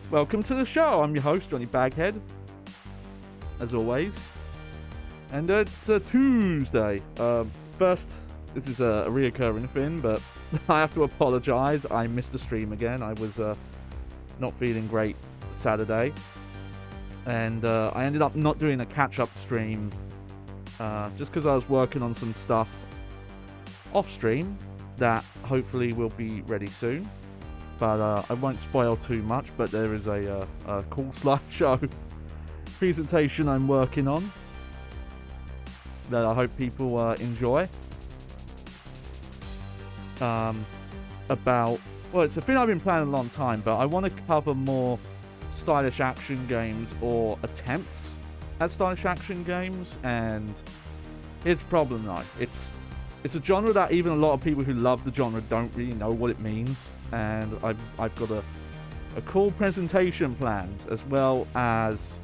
Welcome to the show. I'm your host, Johnny Baghead, as always. And it's a Tuesday. First, this is a reoccurring thing, but I have to apologise. I missed the stream again. I was not feeling great Saturday. And I ended up not doing a catch-up stream just because I was working on some stuff off-stream that hopefully will be ready soon. But I won't spoil too much, but there is a cool slideshow presentation I'm working on that I hope people enjoy. Well, it's a thing I've been planning a long time, but I want to cover more stylish action games or attempts at stylish action games, and here's the problem though. It's a genre that even a lot of people who love the genre don't really know what it means, and I've got a cool presentation planned, as well as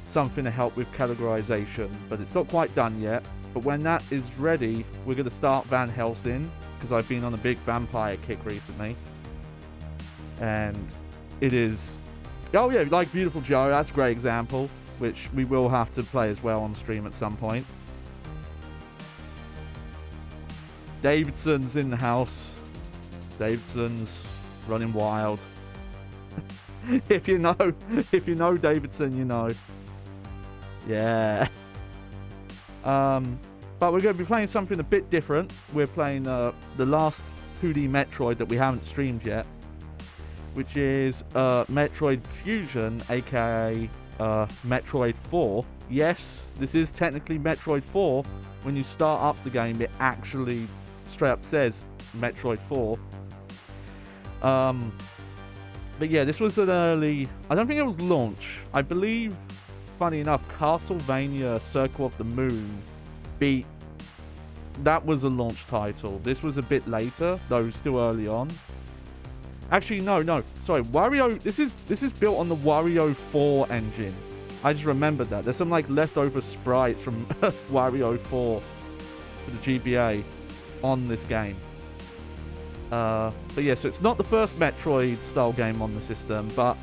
something to help with categorization, but it's not quite done yet. But when that is ready, we're going to start Van Helsing, because I've been on a big vampire kick recently, and it is, oh yeah, like Beautiful Joe, that's a great example, which we will have to play as well on stream at some point. Davidson's in the house. Davidson's running wild. if you know Davidson, you know. Yeah. But we're going to be playing something a bit different. We're playing the last 2D Metroid that we haven't streamed yet, which is Metroid Fusion, aka Metroid 4. Yes, this is technically Metroid 4. When you start up the game, it actually straight up says Metroid 4. But yeah, this was an early, I don't think it was launch. I believe, funny enough, Castlevania Circle of the Moon beat, that was a launch title. This was a bit later, though still early on. Actually, no, sorry, Wario, this is built on the Wario 4 engine. I just remembered that. There's some like leftover sprites from Wario 4 for the GBA on this game. But yeah, so it's not the first Metroid style game on the system, but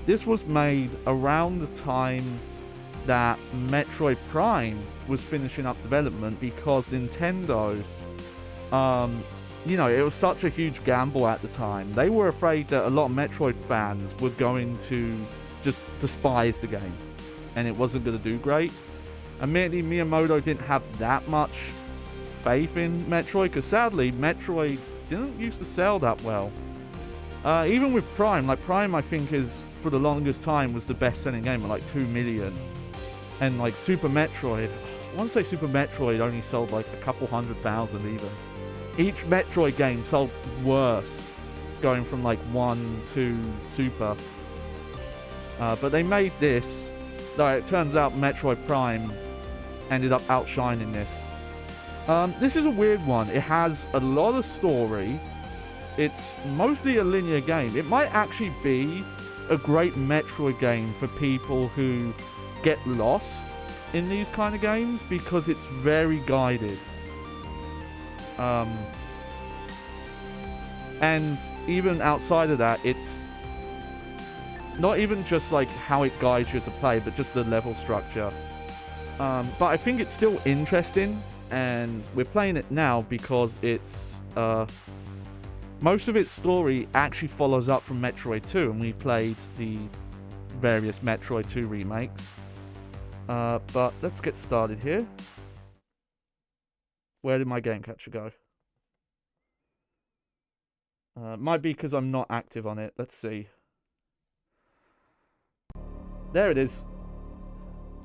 this was made around the time that Metroid Prime was finishing up development, because Nintendo, you know, it was such a huge gamble at the time. They were afraid that a lot of Metroid fans were going to just despise the game, and it wasn't going to do great. Admittedly, Miyamoto didn't have that much faith in Metroid, because sadly, Metroid didn't used to sell that well. Even with Prime, like Prime I think is, for the longest time, was the best-selling game at like 2 million. And like Super Metroid, I want to say Super Metroid only sold like a couple 100,000 even. Each Metroid game sold worse, going from like 1 to Super. But they made this, though it turns out Metroid Prime ended up outshining this. This is a weird one. It has a lot of story. It's mostly a linear game. It might actually be a great Metroid game for people who get lost in these kind of games, because it's very guided. And even outside of that, it's not even just like how it guides you as a player, but just the level structure. But I think it's still interesting, and we're playing it now because it's most of its story actually follows up from Metroid 2, and we played the various Metroid 2 remakes. But let's get started here. Where did my game catcher go? Might be because I'm not active on it. Let's see. There it is.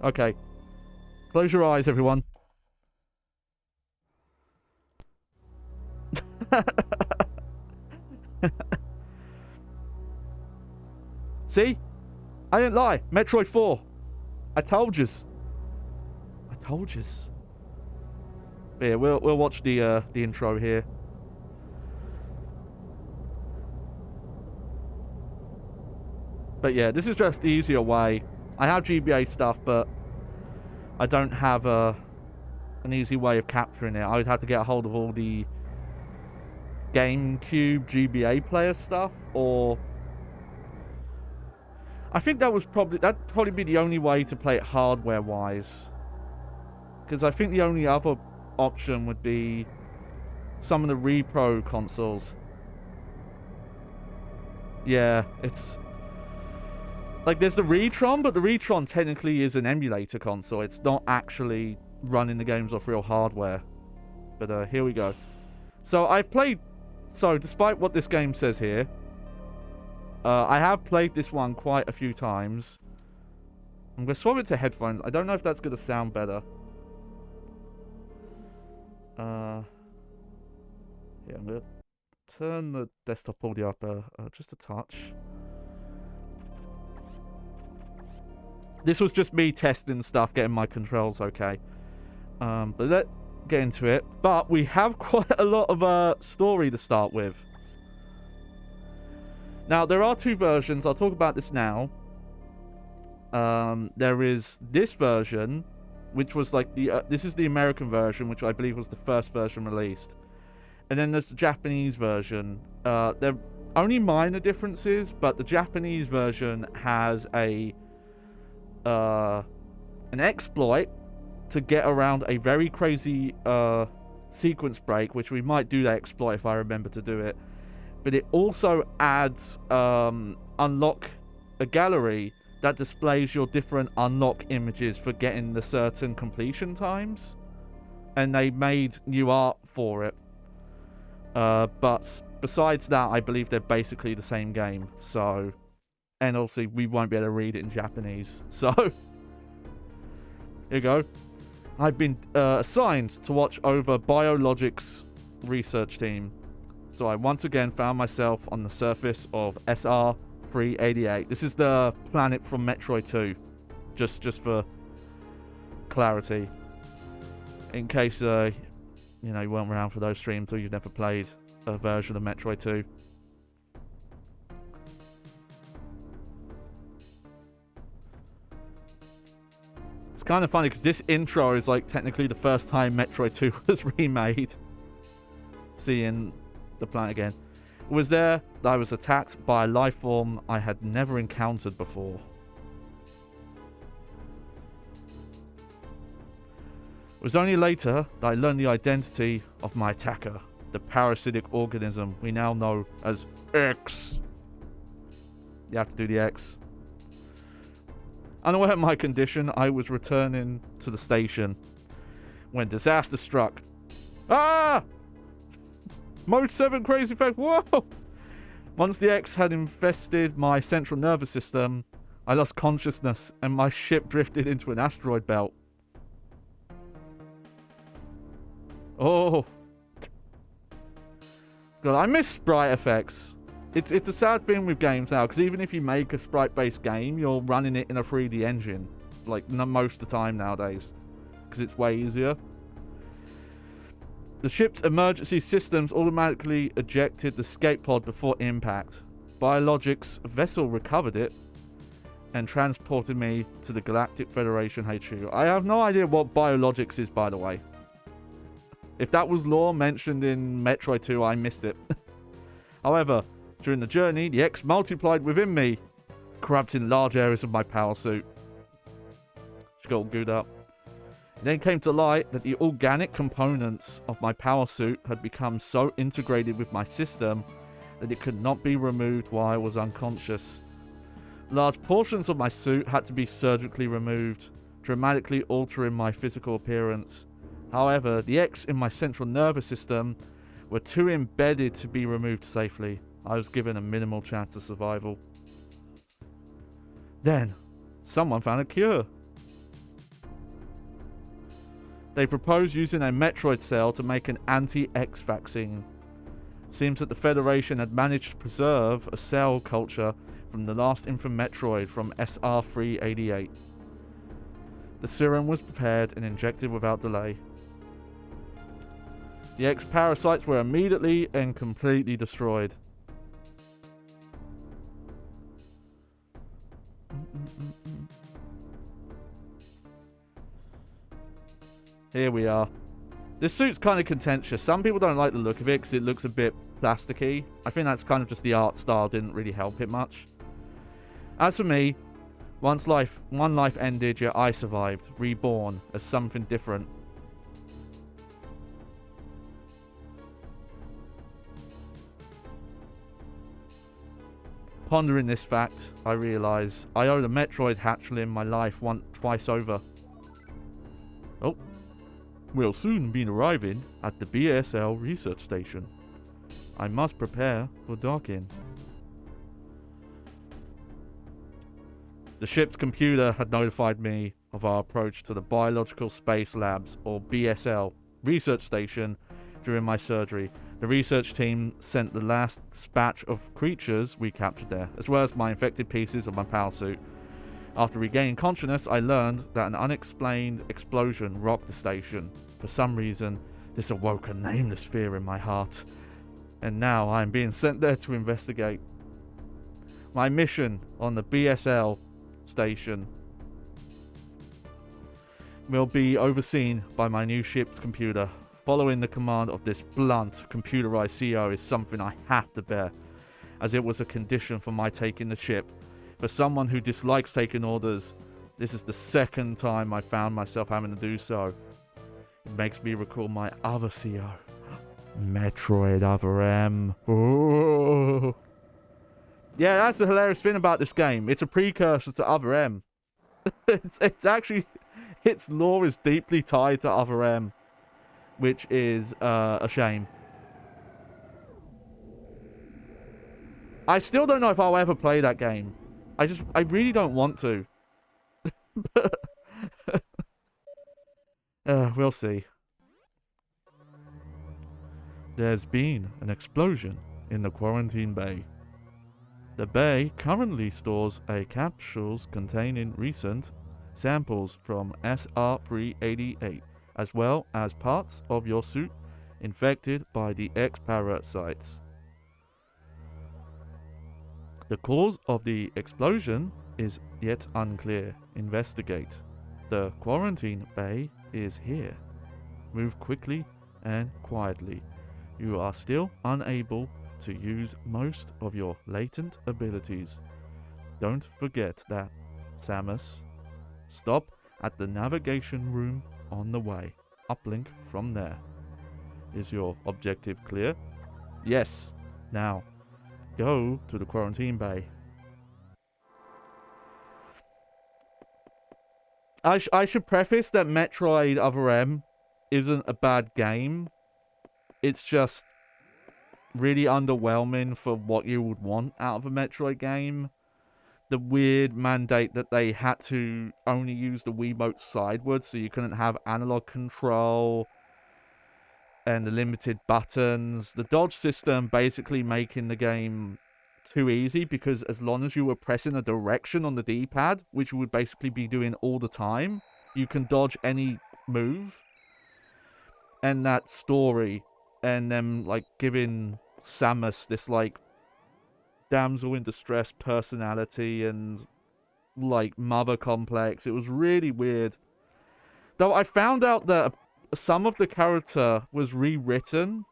Okay. Close your eyes, everyone. See? I didn't lie. Metroid 4. I told yous. I told yous. But yeah, we'll watch the intro here. But yeah, this is just the easier way. I have GBA stuff, but I don't have an easy way of capturing it. I would have to get a hold of all the GameCube GBA player stuff, or I think that'd probably be the only way to play it hardware-wise. Because I think the only other option would be some of the repro consoles. Yeah, it's... Like, there's the Retron, but the Retron technically is an emulator console. It's not actually running the games off real hardware. But here we go. So, I've played... So, despite what this game says here, I have played this one quite a few times. I'm going to swap it to headphones. I don't know if that's going to sound better. Yeah, I'm going to turn the desktop audio up just a touch. This was just me testing stuff, getting my controls okay. But let's get into it. But we have quite a lot of story to start with. Now, there are two versions. I'll talk about this now. There is this version, which was like the... this is the American version, which I believe was the first version released. And then there's the Japanese version. There are only minor differences, but the Japanese version has an exploit to get around a very crazy sequence break, which we might do that exploit if I remember to do it. But it also adds unlock a gallery that displays your different unlock images for getting the certain completion times. And they made new art for it. But besides that, I believe they're basically the same game. So, and obviously we won't be able to read it in Japanese. So, here you go. I've been assigned to watch over Biologic's research team. So I once again found myself on the surface of SR388. This is the planet from Metroid 2. Just for clarity. In case, you know, you weren't around for those streams or you've never played a version of Metroid 2. It's kind of funny because this intro is like technically the first time Metroid 2 was remade. Seeing the planet again. It was there that I was attacked by a life form I had never encountered before. It was only later that I learned the identity of my attacker, the parasitic organism we now know as X. You have to do the X. Unaware of my condition, I was returning to the station when disaster struck. Ah! Mode 7 crazy effect. Whoa! Once the X had infested my central nervous system, I lost consciousness and my ship drifted into an asteroid belt. Oh. God, I miss sprite effects. It's a sad thing with games now, because even if you make a sprite-based game, you're running it in a 3D engine. Like, most of the time nowadays. Because it's way easier. The ship's emergency systems automatically ejected the escape pod before impact. Biologic's vessel recovered it and transported me to the Galactic Federation HQ. I have no idea what Biologics is, by the way. If that was lore mentioned in Metroid 2, I missed it. However, during the journey, the X multiplied within me, corrupting large areas of my power suit. She got all gooed up. It then came to light that the organic components of my power suit had become so integrated with my system that it could not be removed while I was unconscious. Large portions of my suit had to be surgically removed, dramatically altering my physical appearance. However, the X in my central nervous system were too embedded to be removed safely. I was given a minimal chance of survival. Then, someone found a cure. They proposed using a Metroid cell to make an anti-X vaccine. Seems that the Federation had managed to preserve a cell culture from the last infant Metroid from SR388. The serum was prepared and injected without delay. The X parasites were immediately and completely destroyed. Here we are. This suit's kind of contentious. Some people don't like the look of it because it looks a bit plasticky. I think that's kind of just the art style didn't really help it much. As for me, one life ended, yet I survived, reborn as something different. Pondering this fact, I realize I owe the Metroid hatchling my life twice over. Oh, we'll soon be arriving at the BSL research station. I must prepare for docking. The ship's computer had notified me of our approach to the Biological Space Labs, or BSL, research station during my surgery. The research team sent the last batch of creatures we captured there, as well as my infected pieces of my power suit. After regaining consciousness, I learned that an unexplained explosion rocked the station. For some reason, this awoke a nameless fear in my heart, and now I am being sent there to investigate. My mission on the BSL station will be overseen by my new ship's computer. Following the command of this blunt, computerized CEO is something I have to bear, as it was a condition for my taking the ship. For someone who dislikes taking orders, this is the second time I found myself having to do so. It makes me recall my other CEO, Metroid Other M. Ooh. Yeah, that's the hilarious thing about this game. It's a precursor to Other M. it's actually, its lore is deeply tied to Other M, which is a shame. I still don't know if I'll ever play that game. I really don't want to. But we'll see. There's been an explosion in the quarantine bay. The bay currently stores capsules containing recent samples from SR388, as well as parts of your suit infected by the X-parasites. The cause of the explosion is yet unclear. Investigate. The quarantine bay is here. Move quickly and quietly. You are still unable to use most of your latent abilities. Don't forget that, Samus. Stop at the navigation room on the way. Uplink from there. Is your objective clear? Yes. Now, go to the quarantine bay. I should preface that Metroid Other M isn't a bad game. It's just really underwhelming for what you would want out of a Metroid game. The weird mandate that they had to only use the Wiimote sideways, so you couldn't have analog control, and the limited buttons. The dodge system basically making the game too easy, because as long as you were pressing a direction on the D-pad, which you would basically be doing all the time, you can dodge any move. And that story, and them like giving Samus this like damsel in distress personality and like mother complex, it was really weird. Though I found out that some of the character was rewritten.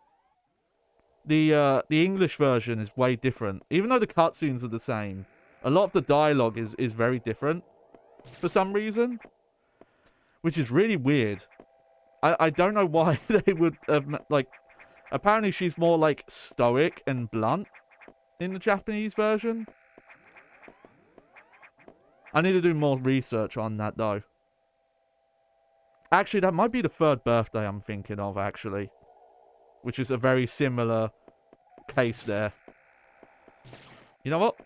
The English version is way different, even though the cutscenes are the same. A lot of the dialogue is very different for some reason, which is really weird. I don't know why they would have, like, apparently she's more like stoic and blunt in the Japanese version. I need to do more research on that though. Actually, that might be the third birthday I'm thinking of, actually, which is a very similar case there. You know what?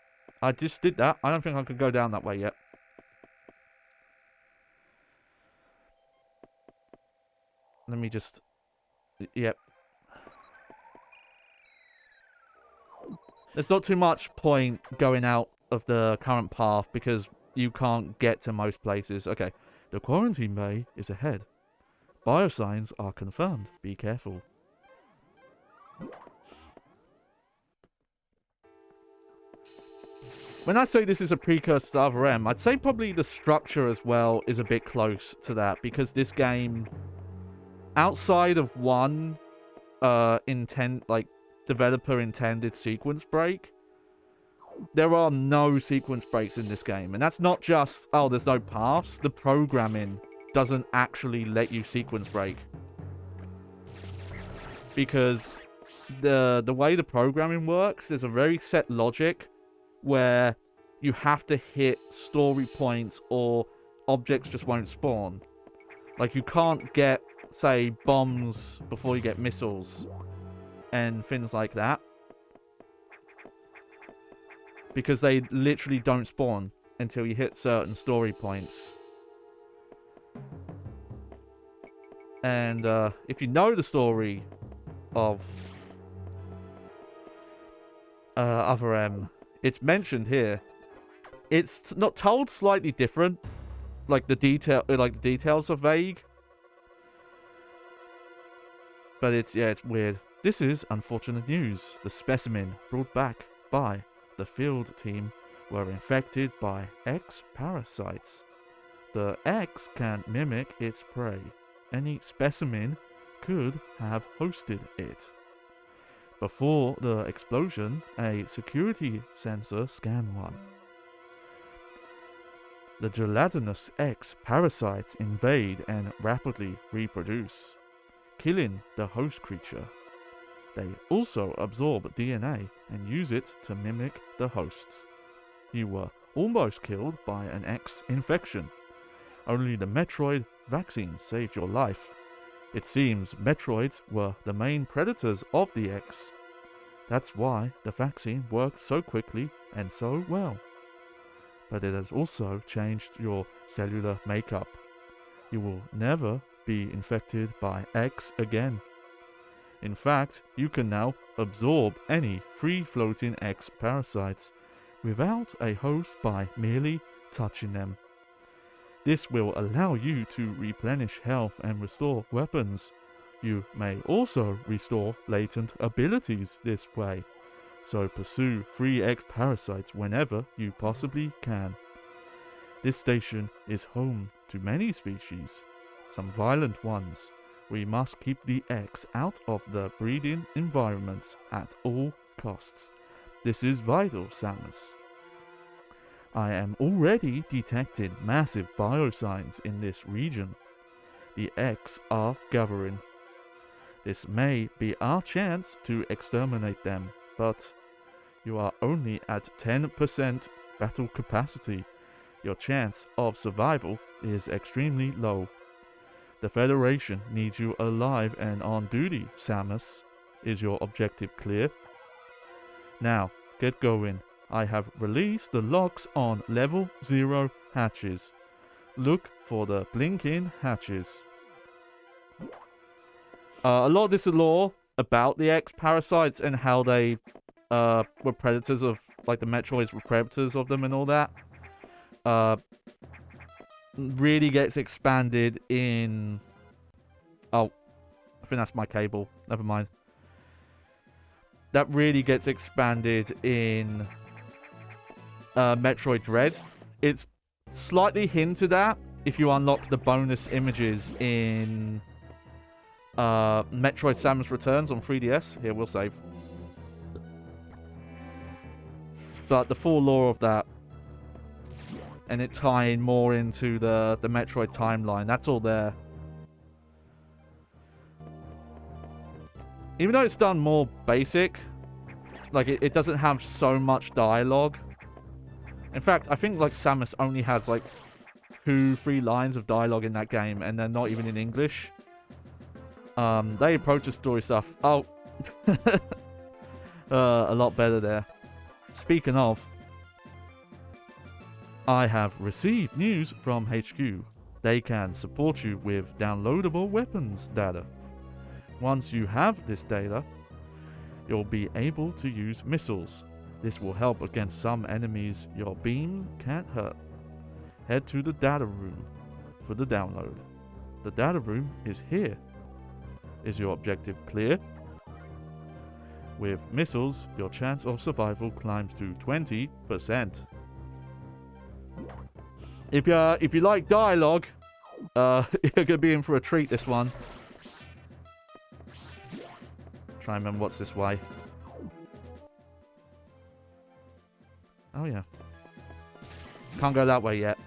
I just did that. I don't think I can go down that way yet. Let me just... Yep. There's not too much point going out of the current path because you can't get to most places. Okay. The quarantine bay is ahead. Biosigns are confirmed. Be careful. When I say this is a precursor to Other M, I'd say probably the structure as well is a bit close to that, because this game, outside of one developer intended sequence break, there are no sequence breaks in this game. And that's not just, oh, there's no paths. The programming doesn't actually let you sequence break. Because the way the programming works is a very set logic where you have to hit story points or objects just won't spawn. Like, you can't get, say, bombs before you get missiles and things like that. Because they literally don't spawn until you hit certain story points. And if you know the story of Other M, it's mentioned here. It's not told slightly different. Like the details are vague. But it's weird. This is unfortunate news. The specimen brought back by the field team were infected by X parasites. The X can mimic its prey. Any specimen could have hosted it. Before the explosion, a security sensor scanned one. The gelatinous X parasites invade and rapidly reproduce, killing the host creature. They also absorb DNA and use it to mimic the hosts. You were almost killed by an X infection. Only the Metroid vaccine saved your life. It seems Metroids were the main predators of the X. That's why the vaccine worked so quickly and so well. But it has also changed your cellular makeup. You will never be infected by X again. In fact, you can now absorb any free-floating X parasites without a host by merely touching them. This will allow you to replenish health and restore weapons. You may also restore latent abilities this way. So pursue free X parasites whenever you possibly can. This station is home to many species, some violent ones. We must keep the X out of the breeding environments at all costs. This is vital, Samus. I am already detecting massive biosigns in this region. The X are gathering. This may be our chance to exterminate them. But you are only at 10% battle capacity. Your chance of survival is extremely low. The Federation needs you alive and on duty, Samus. Is your objective clear? Now, get going. I have released the locks on level 0 hatches. Look for the blinking hatches. A lot of this lore about the X parasites and how they were predators of, like, the Metroids were predators of them and all that, really gets expanded in... Oh, I think that's my cable. Never mind. That really gets expanded in Metroid Dread. It's slightly hinted at if you unlock the bonus images in Metroid Samus Returns on 3DS. Here, we'll save. But the full lore of that, and it tying more into the Metroid timeline, that's all there. Even though it's done more basic, like, it doesn't have so much dialogue. In fact, I think, like, Samus only has, like, 2-3 lines of dialogue in that game, and they're not even in English. They approach the story stuff. Oh. A lot better there. Speaking of, I have received news from HQ. They can support you with downloadable weapons data. Once you have this data, you'll be able to use missiles. This will help against some enemies your beam can't hurt. Head to the data room for the download. The data room is here. Is your objective clear? With missiles, your chance of survival climbs to 20%. If you like dialogue, you're gonna be in for a treat this one. Try and remember what's this way. Oh, yeah. Can't go that way yet.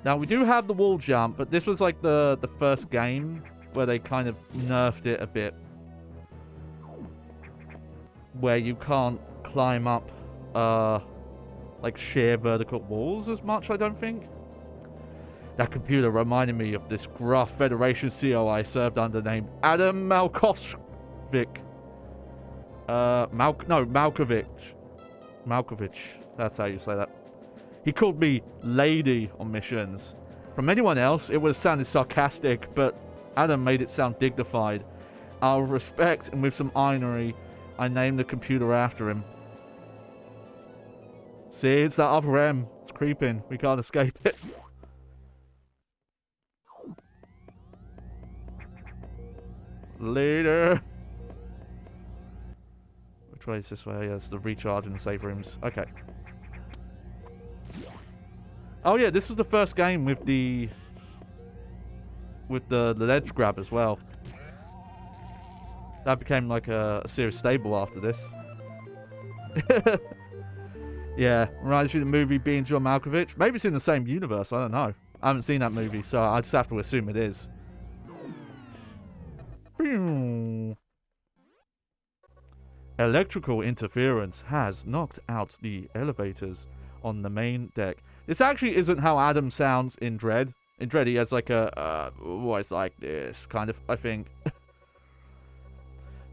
Now, we do have the wall jump, but this was like the first game where they kind of nerfed it a bit. Where you can't climb up, like sheer vertical walls as much, I don't think. That computer reminded me of this gruff Federation CO I served under named Adam Malkovich. Malkovich. That's how you say that. He called me Lady on missions. From anyone else, it would have sounded sarcastic, but Adam made it sound dignified. Out of respect and with some irony, I named the computer after him. See, it's that upper M. It's creeping. We can't escape it. Later. Which way is this way? Yeah, it's the recharge and the save rooms. Okay. Oh yeah, this is the first game with the ledge grab as well. That became like a serious stable after this. Yeah, reminds you of the movie Being John Malkovich. Maybe it's in the same universe, I don't know. I haven't seen that movie, so I just have to assume it is. Electrical interference has knocked out the elevators on the main deck. This actually isn't how Adam sounds in Dread. In Dread, he has like a voice like this, kind of, I think.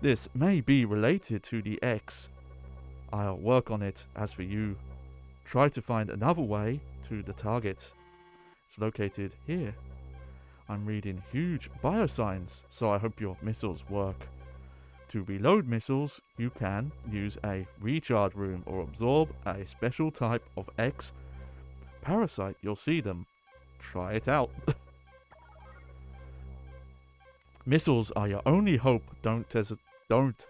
This may be related to the X. I'll work on it. As for you, try to find another way to the target. It's located here. I'm reading huge biosigns, so I hope your missiles work. To reload missiles, you can use a recharge room or absorb a special type of X parasite. You'll see them. Try it out. Missiles are your only hope. Don't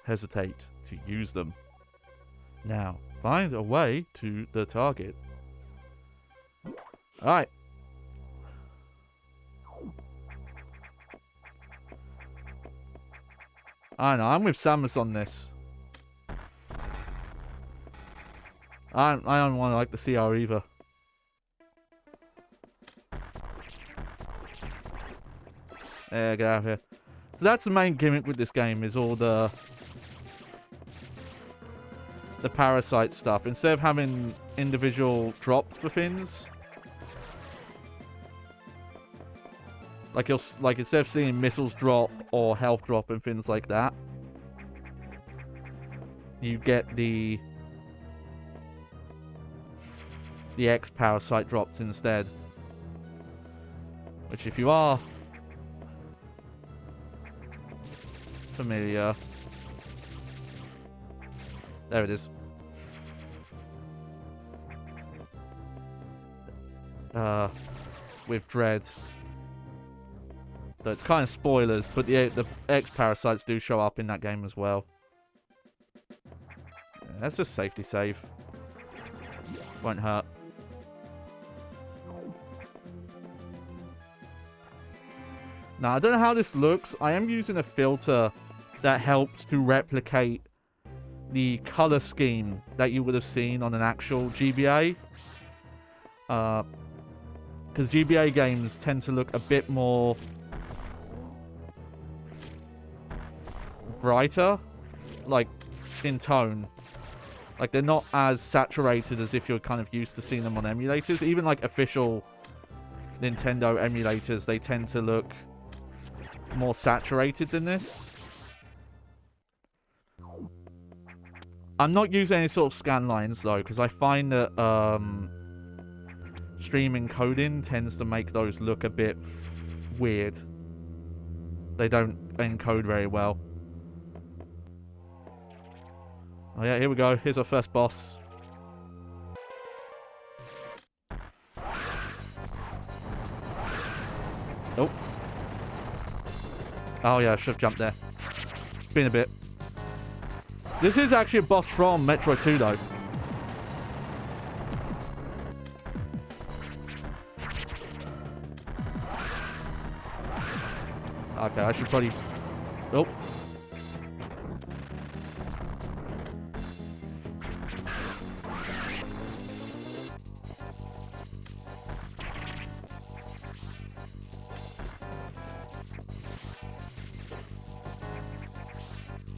hesitate to use them. Now, find a way to the target. Alright. I know, I'm with Samus on this. I don't want to like the CR either. There, get out of here. So that's the main gimmick with this game, is all the parasite stuff. Instead of having individual drops for things, like instead of seeing missiles drop or health drop and things like that, you get the X parasite drops instead. Which, if you are familiar, there it is. With Dread. So it's kind of spoilers, but the X parasites do show up in that game as well. Yeah, that's just safety save. Won't hurt. Now, I don't know how this looks. I am using a filter that helps to replicate the color scheme that you would have seen on an actual GBA. Because GBA games tend to look a bit more brighter, like in tone. Like, they're not as saturated as if you're kind of used to seeing them on emulators. Even like official Nintendo emulators, they tend to look more saturated than this. I'm not using any sort of scan lines though, because I find that stream encoding tends to make those look a bit weird. They don't encode very well. Oh yeah, here we go. Here's our first boss. Oh. Oh yeah, I should have jumped there. It's been a bit. This is actually a boss from Metroid 2 though. Okay, I should probably... Oh.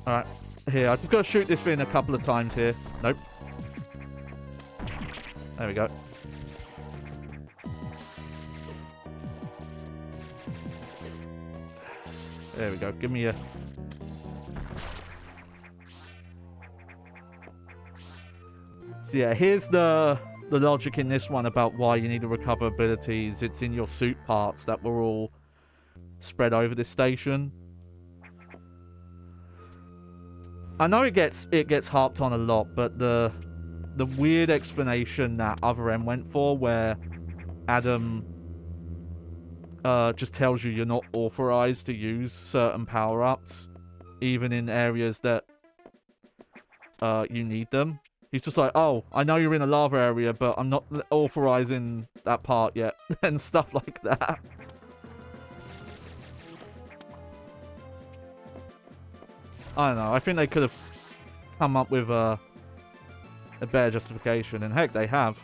Alright. Here, I just gotta shoot this thing a couple of times here. Nope. There we go. There we go. Give me a... So yeah, here's the logic in this one about why you need to recover abilities. It's in your suit parts that were all spread over this station. I know it gets harped on a lot, but the weird explanation that Other M went for, where Adam just tells you you're not authorized to use certain power-ups, even in areas that you need them. He's just like, oh, I know you're in a lava area, but I'm not authorizing that part yet, and stuff like that. I don't know, I think they could have come up with a better justification, and heck, they have.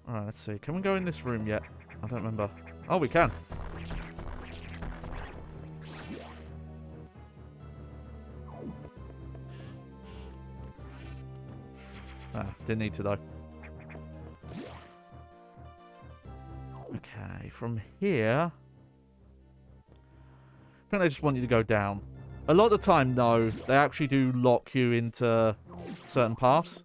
Alright, let's see. Can we go in this room yet? I don't remember. Oh, we can. Ah, didn't need to though. Okay, from here... I think they just want you to go down. A lot of the time, though, they actually do lock you into certain paths.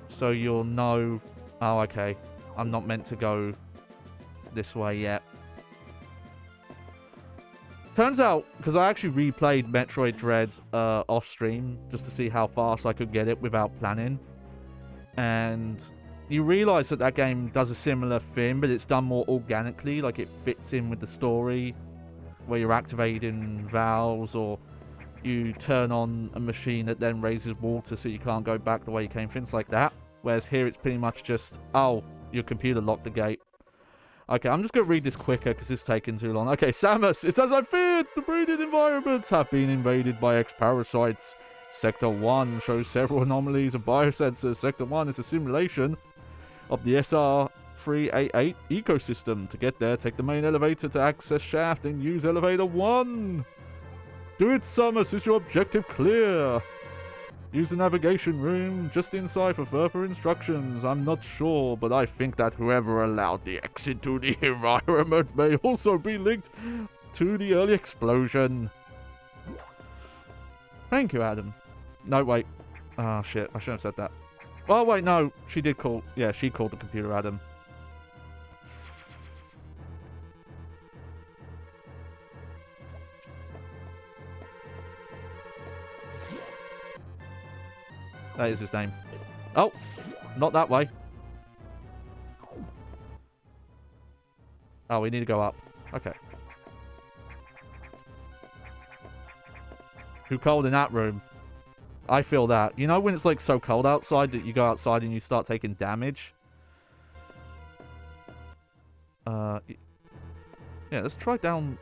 So you'll know... Oh, okay. I'm not meant to go this way yet. Turns out, because I actually replayed Metroid Dread off-stream, just to see how fast I could get it without planning. And you realise that that game does a similar thing, but it's done more organically. Like, it fits in with the story, where you're activating valves, or you turn on a machine that then raises water so you can't go back the way you came, things like that. Whereas here it's pretty much just, oh, your computer locked the gate. Okay, I'm just going to read this quicker because it's taking too long. Okay, Samus, it's as I feared. The breeding environments have been invaded by X-parasites. Sector 1 shows several anomalies of biosensors. Sector 1 is a simulation of the SR388 ecosystem. To get there, take the main elevator to access shaft and use elevator 1. Do it, Samus. Is your objective clear? Use the navigation room just inside for further instructions. I'm not sure, but I think that whoever allowed the exit to the environment may also be linked to the early explosion. Thank you, Adam. No, wait. Ah, shit. I shouldn't have said that. Oh, wait, no. She did call... Yeah, she called the computer Adam. That is his name. Oh, not that way. Oh, we need to go up. Okay. Too cold in that room. I feel that. You know when it's like so cold outside that you go outside and you start taking damage? Yeah, let's try down...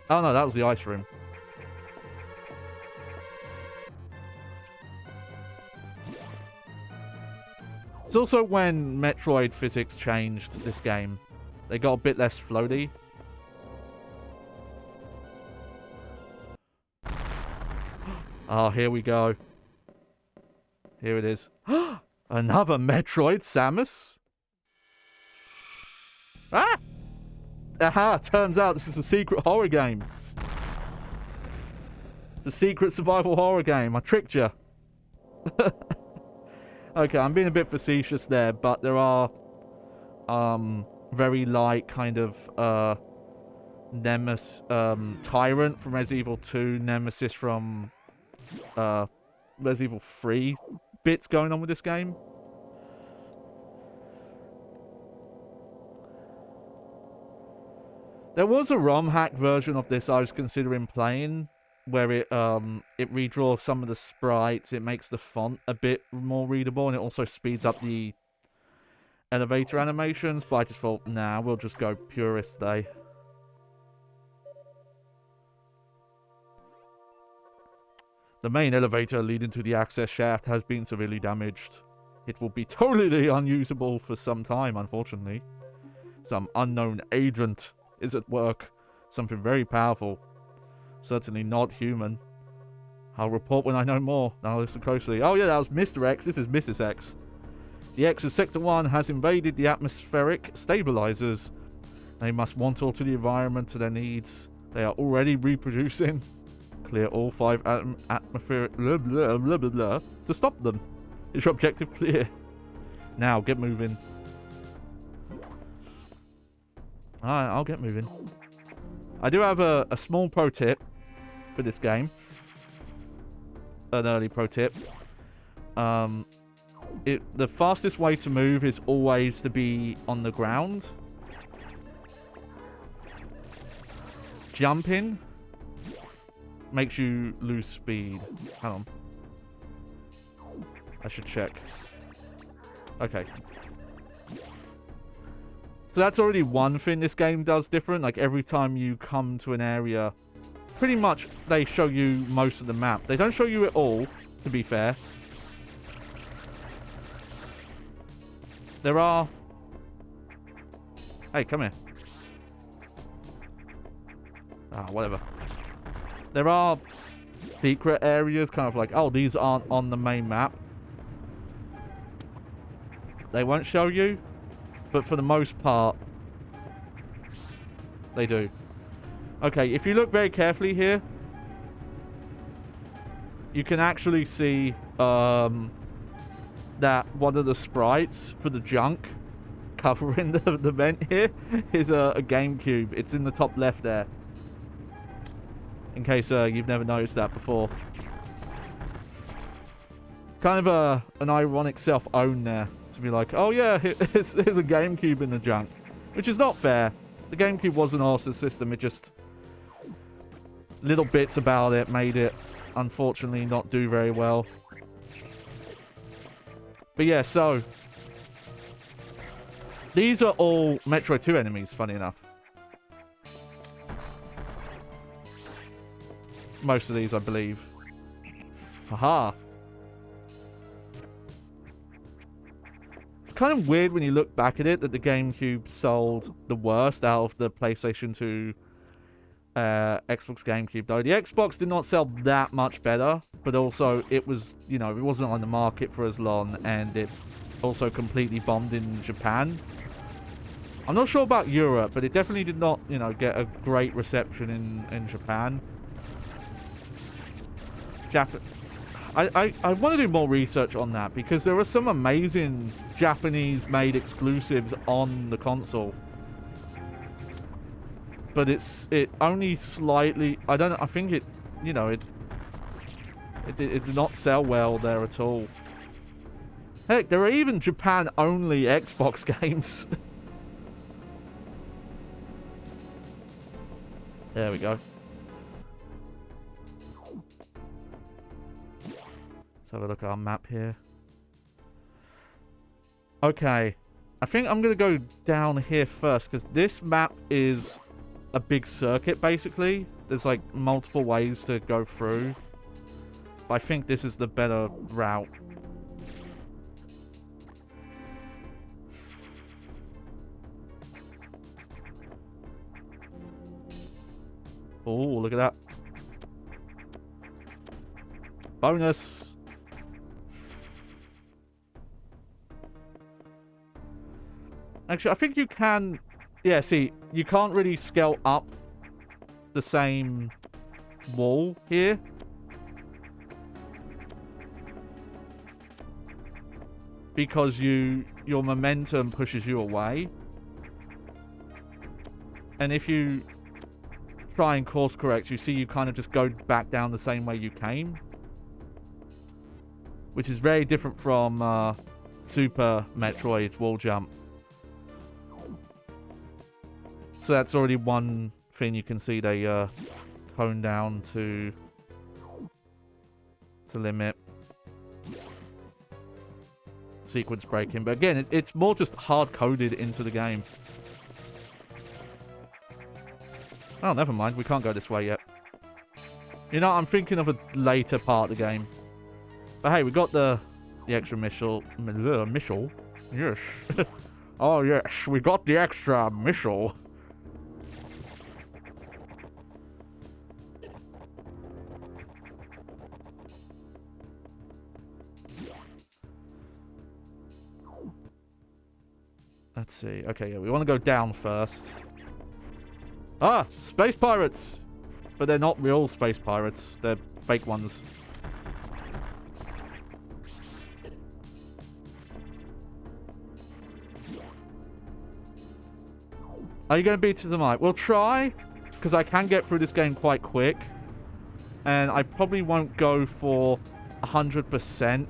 Oh no, that was the ice room. It's also when Metroid physics changed this game. They got a bit less floaty. Oh, here we go. Here it is. Another Metroid, Samus? Ah! Aha, turns out this is a secret horror game. It's a secret survival horror game. I tricked you. Okay, I'm being a bit facetious there, but there are very light kind of Nemesis Tyrant from Resident Evil 2, Nemesis from Resident Evil 3 bits going on with this game. There was a ROM hack version of this I was considering playing, where it redraws some of the sprites. It makes the font a bit more readable, and it also speeds up the elevator animations. But I just thought, nah, we'll just go purist today. The main elevator leading to the access shaft has been severely damaged. It will be totally unusable for some time, unfortunately. Some unknown agent is at work. Something very powerful. Certainly not human. I'll report when I know more. Now listen closely. Oh yeah, that was Mr. X. This is Mrs. X. The X of Sector 1 has invaded the atmospheric stabilizers. They must want alter the environment to their needs. They are already reproducing. Clear all 5 atmospheric blah blah blah blah blah to stop them. Is your objective clear? Now get moving. Alright, I'll get moving. I do have a small pro tip for this game. An early pro tip. The fastest way to move is always to be on the ground. Jumping makes you lose speed. Hang on. I should check. Okay. So that's already one thing this game does different. Like every time you come to an area, pretty much they show you most of the map. They don't show you it all, to be fair. There are... Hey, come here. Ah, whatever. There are secret areas, kind of like, oh, these aren't on the main map. They won't show you, but for the most part, they do. Okay, if you look very carefully here, you can actually see that one of the sprites for the junk covering the vent here is a GameCube. It's in the top left there. In case you've never noticed that before. It's kind of an ironic self-own there. To be like, oh yeah, here's a GameCube in the junk. Which is not fair. The GameCube was an awesome system. It just... little bits about it made it, unfortunately, not do very well. But yeah, so... these are all Metroid 2 enemies, funny enough. Most of these, I believe. Haha. It's kind of weird when you look back at it that the GameCube sold the worst out of the PlayStation 2 Xbox GameCube, though. The Xbox did not sell that much better, but also it was, you know, it wasn't on the market for as long, and it also completely bombed in Japan. I'm not sure about Europe, but it definitely did not, you know, get a great reception in Japan. I want to do more research on that, because there are some amazing Japanese-made exclusives on the console. But it only slightly... I think it... you know, it did not sell well there at all. Heck, there are even Japan-only Xbox games. There we go. Let's have a look at our map here. Okay. I think I'm going to go down here first, because this map is a big circuit, basically. There's, like, multiple ways to go through. But I think this is the better route. Oh, look at that. Bonus. Actually, I think you can... yeah, see, you can't really scale up the same wall here. Because your momentum pushes you away. And if you try and course correct, you see you kind of just go back down the same way you came. Which is very different from Super Metroid's wall jump. So that's already one thing you can see they toned down to to limit sequence breaking. But again, it's more just hard-coded into the game. Oh, never mind. We can't go this way yet. You know, I'm thinking of a later part of the game. But hey, we got the extra missile. Missile? Yes. Oh, yes. We got the extra missile. Let's see. Okay, yeah, we want to go down first. Ah! Space pirates! But they're not real space pirates. They're fake ones. Are you going to beat to the mic? We'll try, because I can get through this game quite quick. And I probably won't go for 100%.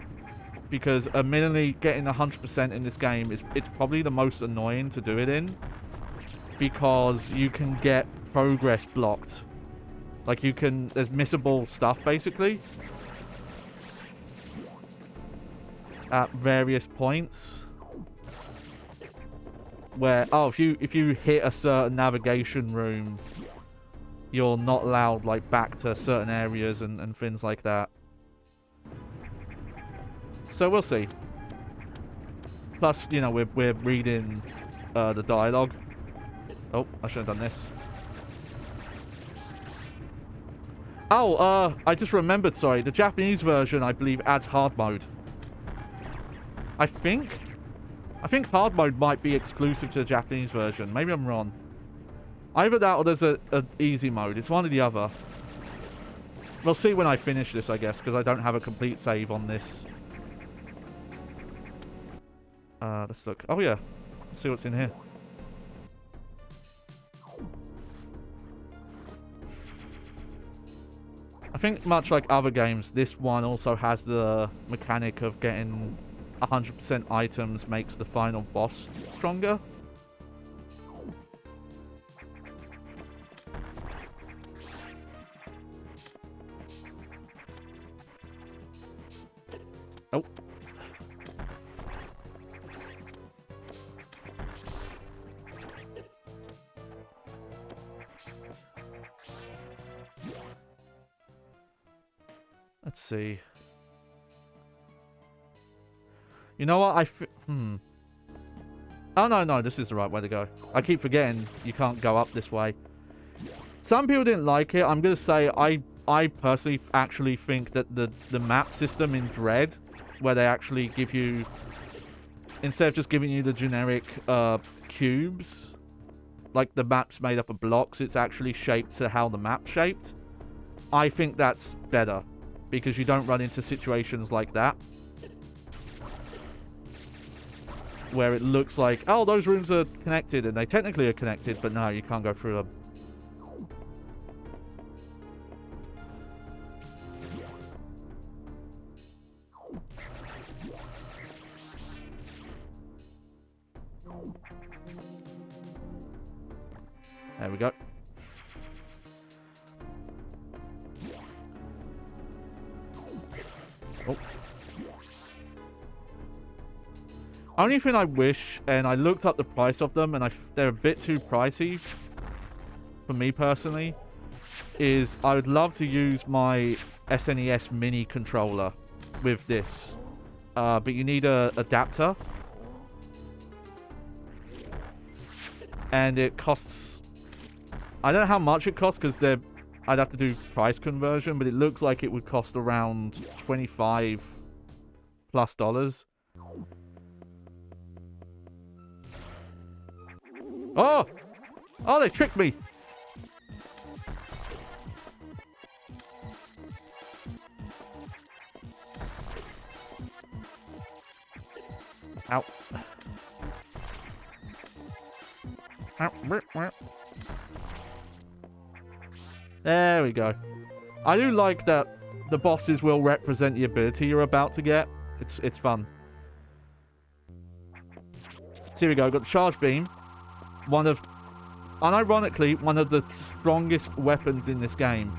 Because admittedly, getting 100% in this game it's probably the most annoying to do it in. Because you can get progress blocked. Like there's missable stuff basically. At various points. Where, oh, if you hit a certain navigation room, you're not allowed like back to certain areas and things like that. So we'll see. Plus, you know, we're reading the dialogue. Oh, I should have done this. Oh, I just remembered, sorry. The Japanese version, I believe, adds hard mode. I think hard mode might be exclusive to the Japanese version. Maybe I'm wrong. Either that or there's an easy mode. It's one or the other. We'll see when I finish this, I guess, because I don't have a complete save on this. Let's look. Oh, yeah. Let's see what's in here. I think much like other games, this one also has the mechanic of getting 100% items makes the final boss stronger. Oh. Let's see. You know what? Oh, no, this is the right way to go. I keep forgetting you can't go up this way. Some people didn't like it. I'm going to say I personally actually think that the map system in Dread, where they actually give you, instead of just giving you the generic cubes, like the map's made up of blocks, it's actually shaped to how the map's shaped. I think that's better, because you don't run into situations like that. Where it looks like, oh, those rooms are connected, and they technically are connected, but no, you can't go through them. There we go. Oh. Only thing I wish, and I looked up the price of them, and they're a bit too pricey for me personally, is I would love to use my SNES mini controller with this. But you need a adapter. And it costs, I don't know how much it costs, because I'd have to do price conversion, but it looks like it would cost around $25+. Oh! Oh, they tricked me! Ow. Ow. There we go. I do like that the bosses will represent the ability you're about to get. It's fun. So here we go. Got the charge beam. Unironically, one of the strongest weapons in this game.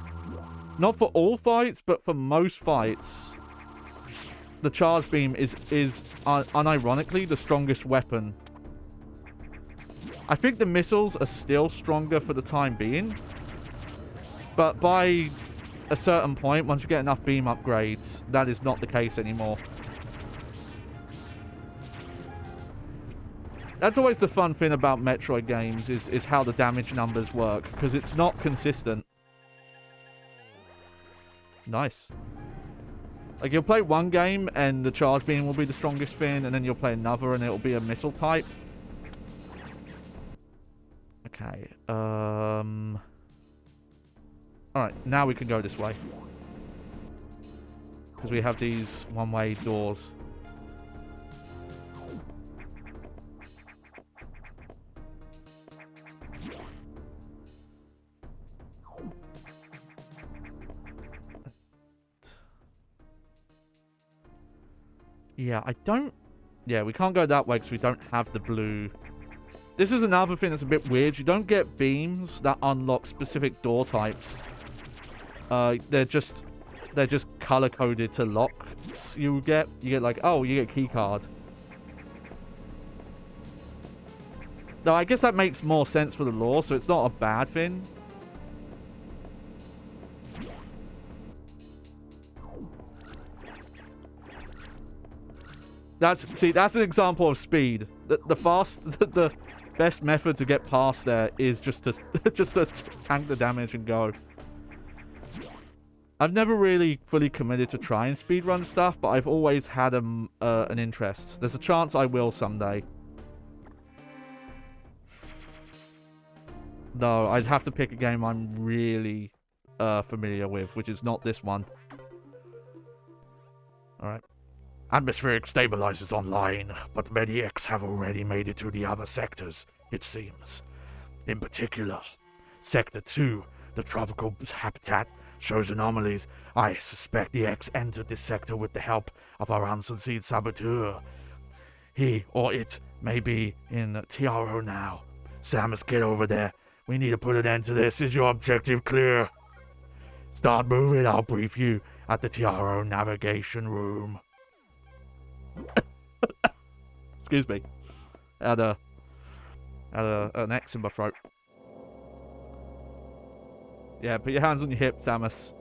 Not for all fights, but for most fights, the charge beam is unironically the strongest weapon. I think the missiles are still stronger for the time being, but by a certain point, once you get enough beam upgrades, that is not the case anymore. That's always the fun thing about Metroid games, is how the damage numbers work, because it's not consistent. Nice. Like, you'll play one game and the charge beam will be the strongest thing, and then you'll play another and it'll be a missile type. Okay, alright, now we can go this way. Because we have these one-way doors. Yeah, yeah, we can't go that way because we don't have the blue. This is another thing that's a bit weird. You don't get beams that unlock specific door types. They're just color coded to locks. You get like, oh, you get key card. No, I guess that makes more sense for the lore, so it's not a bad thing. That's an example of speed. The best method to get past there is just to tank the damage and go. I've never really fully committed to trying speedrun stuff, but I've always had an interest. There's a chance I will someday. No, I'd have to pick a game I'm really familiar with, which is not this one. Alright. Atmospheric stabilizers online, but many X have already made it to the other sectors, it seems. In particular, Sector 2, the tropical habitat, shows anomalies. I suspect the X entered this sector with the help of our unsucceeded saboteur. He or it may be in TRO now. Samus, get over there. We need to put an end to this. Is your objective clear? Start moving, I'll brief you at the TRO navigation room. Excuse me. I had an X in my throat. Yeah, put your hands on your hips, Samus.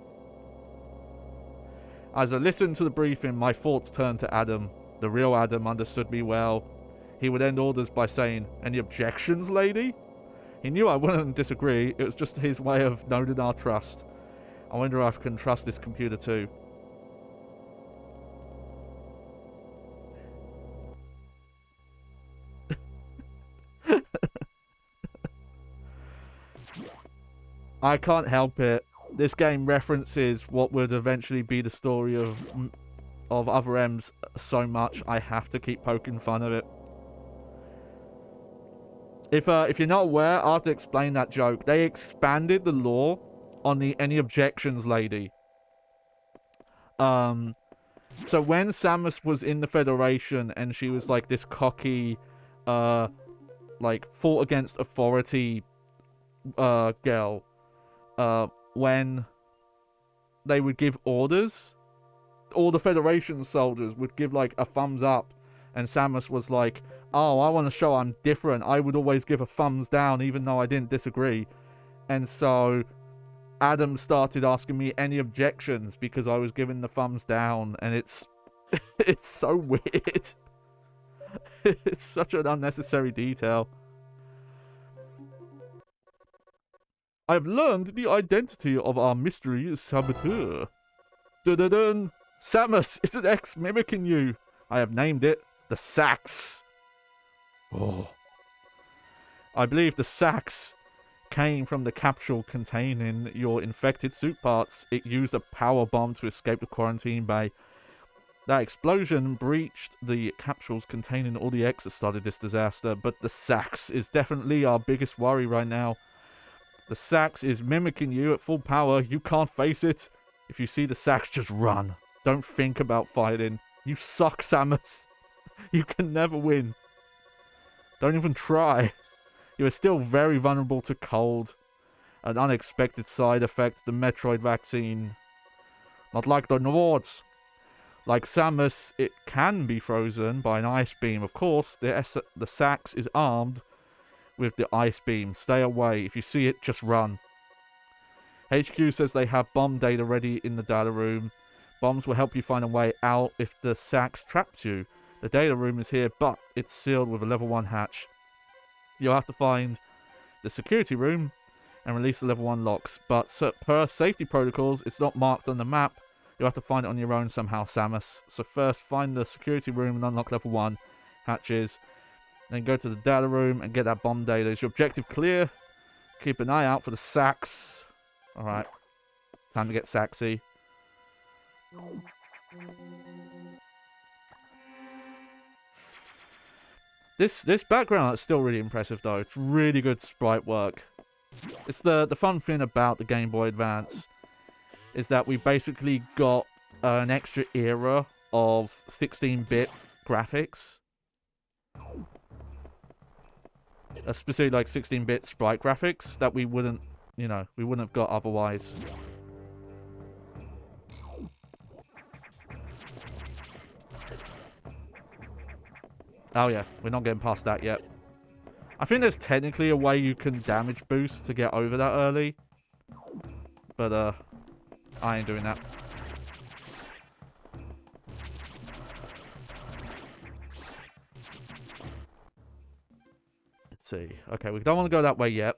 As I listened to the briefing, my thoughts turned to Adam. The real Adam understood me well. He would end orders by saying, "Any objections, lady?" He knew I wouldn't disagree. It was just his way of noting our trust. I wonder if I can trust this computer too. I can't help it. This game references what would eventually be the story of Other M's so much, I have to keep poking fun of it. If you're not aware, I have to explain that joke. They expanded the lore on the any objections lady. So when Samus was in the Federation and she was like this cocky, like fought against authority, girl. When they would give orders, all the Federation soldiers would give like a thumbs up, and Samus was like, "Oh, I want to show I'm different. I would always give a thumbs down even though I didn't disagree." And so Adam started asking me any objections because I was giving the thumbs down, and it's so weird. It's such an unnecessary detail. I've learned the identity of our mystery saboteur. Dun-dun-dun! Samus, it's an X mimicking you. I have named it the Sax. Oh. I believe the Sax came from the capsule containing your infected suit parts. It used a power bomb to escape the quarantine bay. That explosion breached the capsules containing all the X that started this disaster, but the Sax is definitely our biggest worry right now. The Sax is mimicking you at full power. You can't face it. If you see the Sax, just run. Don't think about fighting. You suck, Samus. You can never win. Don't even try. You are still very vulnerable to cold. An unexpected side effect, the Metroid vaccine. Not like the Nords. Like Samus, it can be frozen by an ice beam. Of course, the Sax is armed with the ice beam. Stay away. If you see it, just run. HQ says they have bomb data ready in the data room. Bombs will help you find a way out if the Sax traps you. The data room is here, but it's sealed with a level 1 hatch. You'll have to find the security room and release the level 1 locks. But per safety protocols, it's not marked on the map. You'll have to find it on your own somehow, Samus. So first, find the security room and unlock level 1 hatches. Then go to the data room and get that bomb data. Is your objective clear? Keep an eye out for the Sax. Alright. Time to get Saxy. This background is still really impressive though. It's really good sprite work. It's the fun thing about the Game Boy Advance is that we basically got an extra era of 16-bit graphics. Specifically like 16-bit sprite graphics that we wouldn't, you know, we wouldn't have got otherwise. Oh yeah, we're not getting past that yet. I think there's technically a way you can damage boost to get over that early. But, I ain't doing that. Let's see. Okay, we don't want to go that way yet.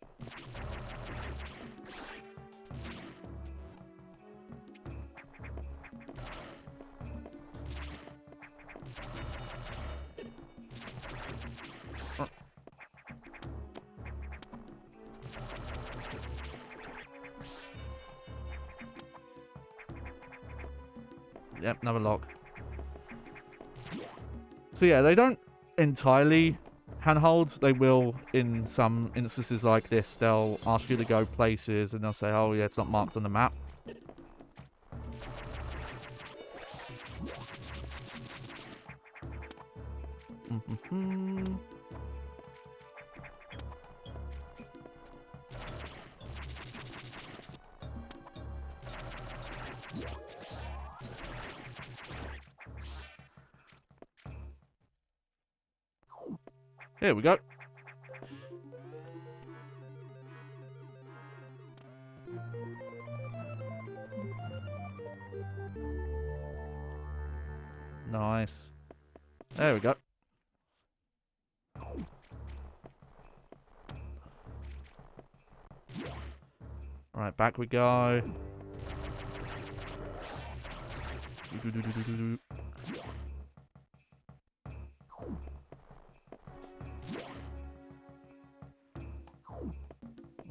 Yep, another lock. So yeah, they don't entirely handhold. They will in some instances like this. They'll ask you to go places and they'll say, oh yeah, it's not marked on the map. Here we go. Nice. There we go. Right, back we go.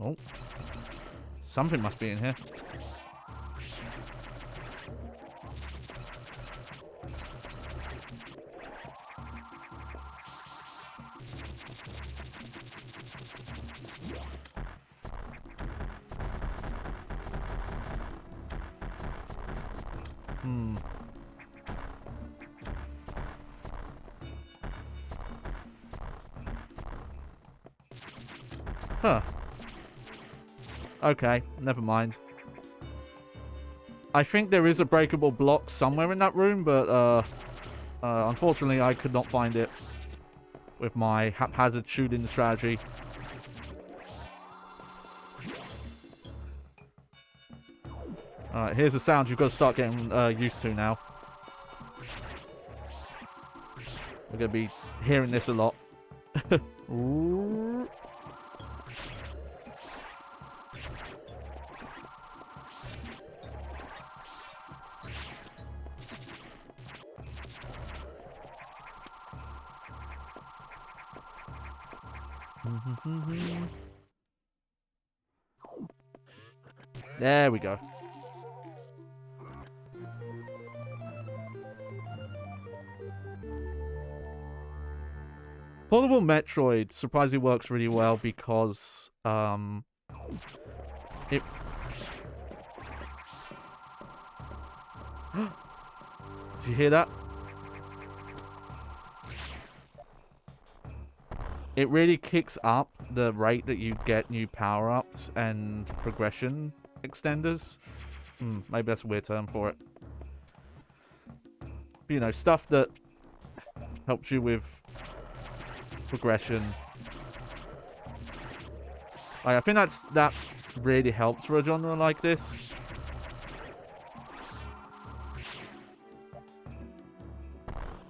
Oh. Something must be in here. Huh. Okay, never mind. I think there is a breakable block somewhere in that room, but unfortunately I could not find it with my haphazard shooting strategy. Alright, here's the sound you've got to start getting used to now. We're going to be hearing this a lot. There we go. Portable Metroid surprisingly works really well because it Did you hear that? It really kicks up the rate that you get new power-ups and progression extenders. Maybe that's a weird term for it. But, you know, stuff that helps you with progression. Like, I think that really helps for a genre like this.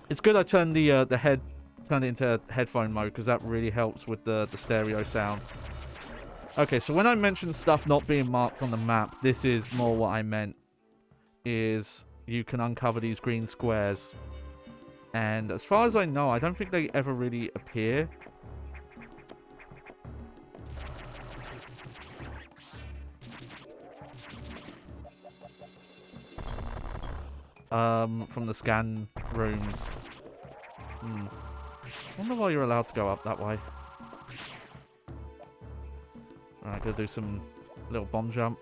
It's good I turned turned it into headphone mode, because that really helps with the stereo sound. Okay, so when I mentioned stuff not being marked on the map, this is more what I meant. Is you can uncover these green squares. And as far as I know, I don't think they ever really appear. From the scan rooms. I wonder why you're allowed to go up that way. Alright, gotta do some little bomb jump.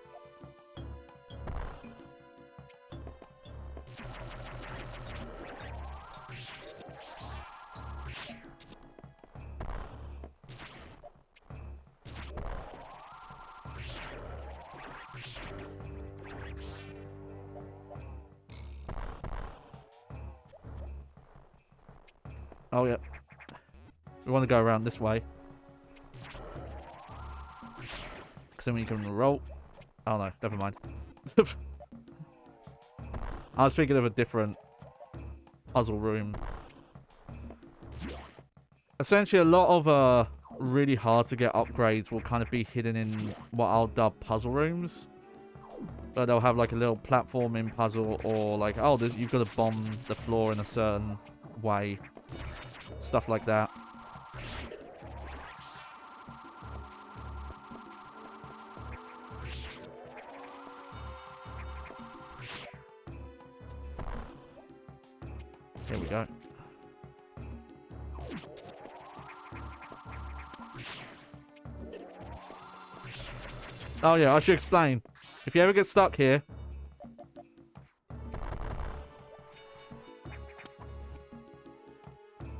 Oh, yeah. We want to go around this way. Because then we can roll. Oh, no. Never mind. I was thinking of a different puzzle room. Essentially, a lot of really hard to get upgrades will kind of be hidden in what I'll dub puzzle rooms. But they'll have like a little platforming puzzle, or like, oh, you've got to bomb the floor in a certain way. Stuff like that. Here we go. Oh yeah, I should explain. If you ever get stuck here,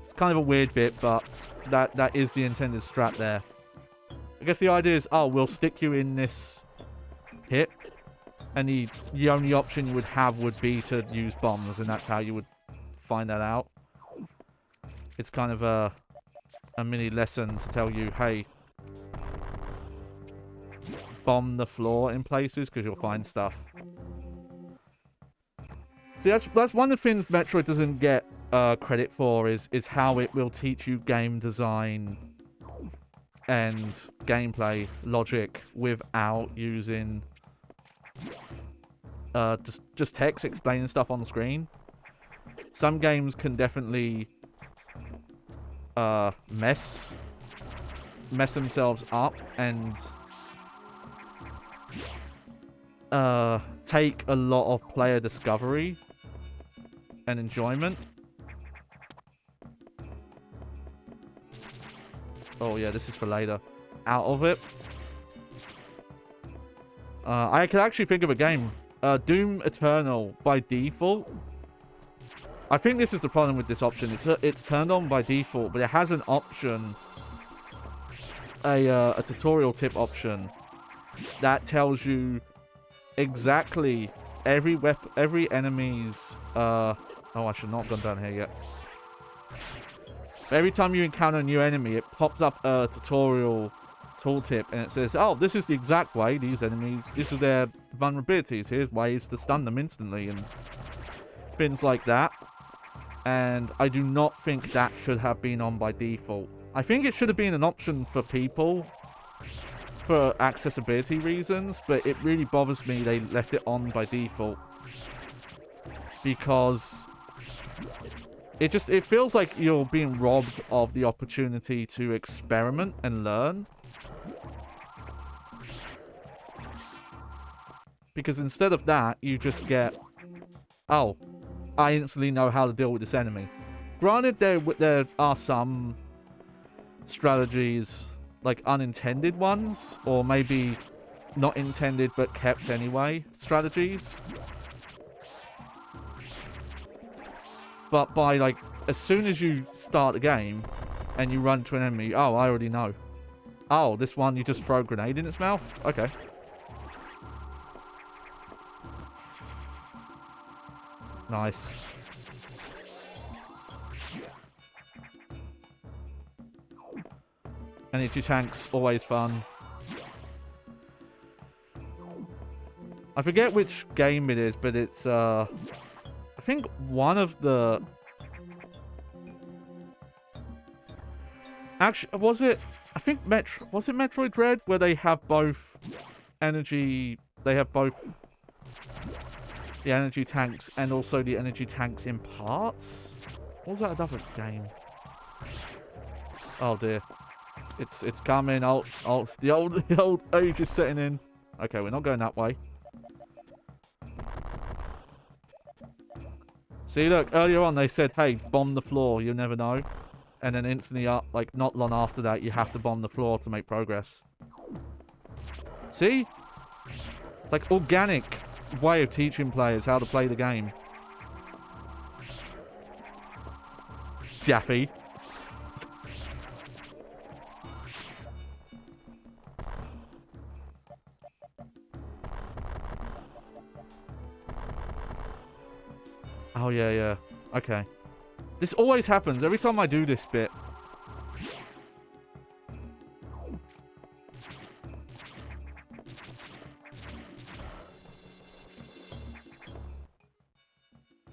it's kind of a weird bit, but that is the intended strat there. I guess the idea is, oh, we'll stick you in this pit, and the only option you would have would be to use bombs, and that's how you would find that out. It's kind of a mini lesson to tell you, hey, bomb the floor in places because you'll find stuff. See, that's one of the things Metroid doesn't get credit for is how it will teach you game design and gameplay logic without using just text explaining stuff on the screen. Some games can definitely mess themselves up and take a lot of player discovery and enjoyment. Oh yeah, this is for later. Out of it. I could actually think of a game. Doom Eternal by default. I think this is the problem with this option. It's turned on by default, but it has an option, a tutorial tip option that tells you exactly every enemy's. Oh, I should not have gone down here yet. Every time you encounter a new enemy, it pops up a tutorial tooltip, and it says, "Oh, this is the exact way these enemies. This is their vulnerabilities. Here's ways to stun them instantly," and things like that. And I do not think that should have been on by default. I think it should have been an option for people for accessibility reasons, but it really bothers me they left it on by default. Because it feels like you're being robbed of the opportunity to experiment and learn. Because instead of that, you just get, oh, I instantly know how to deal with this enemy. Granted, there are some strategies, like unintended ones, or maybe not intended but kept anyway strategies. But by, like, as soon as you start the game and you run to an enemy, oh, I already know. Oh, this one you just throw a grenade in its mouth? Okay. Nice. Energy tanks, always fun. I forget which game it is, but it's, I think one of the... Actually, was it... I think was it Metroid Dread, where they have both energy... They have both the energy tanks and also the energy tanks in parts? Or was that another game? Oh dear. It's coming. The old age is setting in. Okay, we're not going that way. See, look, earlier on they said, hey, bomb the floor, you'll never know. And then instantly, like, not long after that, you have to bomb the floor to make progress. See? Like, organic way of teaching players how to play the game. Jaffy. Oh, yeah, yeah. Okay. This always happens every time I do this bit.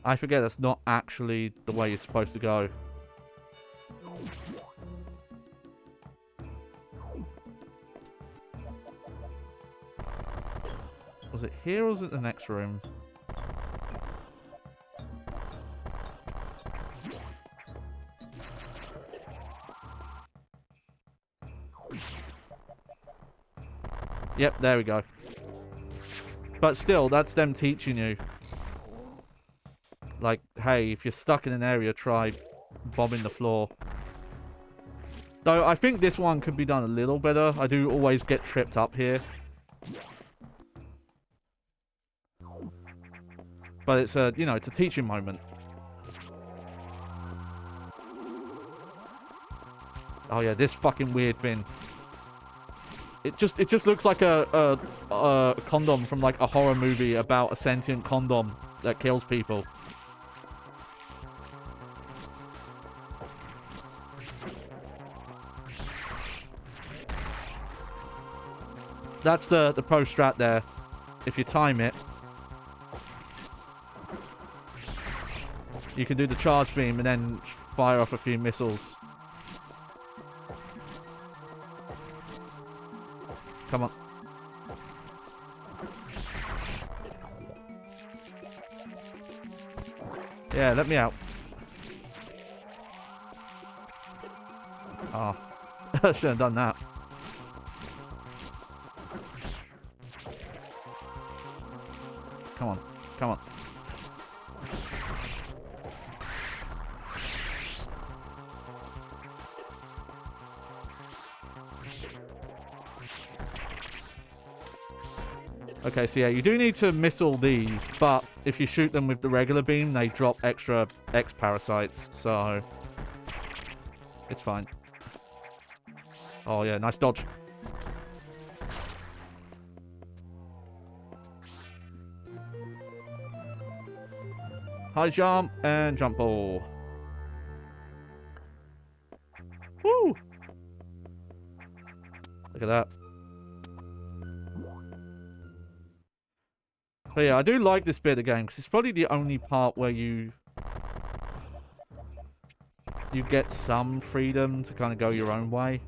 I forget that's not actually the way it's supposed to go. Was it here or was it the next room? Yep, there we go. But still, that's them teaching you. Like, hey, if you're stuck in an area, try bombing the floor. Though, I think this one could be done a little better. I do always get tripped up here. But it's a, you know, it's a teaching moment. Oh yeah, this fucking weird thing. It just looks like a condom from like a horror movie about a sentient condom that kills people. That's the pro strat there. If you time it, you can do the charge beam and then fire off a few missiles. Come on. Yeah, let me out. Oh. I should have done that. Come on. Come on. Okay, so yeah, you do need to missile these, but if you shoot them with the regular beam, they drop extra X parasites, so it's fine. Oh yeah, nice dodge. High jump and jump ball. Woo! Look at that. But yeah, I do like this bit of the game because it's probably the only part where you get some freedom to kind of go your own way.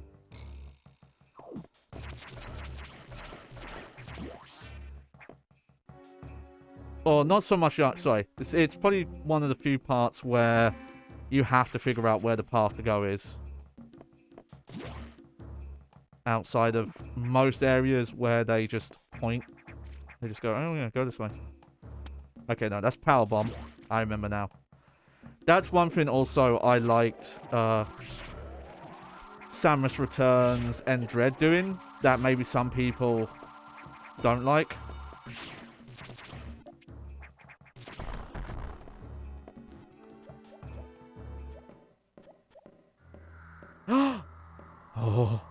Or not so much, sorry. It's probably one of the few parts where you have to figure out where the path to go is. Outside of most areas where they just point. They just go, oh yeah, go this way. Okay, no, that's Power Bomb. I remember now. That's one thing also I liked Samus Returns and Dread doing that maybe some people don't like. Oh.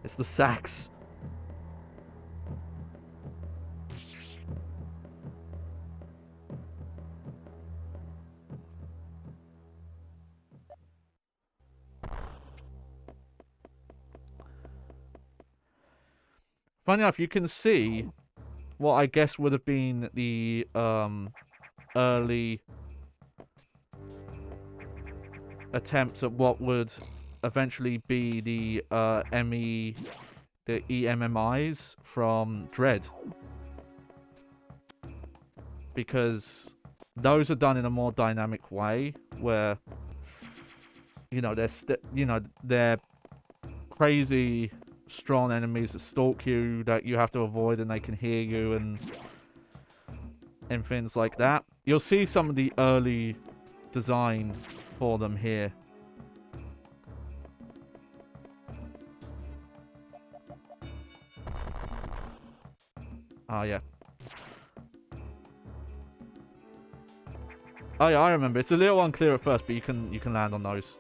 It's the sax. Funny enough, you can see what I guess would have been the early attempts at what would eventually be the the EMMIs from Dread, because those are done in a more dynamic way, where they're crazy strong enemies that stalk you that you have to avoid, and they can hear you and things like that. You'll see some of the early design for them here. Yeah. Oh yeah, I remember. It's a little unclear at first, but you can land on those.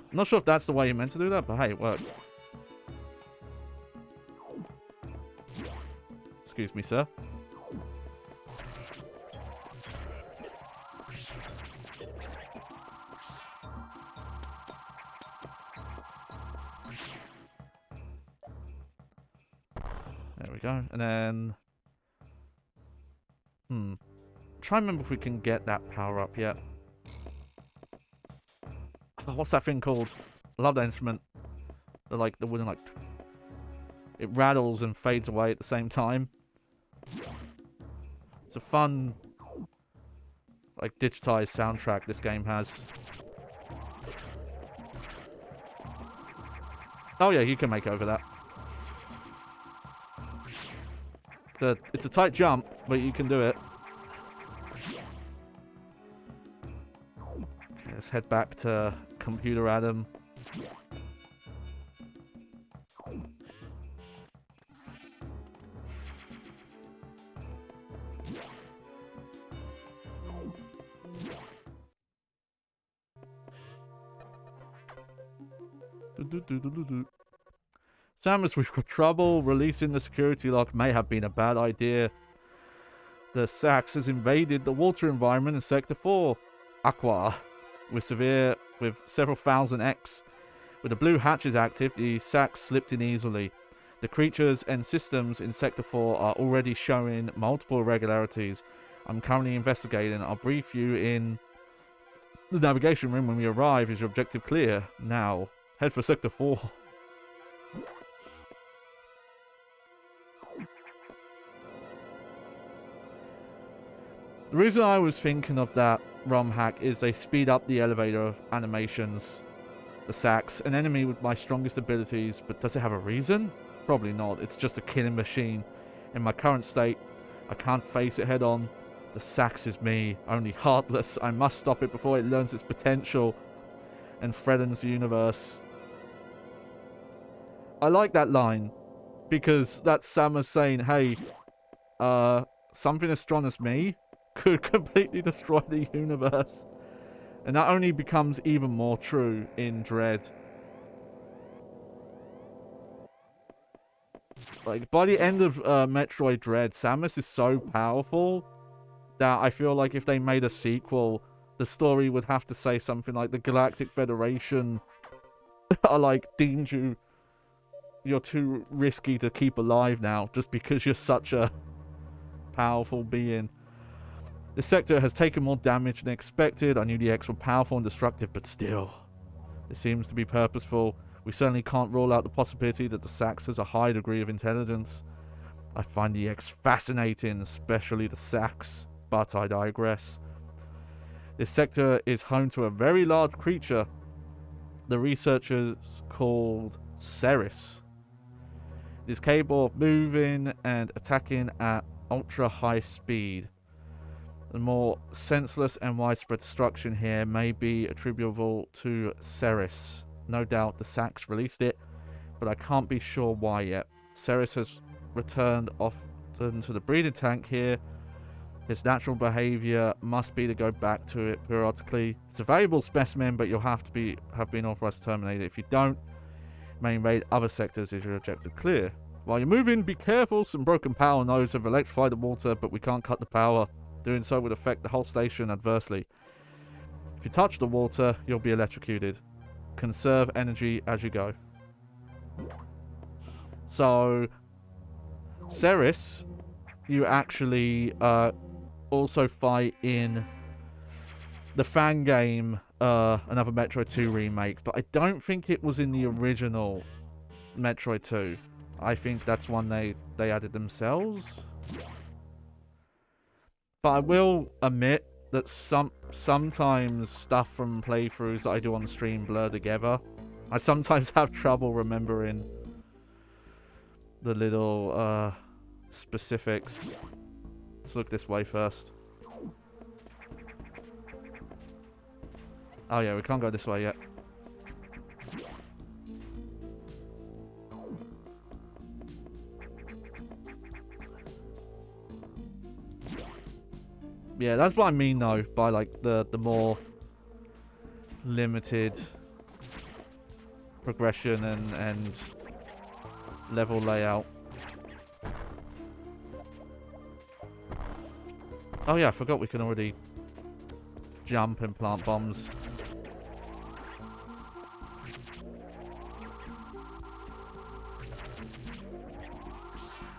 I'm not sure if that's the way you meant to do that, but hey, it worked. Excuse me, sir. There we go. And then... try and remember if we can get that power up yet. Oh, what's that thing called? I love that instrument. The wooden, it rattles and fades away at the same time. It's a fun, digitized soundtrack this game has. Oh yeah, you can make it over that. It's a tight jump, but you can do it. Okay, let's head back to Computer Adam. Samus, we've got trouble. Releasing the security lock may have been a bad idea. The Sax has invaded the water environment in Sector 4. Aqua. With several thousand X. With the blue hatches active, the Sax slipped in easily. The creatures and systems in Sector 4 are already showing multiple irregularities. I'm currently investigating. I'll brief you in the navigation room when we arrive. Is your objective clear? Now, head for Sector 4. The reason I was thinking of that ROM hack is they speed up the elevator animations. The Sax, an enemy with my strongest abilities, but does it have a reason? Probably not. It's just a killing machine. In my current state, I can't face it head on. The Sax is me, only heartless. I must stop it before it learns its potential and threatens the universe. I like that line, because that's Samus saying, hey, something as strong as me could completely destroy the universe. And that only becomes even more true in Dread. By the end of Metroid Dread, Samus is so powerful that I feel like if they made a sequel, the story would have to say something like the Galactic Federation are deemed you're too risky to keep alive now just because you're such a powerful being. The sector has taken more damage than expected. I knew the X were powerful and destructive, but still. It seems to be purposeful. We certainly can't rule out the possibility that the Sax has a high degree of intelligence. I find the X fascinating, especially the Sax, but I digress. This sector is home to a very large creature the researchers called Ceres. It is capable of moving and attacking at ultra high speed. The more senseless and widespread destruction here may be attributable to Ceres. No doubt the Sax released it, but I can't be sure why yet. Ceres has returned often to the breeding tank here. Its natural behavior must be to go back to it periodically. It's a valuable specimen, but you'll have been authorized to terminate it. If you don't, you may invade other sectors if your objective clear. While you're moving, be careful. Some broken power nodes have electrified the water, but we can't cut the power. Doing so would affect the whole station adversely. If you touch the water, you'll be electrocuted. Conserve energy as you go. So, Ceres, you actually also fight in the fan game, another Metroid 2 remake, but I don't think it was in the original Metroid 2. I think that's one they added themselves. But I will admit that sometimes stuff from playthroughs that I do on the stream blur together. I sometimes have trouble remembering the little specifics. Let's look this way first. Oh yeah, we can't go this way yet. Yeah, that's what I mean though, by like the more limited progression and level layout. Oh yeah, I forgot we can already jump and plant bombs.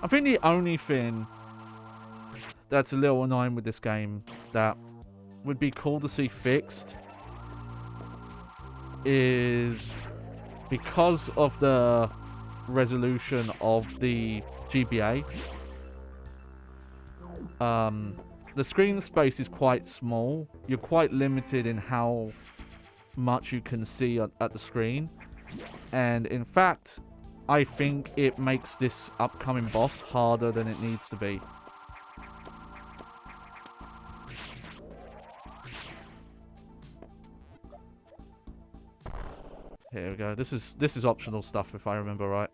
I think the only thing that's a little annoying with this game that would be cool to see fixed is because of the resolution of the GBA. The screen space is quite small. You're quite limited in how much you can see at the screen. And in fact, I think it makes this upcoming boss harder than it needs to be. Here we go. This is optional stuff if I remember right.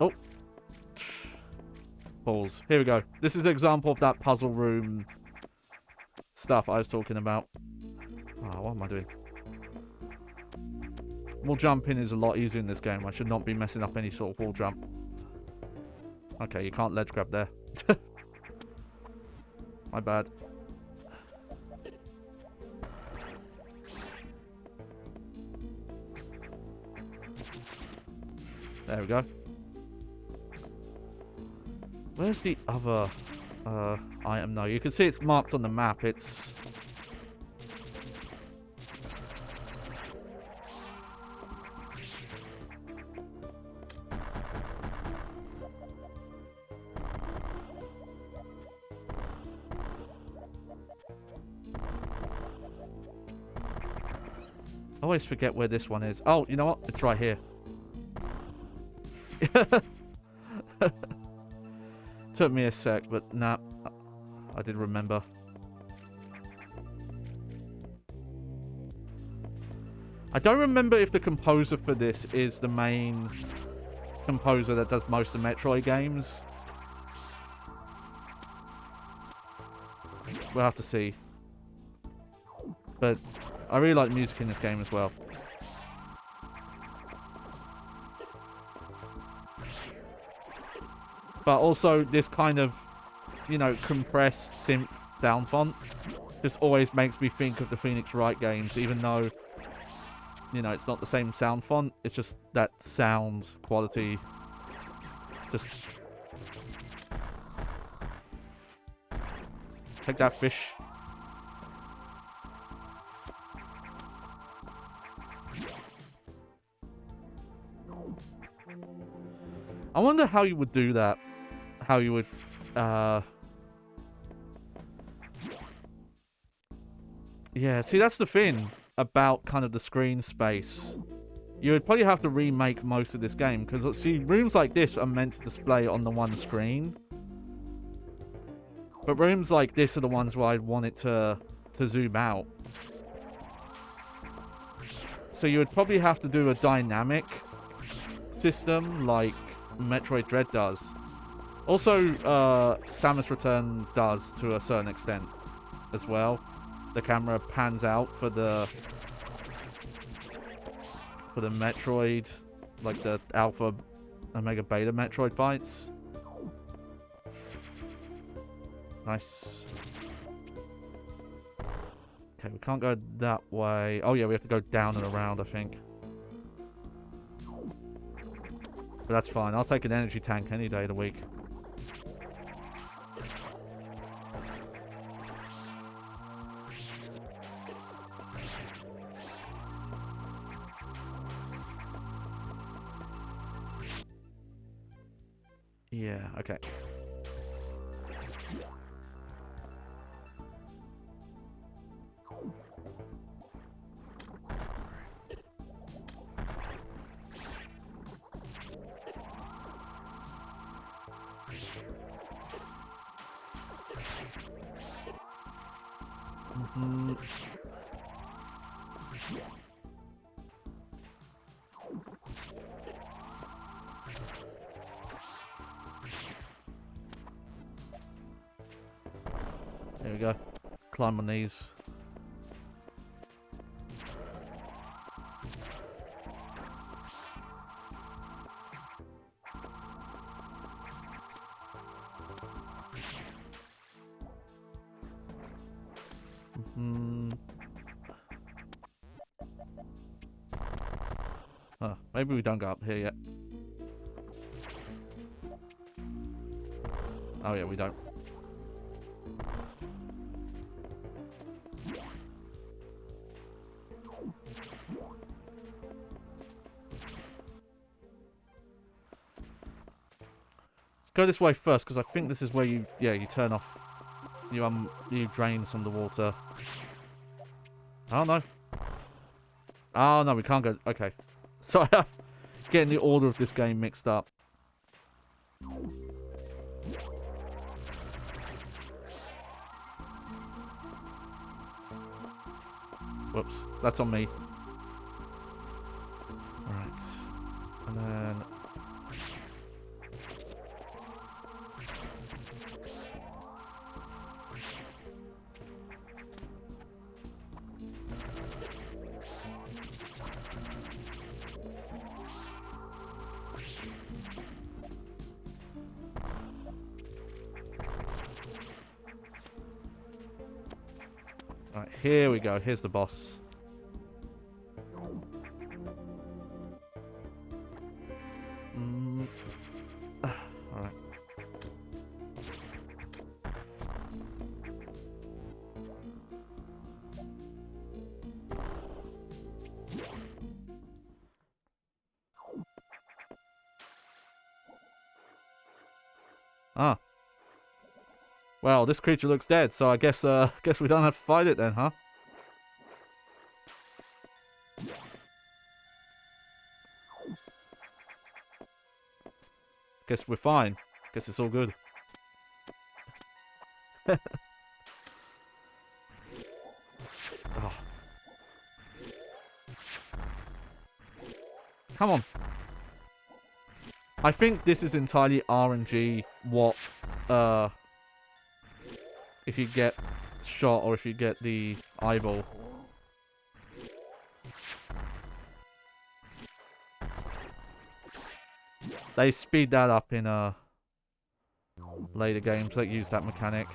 Oh. Balls. Here we go. This is an example of that puzzle room stuff I was talking about. Oh, what am I doing? Wall jumping is a lot easier in this game. I should not be messing up any sort of wall jump. Okay, you can't ledge grab there. My bad. There we go. Where's the other item? No, you can see it's marked on the map. It's... I always forget where this one is. Oh, you know what? It's right here. Took me a sec, but nah, I did remember. I don't remember if the composer for this is the main composer that does most of Metroid games. We'll have to see. But I really like music in this game as well. But also this kind of, you know, compressed synth sound font just always makes me think of the Phoenix Wright games, even though, you know, it's not the same sound font. It's just that sound quality. Just take that fish. I wonder how you would do that. How you would, yeah, see, that's the thing. about kind of the screen space. You would probably have to remake most of this game, because see, rooms like this are meant to display on the one screen. But rooms like this are the ones where I'd want it to zoom out. So you would probably have to do a dynamic system like Metroid Dread does. Also, Samus Return does to a certain extent as well. The camera pans out for the Metroid, like the Alpha, Omega, Beta Metroid fights. Nice. Okay, we can't go that way. Oh yeah, we have to go down and around, I think. But that's fine. I'll take an energy tank any day of the week. Yeah, okay. There we go. Climb on these. Oh, maybe we don't go up here yet. Oh yeah, we don't. Let's go this way first, because I think this is where you turn off, you drain some of the water. Oh no. Oh no, we can't go. Okay. Sorry, I'm getting the order of this game mixed up. Whoops, that's on me. Alright. And then... Alright, here we go. Here's the boss. Alright. Ah. Well, this creature looks dead, so I guess we don't have to fight it then, huh? Guess we're fine. Guess it's all good. Oh. Come on. I think this is entirely RNG what if you get shot or if you get the eyeball. They speed that up in later games that use that mechanic.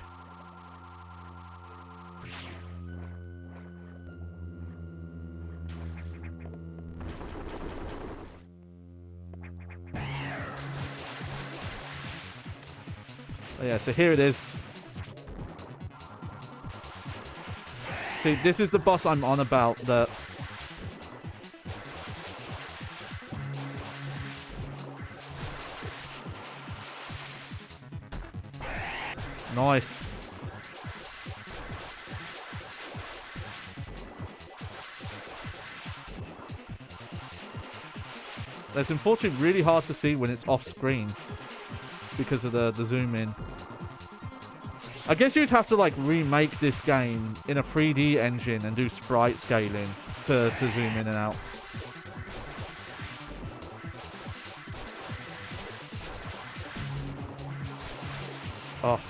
Oh yeah, so here it is. See, this is the boss I'm on about, that... Nice. That's unfortunately really hard to see when it's off screen because of the zoom in. I guess you'd have to like remake this game in a 3D engine and do sprite scaling to zoom in and out. Oh.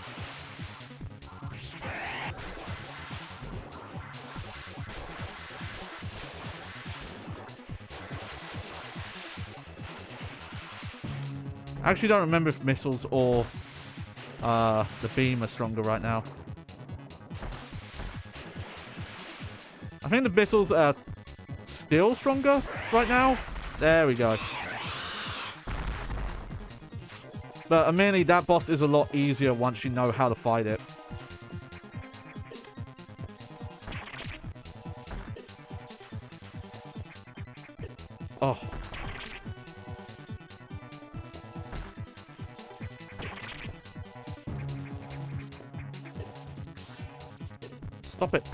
I actually don't remember if missiles or the beam are stronger right now. I think the missiles are still stronger right now. There we go. But admittedly, that boss is a lot easier once you know how to fight it. Oh. Stop it.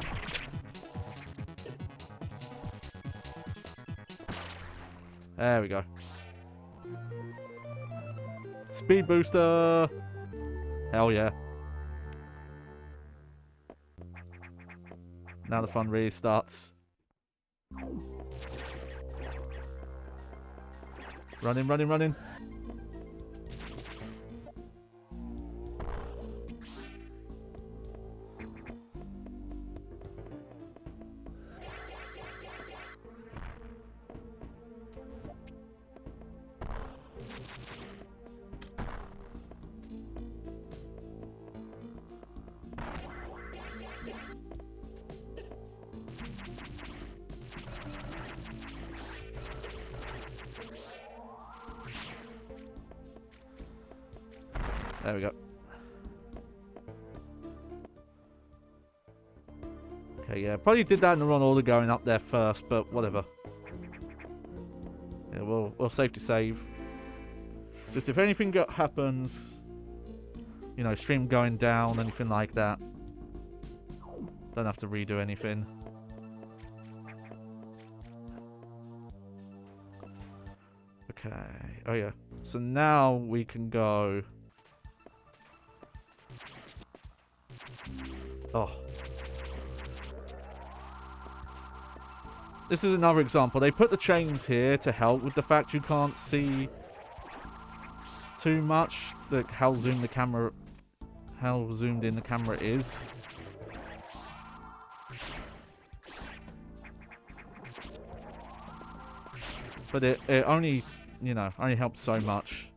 There we go. Speed booster. Hell yeah. Now the fun really starts. Running, running, running. There we go. Okay, yeah, probably did that in the wrong order going up there first, but whatever. Yeah, we'll safety save. Just if anything happens, you know, stream going down, anything like that, don't have to redo anything. Okay, oh yeah. So now we can go... Oh. This is another example. They put the chains here to help with the fact you can't see too much. Like how zoomed in the camera is. But it only, you know, only helps so much.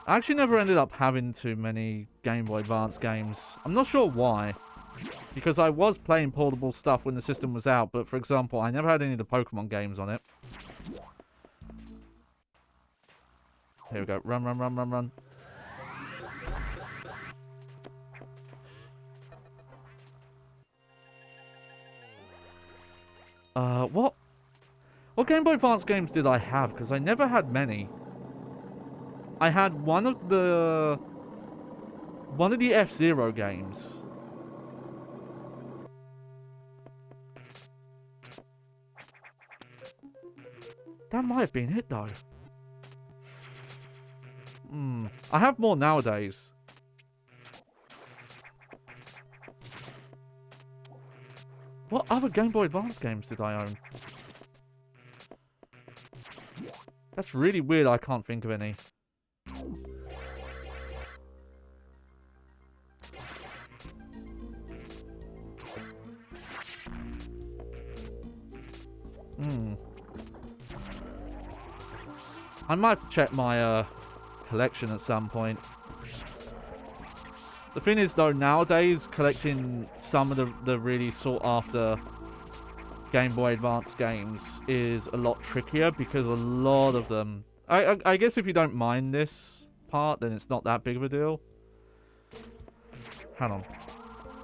I actually never ended up having too many Game Boy Advance games. I'm not sure why. Because I was playing portable stuff when the system was out, but for example, I never had any of the Pokemon games on it. Here we go. Run, run, run, run, run. What Game Boy Advance games did I have? Because I never had many. I had one of the F-Zero games. That might have been it though. I have more nowadays. What other Game Boy Advance games did I own? That's really weird, I can't think of any. I might have to check my collection at some point. The thing is though, nowadays collecting some of the really sought after Game Boy Advance games is a lot trickier because a lot of them... I guess if you don't mind this part, then it's not that big of a deal. Hang on.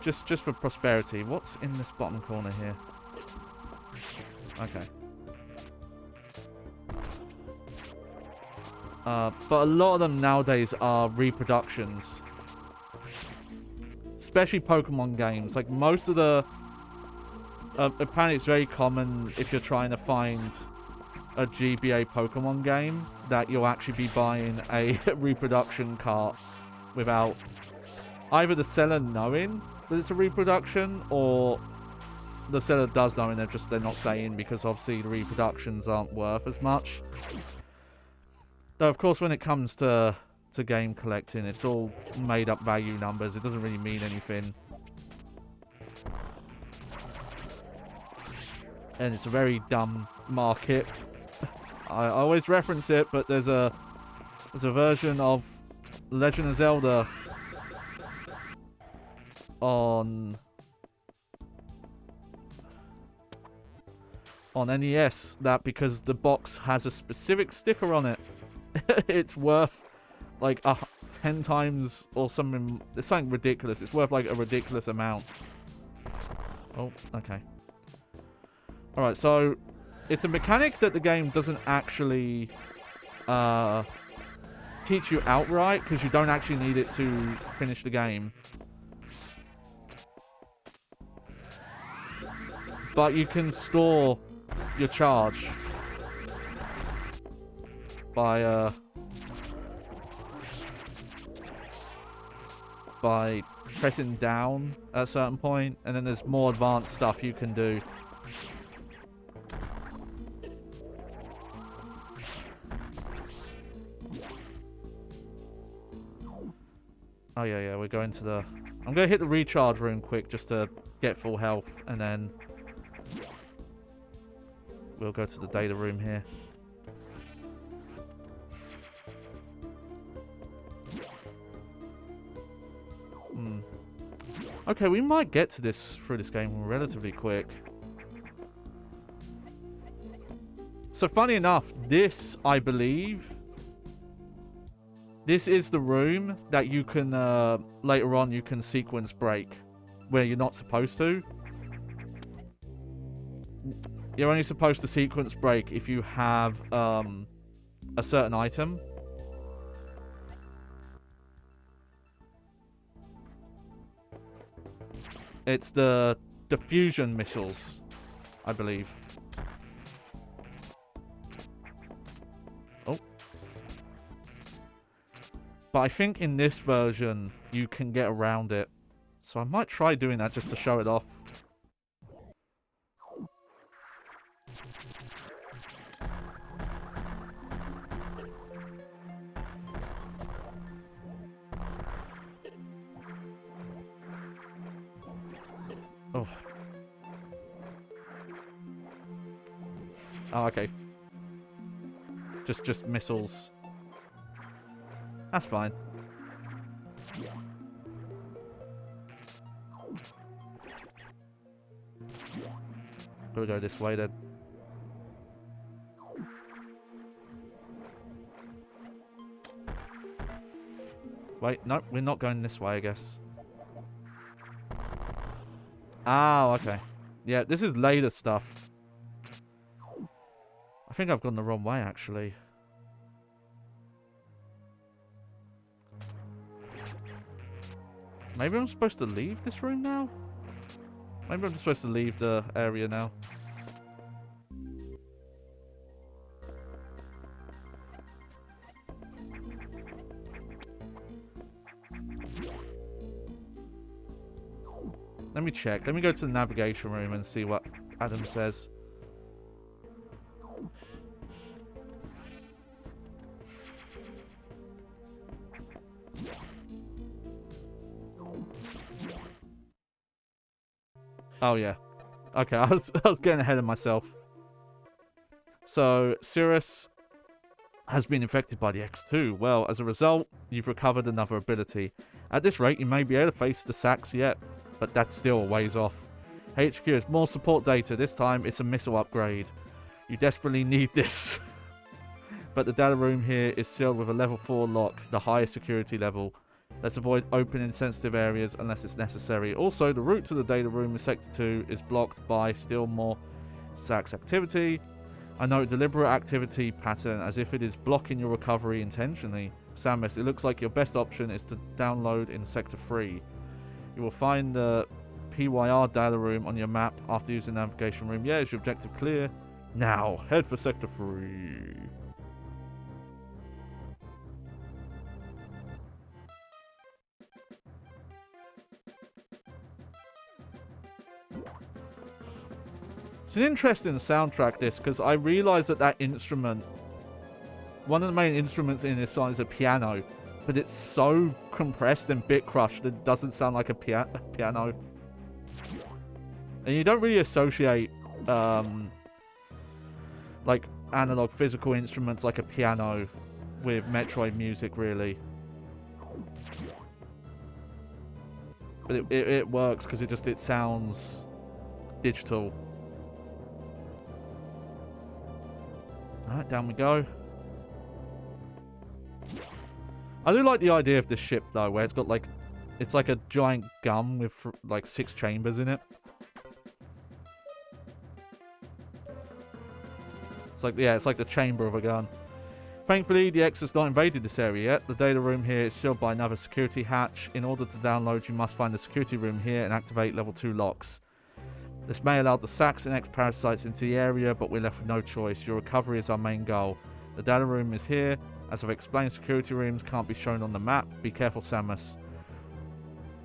Just for prosperity, what's in this bottom corner here? Okay. But a lot of them nowadays are reproductions. Especially Pokemon games. Like, most of the... apparently it's very common if you're trying to find a GBA Pokemon game that you'll actually be buying a reproduction cart without either the seller knowing that it's a reproduction, or the seller does know and they're not saying, because obviously the reproductions aren't worth as much. Though, of course, when it comes to game collecting, it's all made up value numbers. It doesn't really mean anything. And it's a very dumb market. I always reference it, but there's a version of Legend of Zelda on NES that, because the box has a specific sticker on it, it's worth like 10 times or something. It's something ridiculous. It's worth like a ridiculous amount. Oh, okay. Alright, so it's a mechanic that the game doesn't actually teach you outright, because you don't actually need it to finish the game. But you can store your charge by pressing down at a certain point, and then there's more advanced stuff you can do. Oh yeah, we're going to the... I'm going to hit the recharge room quick just to get full health, and then we'll go to the data room here. Okay, we might get to this through this game relatively quick. So funny enough, this, I believe, this is the room that you can, later on, you can sequence break, where you're not supposed to. You're only supposed to sequence break if you have, a certain item. It's the diffusion missiles, I believe. Oh. But I think in this version, you can get around it. So I might try doing that just to show it off. Oh. Oh, okay. Just missiles. That's fine. We'll go this way then. Wait, no, we're not going this way, I guess. Oh, okay. Yeah, this is later stuff. I think I've gone the wrong way, actually. Maybe I'm supposed to leave this room now? Maybe I'm supposed to leave the area now. Let me check. Let me go to the navigation room and see what Adam says. Oh, yeah. Okay, I was getting ahead of myself. So, Cirrus has been infected by the X2. Well, as a result, you've recovered another ability. At this rate, you may be able to face the Sax yet, but that's still a ways off. HQ has more support data. This time, it's a missile upgrade. You desperately need this. But the data room here is sealed with a level 4 lock, the highest security level. Let's avoid opening sensitive areas unless it's necessary. Also, the route to the data room in Sector 2 is blocked by still more Sax activity. I note deliberate activity pattern as if it is blocking your recovery intentionally. Samus, it looks like your best option is to download in Sector 3. You will find the Pt.1 data room on your map after using the navigation room. Yeah, is your objective clear? Now, head for Sector 3. It's an interesting soundtrack, this, because I realised that instrument, one of the main instruments in this song is a piano, but it's so compressed and bit crushed that it doesn't sound like a piano. And you don't really associate, like, analog physical instruments like a piano with Metroid music, really. But it works because it sounds digital. Alright, down we go. I do like the idea of this ship, though, where it's got, like, it's like a giant gun with, like, 6 chambers in it. It's like, yeah, it's like the chamber of a gun. Thankfully, the X has not invaded this area yet. The data room here is sealed by another security hatch. In order to download, you must find the security room here and activate level 2 locks. This may allow the Sax and X parasites into the area, but we're left with no choice. Your recovery is our main goal. The data room is here. As I've explained, security rooms can't be shown on the map. Be careful, Samus.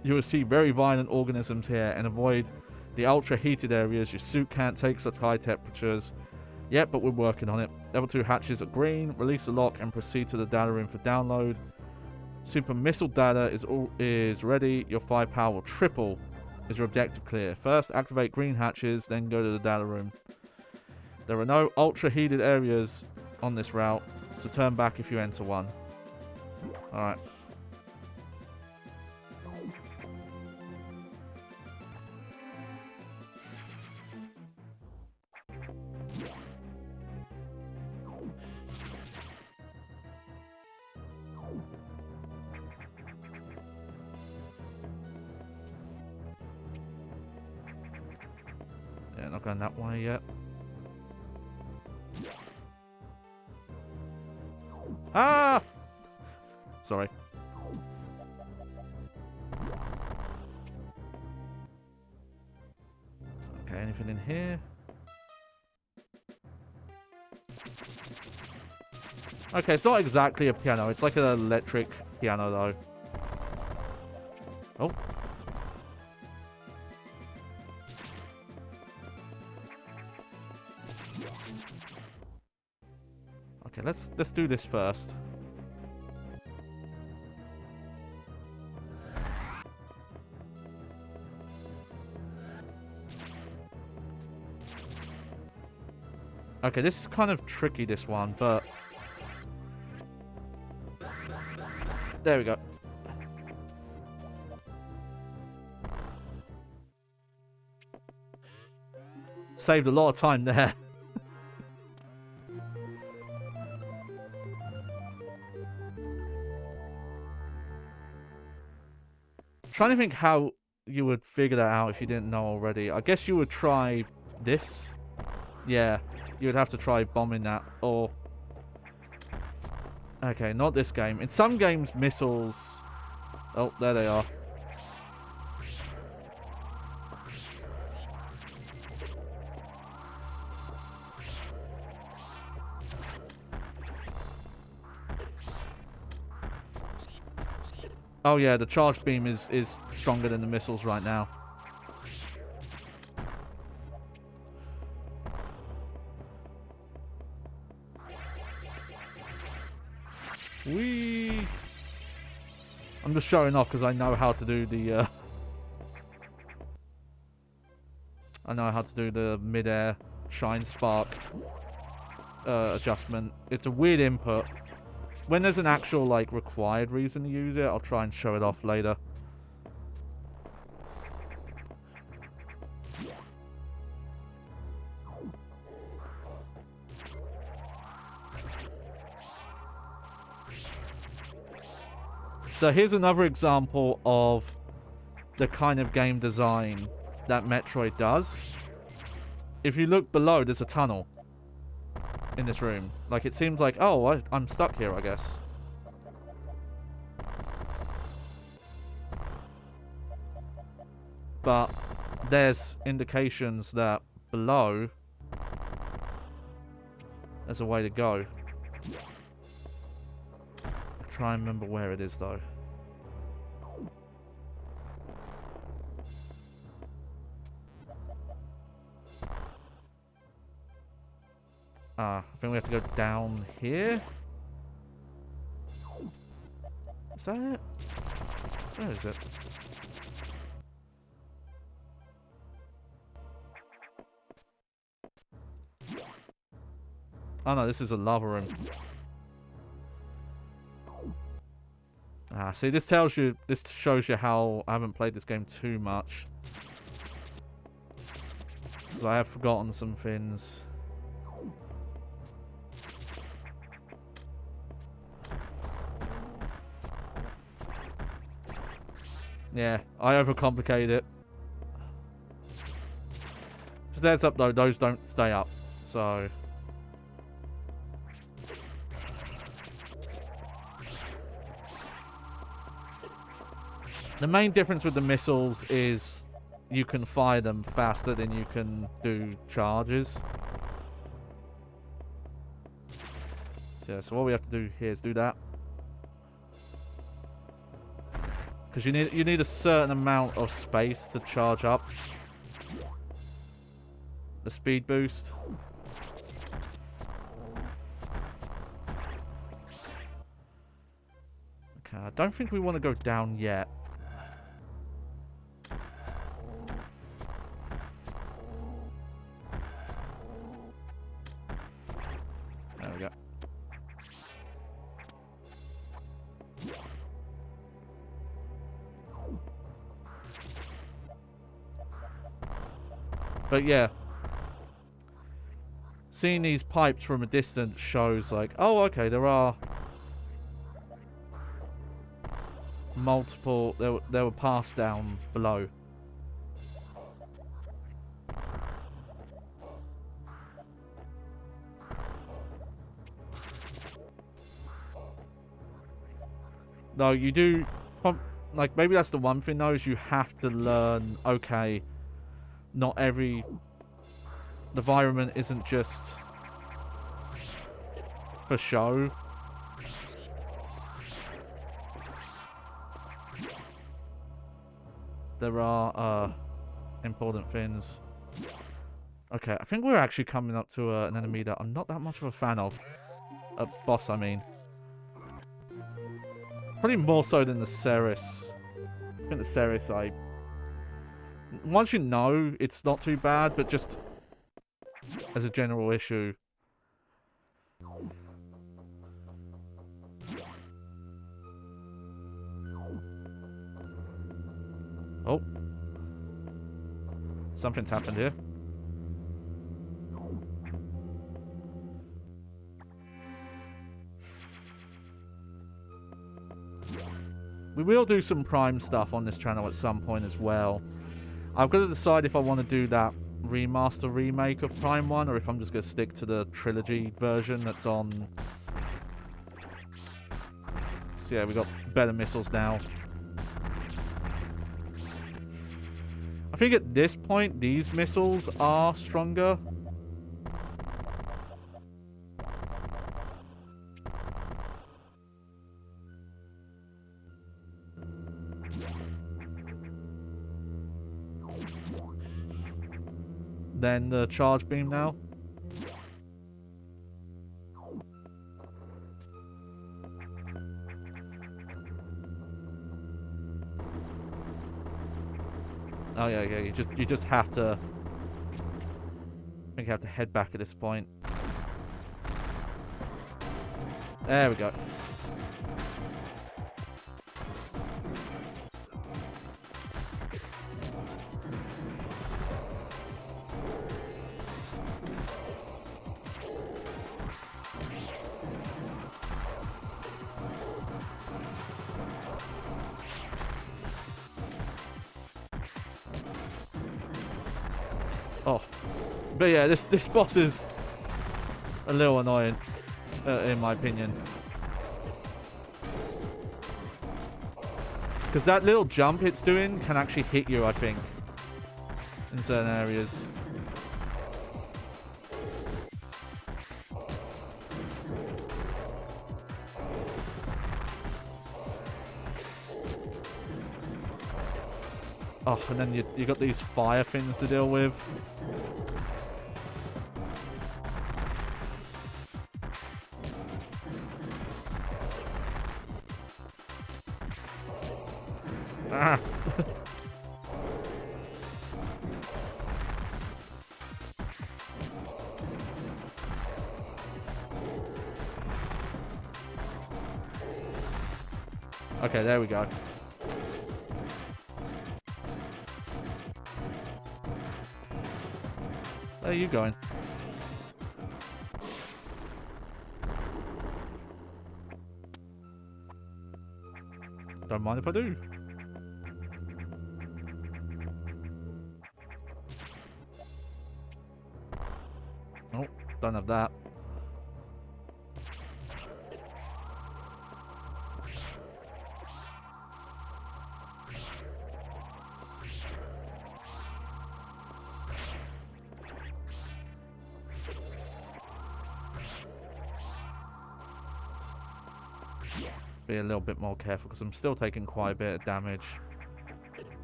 You will see very violent organisms here, and avoid the ultra-heated areas. Your suit can't take such high temperatures. Yep, but we're working on it. Level 2 hatches are green. Release the lock and proceed to the data room for download. Super missile data is ready. Your firepower will triple. Is your objective clear? First, activate green hatches, then go to the data room. There are no ultra-heated areas on this route, so turn back if you enter one. Alright. Yeah, not going that way yet. Ah! Sorry. Okay, anything in here? Okay, it's not exactly a piano. It's like an electric piano, though. Oh. Okay, let's do this first. Okay, this is kind of tricky, this one, but there we go. Saved a lot of time there. Trying to think how you would figure that out if you didn't know already. I guess you would try this. Yeah, you would have to try bombing that, or... Okay, not this game. In some games, missiles... Oh, there they are. Oh yeah, the charge beam is stronger than the missiles right now. Whee! I'm just showing off because I know how to do the I know how to do the mid-air shine spark adjustment. It's a weird input. When there's an actual, like, required reason to use it, I'll try and show it off later. So here's another example of the kind of game design that Metroid does. if you look below, there's a tunnel in this room. Like, it seems like, oh, I'm stuck here, I guess. But there's indications that below there's a way to go. I'll try and remember where it is, though. I think we have to go down here. Is that it? Where is it? Oh no, this is a lava room. See, this shows you how I haven't played this game too much. Because I have forgotten some things. Yeah, I overcomplicate it. Just heads up though, those don't stay up, so... The main difference with the missiles is you can fire them faster than you can do charges. So, yeah, so what we have to do here is do that. Because you need a certain amount of space to charge up the speed boost. Okay, I don't think we want to go down yet. There we go. But yeah, seeing these pipes from a distance shows like, oh, okay, there are multiple, there were paths down below. Though you do, like, maybe that's the one thing though, is you have to learn, okay, not every... The environment isn't just for show. There are important things. Okay, I think we're actually coming up to an enemy that I'm not that much of a fan of. A boss, I mean. Probably more so than the Ceres. I think the Ceres, once you know, it's not too bad, but just as a general issue. Oh. Something's happened here. We will do some Prime stuff on this channel at some point as well. I've got to decide if I want to do that remaster remake of Prime 1 or if I'm just going to stick to the trilogy version that's on. So yeah, we got better missiles now. I think at this point these missiles are stronger. Than the charge beam now. Oh yeah, you just have to. I think you have to head back at this point. There we go. Oh, But yeah, this boss is a little annoying, in my opinion. Because that little jump it's doing can actually hit you, I think, in certain areas. Oh, and then you got these fire things to deal with. Ah. Okay, there we go. Where are you going? Don't mind if I do. Oh, don't have that. Be a little bit more careful because I'm still taking quite a bit of damage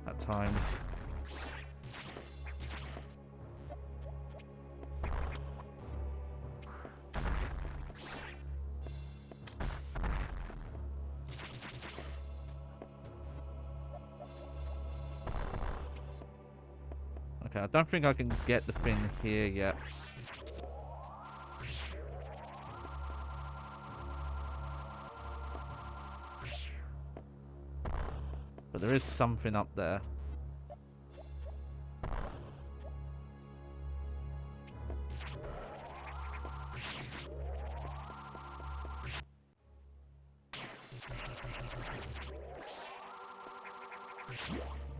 at times. Okay, I don't think I can get the thing here yet. But there is something up there.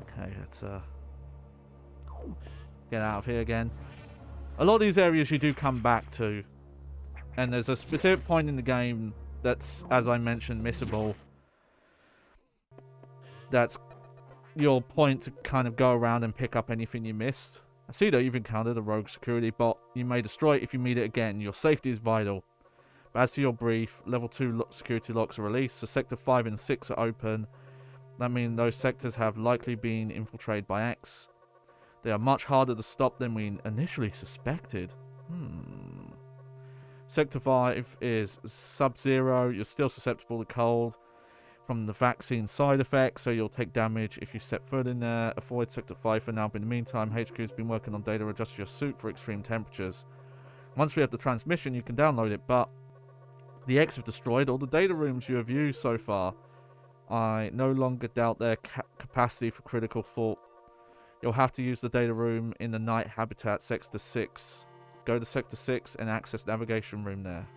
Okay, let's get out of here again. A lot of these areas you do come back to. And there's a specific point in the game that's, as I mentioned, missable. That's your point to kind of go around and pick up anything you missed. I see that you've encountered a rogue security bot. You may destroy it if you meet it again. Your safety is vital. But as to your brief, level 2 security locks are released. So sector 5 and 6 are open. That means those sectors have likely been infiltrated by X. They are much harder to stop than we initially suspected. Sector 5 is Sub-Zero. You're still susceptible to cold from the vaccine side effects, so you'll take damage if you step foot in there. Avoid Sector 5 for now, but in the meantime, HQ has been working on data adjusting your suit for extreme temperatures. Once we have the transmission, you can download it, but the X have destroyed all the data rooms you have used so far. I no longer doubt their capacity for critical thought. You'll have to use the data room in the night habitat, Sector 6. Go to Sector 6 and access navigation room there.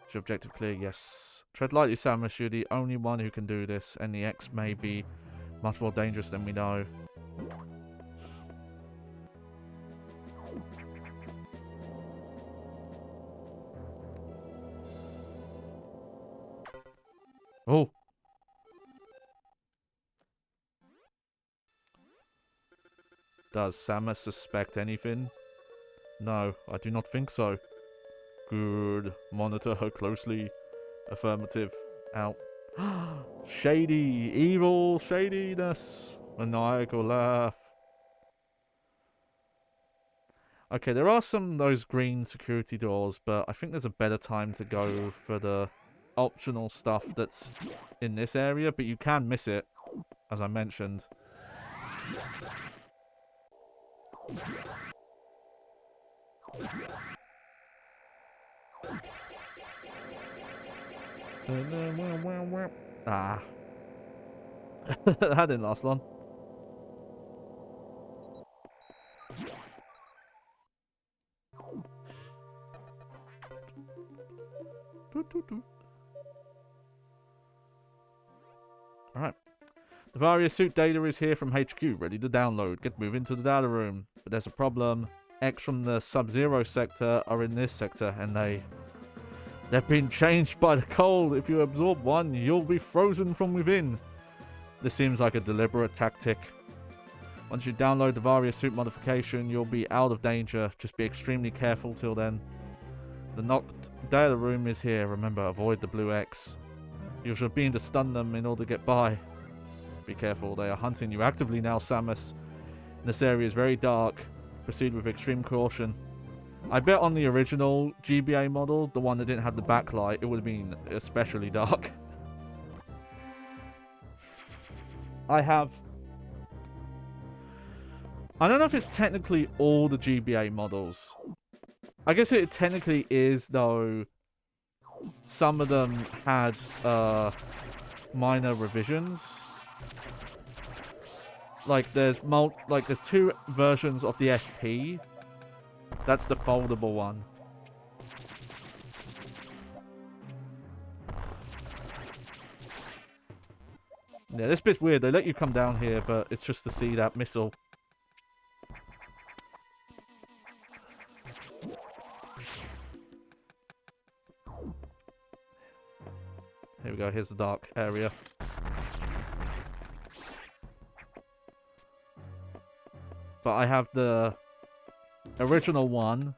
Is your objective clear? Yes. Tread lightly, Samus. You're the only one who can do this, and the X may be much more dangerous than we know. Oh! Does Samus suspect anything? No, I do not think so. Good. Monitor her closely. Affirmative. Out. Shady. Evil shadiness. Maniacal laugh. Okay, there are some of those green security doors, but I think there's a better time to go for the optional stuff that's in this area, but you can miss it, as I mentioned. Ah. That didn't last long. Alright. The Varia suit data is here from HQ, ready to download. Get moving to the data room. But there's a problem. X from the Sub-Zero sector are in this sector, and they've been changed by the cold. If you absorb one, you'll be frozen from within. This seems like a deliberate tactic. Once you download the Varia suit modification, you'll be out of danger. Just be extremely careful till then. The knocked data room is here. Remember, avoid the blue X. You should beam to stun them in order to get by. Be careful, they are hunting you actively now, Samus. This area is very dark. Proceed with extreme caution. I bet on the original GBA model, the one that didn't have the backlight, it would have been especially dark. I don't know if it's technically all the GBA models. I guess it technically is, though. Some of them had minor revisions. Like there's two versions of the SP. That's the foldable one. Yeah, this bit's weird. They let you come down here, but it's just to see that missile. Here we go. Here's the dark area. But I have the original one.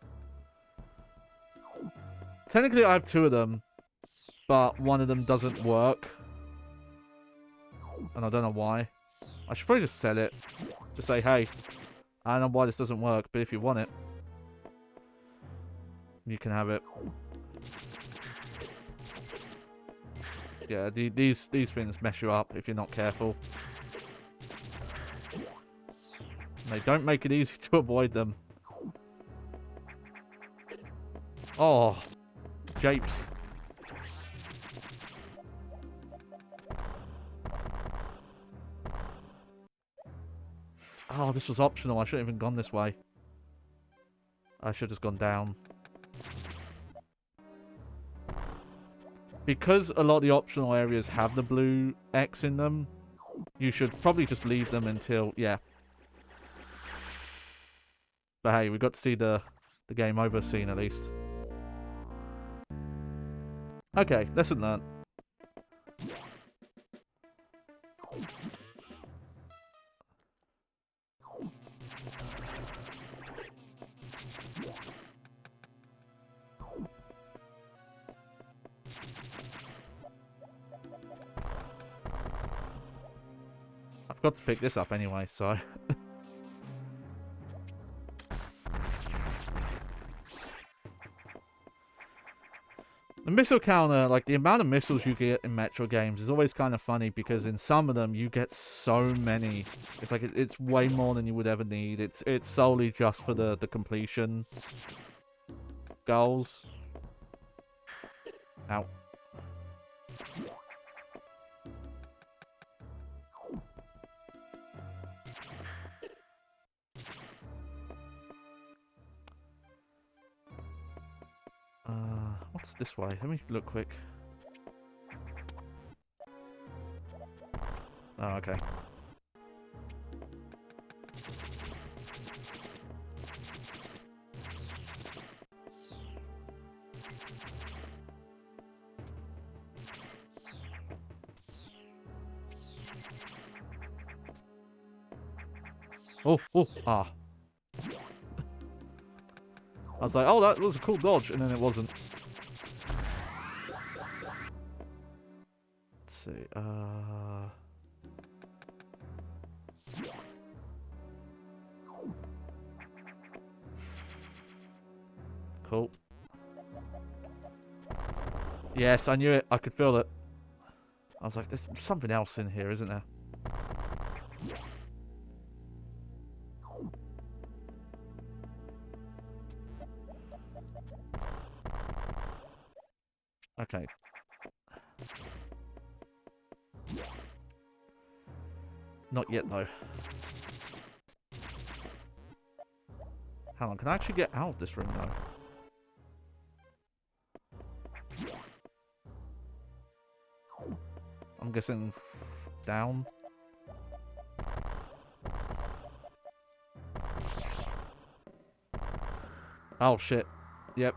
Technically, I have two of them, but one of them doesn't work. And I don't know why. I should probably just sell it. Just say, hey, I don't know why this doesn't work, but if you want it, you can have it. Yeah, these things mess you up if you're not careful. They don't make it easy to avoid them. Oh, japes. Oh, this was optional. I shouldn't have even gone this way. I should have just gone down. Because a lot of the optional areas have the blue X in them, you should probably just leave them until, yeah. But hey, we got to see the game over scene at least. Okay, lesson learned. I forgot to pick this up anyway, so... The missile counter, like the amount of missiles you get in Metro games is always kind of funny because in some of them you get so many. It's like it's way more than you would ever need. It's solely just for the completion goals. Ow. What's this way? Let me look quick. Oh, okay. Oh, ah. I was like, oh, that was a cool dodge, and then it wasn't. Let's see, Cool. Yes, I knew it. I could feel it. I was like, there's something else in here, isn't there? Okay. Not yet, though. Hang on, can I actually get out of this room, though? I'm guessing down. Oh, shit. Yep.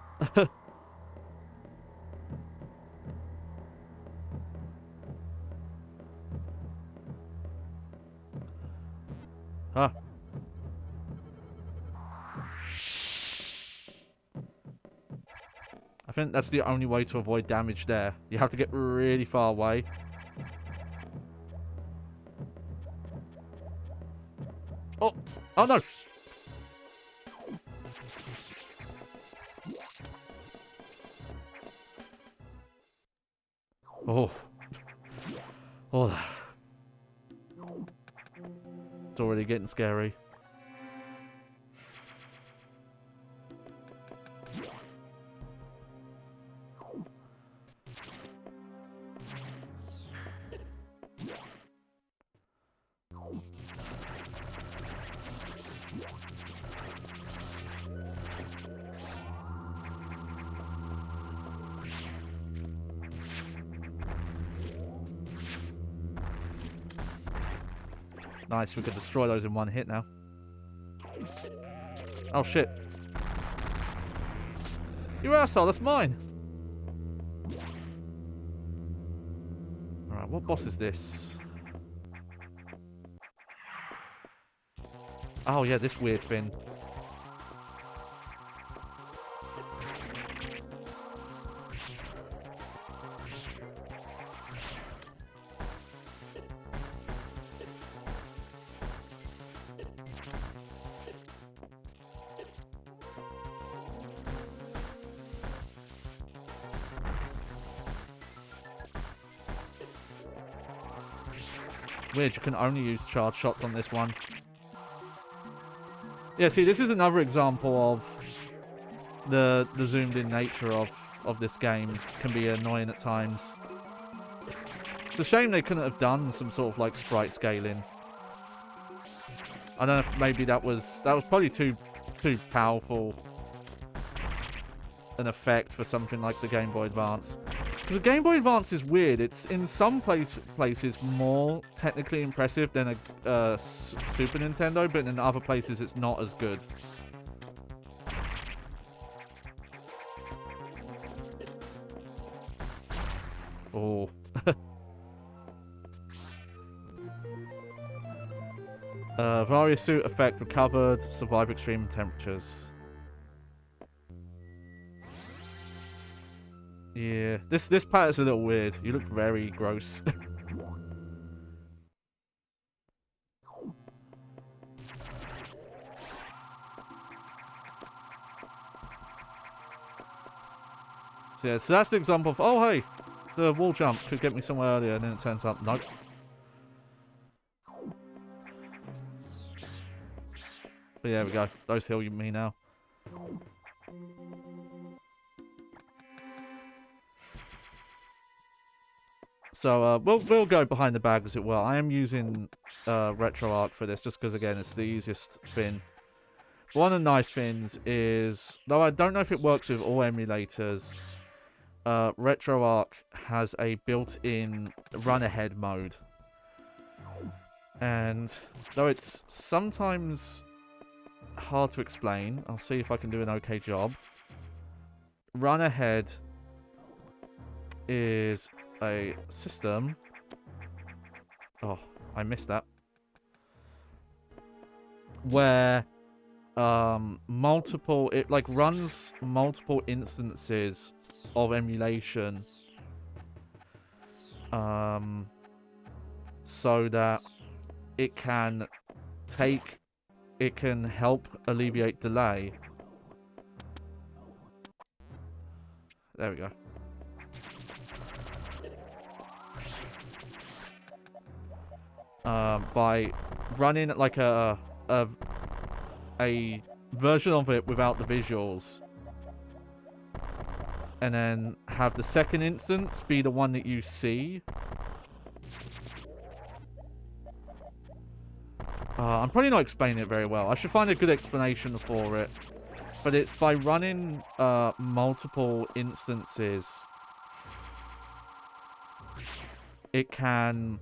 Huh. I think that's the only way to avoid damage there. You have to get really far away. Oh! Oh, no! Oh. Oh. It's already getting scary. Nice, we can destroy those in one hit now. Oh shit. You asshole, that's mine! Alright, what boss is this? Oh yeah, this weird thing. Weird, you can only use charge shots on this one. Yeah, see, this is another example of the zoomed in nature of this game can be annoying at times. It's a shame they couldn't have done some sort of like sprite scaling. I don't know if maybe that was probably too powerful an effect for something like the Game Boy Advance. Because the Game Boy Advance is weird. It's in some places more technically impressive than a Super Nintendo, but in other places it's not as good. Oh. Various suit effect recovered. Survive extreme temperatures. Yeah, this part is a little weird. You look very gross. So yeah, so that's the example of, oh hey, the wall jump could get me somewhere earlier, and then it turns out, nope. But yeah, there we go. Those heal me now. So we'll go behind the bag as it will. I am using RetroArch for this just because again it's the easiest thing. But one of the nice things is, though I don't know if it works with all emulators, RetroArch has a built-in run-ahead mode. And though it's sometimes hard to explain, I'll see if I can do an okay job. Run-ahead is a system. Oh, I missed that. Where it like runs multiple instances of emulation so that it can help alleviate delay. There we go. By running like a version of it without the visuals, and then have the second instance be the one that you see. I'm probably not explaining it very well. I should find a good explanation for it. But it's by running multiple instances, it can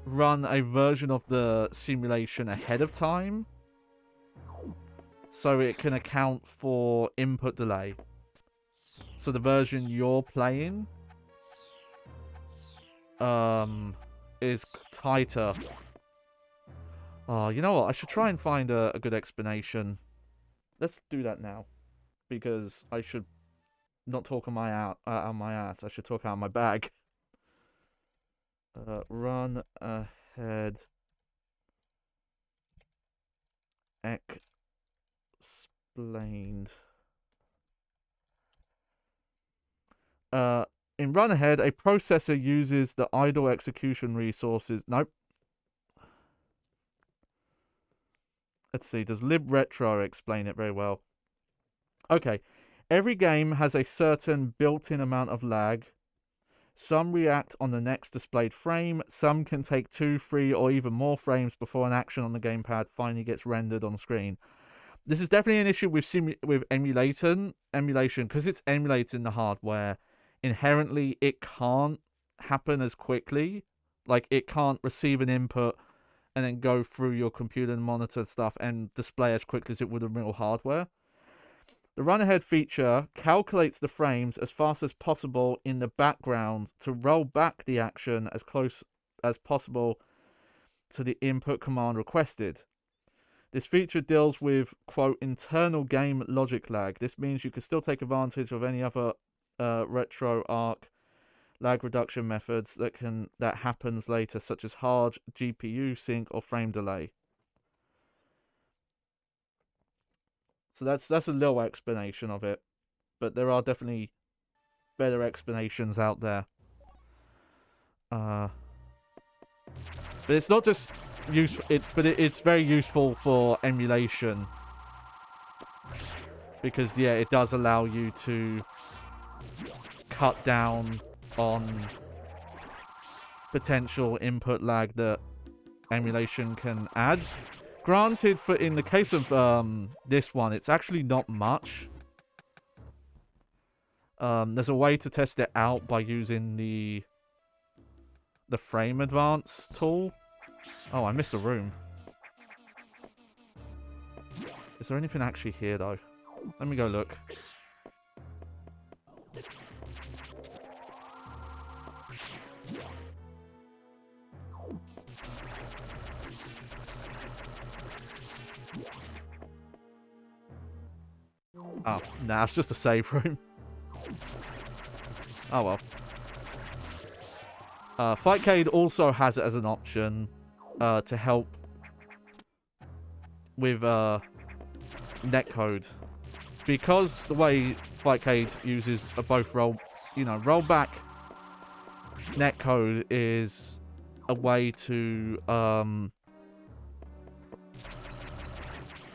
run a version of the simulation ahead of time. so it can account for input delay. So the version you're playing is tighter. Oh, you know what? I should try and find a good explanation. Let's do that now, because I should not talk on my out on my ass. I should talk out of my bag. Run ahead. Explained. In run ahead, a processor uses the idle execution resources. Nope. Let's see. Does libretro explain it very well? Okay. Every game has a certain built-in amount of lag. Some react on the next displayed frame. Some can take 2, 3, or even more frames before an action on the gamepad finally gets rendered on screen. This is definitely an issue with emulation, because it's emulating the hardware. Inherently, it can't happen as quickly. Like, it can't receive an input and then go through your computer and monitor stuff and display as quickly as it would in real hardware. The run ahead feature calculates the frames as fast as possible in the background to roll back the action as close as possible to the input command requested. This feature deals with, quote, internal game logic lag. This means you can still take advantage of any other RetroArch lag reduction methods that happens later, such as hard GPU sync or frame delay. So that's a little explanation of it, but there are definitely better explanations out there. But it's not just useful. It's very useful for emulation, because yeah, it does allow you to cut down on potential input lag that emulation can add. Granted, in the case of this one, it's actually not much. There's a way to test it out by using the frame advance tool. Oh, I missed a room. Is there anything actually here, though? Let me go look. Oh, nah, it's just a save room. Oh well. Fightcade also has it as an option to help with netcode, because the way Fightcade uses both rollback netcode is a way to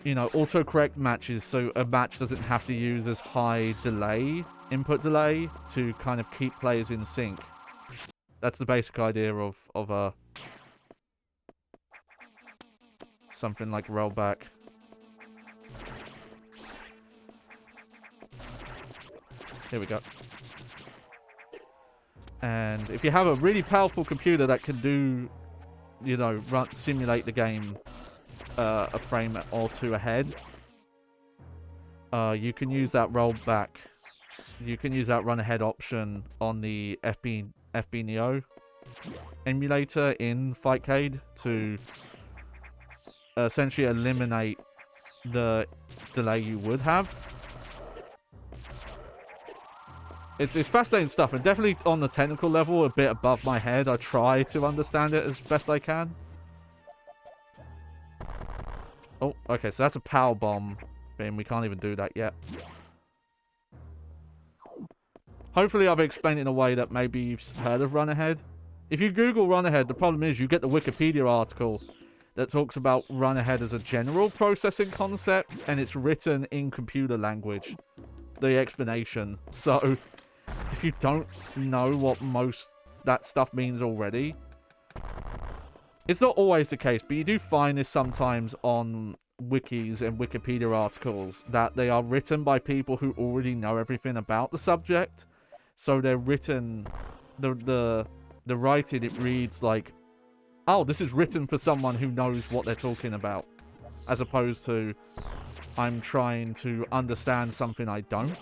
autocorrect matches, so a match doesn't have to use as high input delay to kind of keep players in sync. That's the basic idea of something like rollback. Here we go. And if you have a really powerful computer that can do, simulate the game a frame or two ahead, you can use that rollback. You can use that run ahead option on the FB Neo emulator in Fightcade to essentially eliminate the delay you would have. It's fascinating stuff, and definitely on the technical level, a bit above my head. I try to understand it as best I can. Oh, okay, so that's a power bomb, and we can't even do that yet. Hopefully I've explained it in a way that maybe you've heard of Run Ahead. If you Google Run Ahead, the problem is you get the Wikipedia article that talks about Run Ahead as a general processing concept, and it's written in computer language, the explanation. So, if you don't know what most that stuff means already, it's not always the case, but you do find this sometimes on wikis and Wikipedia articles, that they are written by people who already know everything about the subject. So they're written, the writing, it reads like, oh, this is written for someone who knows what they're talking about. as opposed to I'm trying to understand something I don't.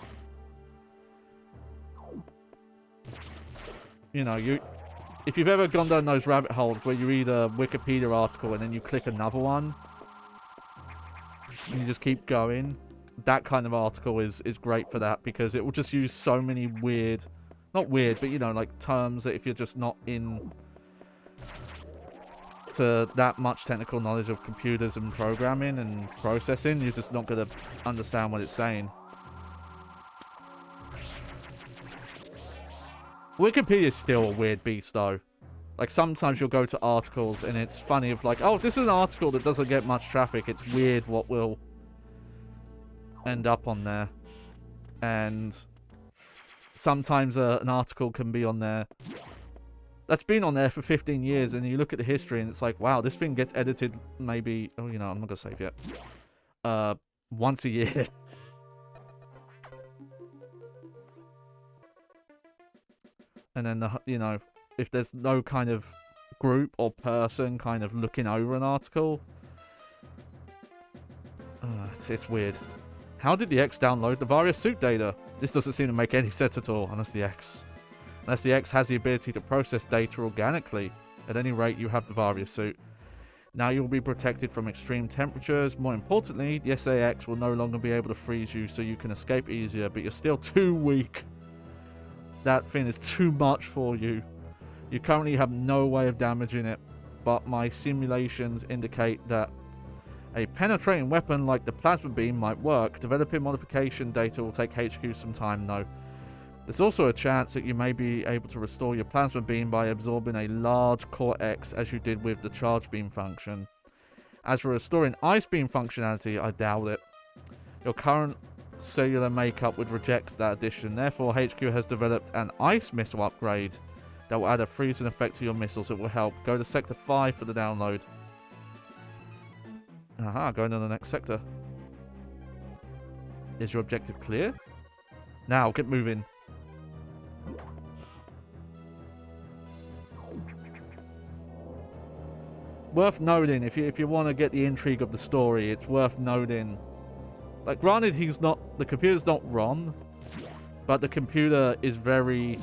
You know, if you've ever gone down those rabbit holes where you read a Wikipedia article and then you click another one, and you just keep going, that kind of article is great for that, because it will just use so many weird, not weird, but you know, like terms that if you're just not in to that much technical knowledge of computers and programming and processing, you're just not going to understand what it's saying. Wikipedia is still a weird beast though. Like sometimes you'll go to articles and it's funny of like, oh, this is an article that doesn't get much traffic. It's weird what will end up on there. And sometimes an article can be on there that's been on there for 15 years, and you look at the history and it's like, wow, this thing gets edited maybe, oh, you know, I'm not gonna save yet, once a year. And then you know, if there's no kind of group or person kind of looking over an article, it's weird. How did the X download the various suit data? This doesn't seem to make any sense at all, unless the X has the ability to process data organically. At any rate, you have the Varia suit. Now you'll be protected from extreme temperatures. More importantly, the SAX will no longer be able to freeze you, so you can escape easier, but you're still too weak. That thing is too much for you. You currently have no way of damaging it, but my simulations indicate that a penetrating weapon like the plasma beam might work. Developing modification data will take HQ some time though. There's also a chance that you may be able to restore your plasma beam by absorbing a large core X as you did with the charge beam function. As for restoring ice beam functionality, I doubt it. Your current cellular makeup would reject that addition. Therefore, HQ has developed an ice missile upgrade that will add a freezing effect to your missiles. It will help. Go to Sector 5 for the download. Aha, going to the next sector. Is your objective clear? Now, get moving. Worth noting, if you want to get the intrigue of the story, it's worth noting. Like, granted, the computer's not wrong, but the computer is very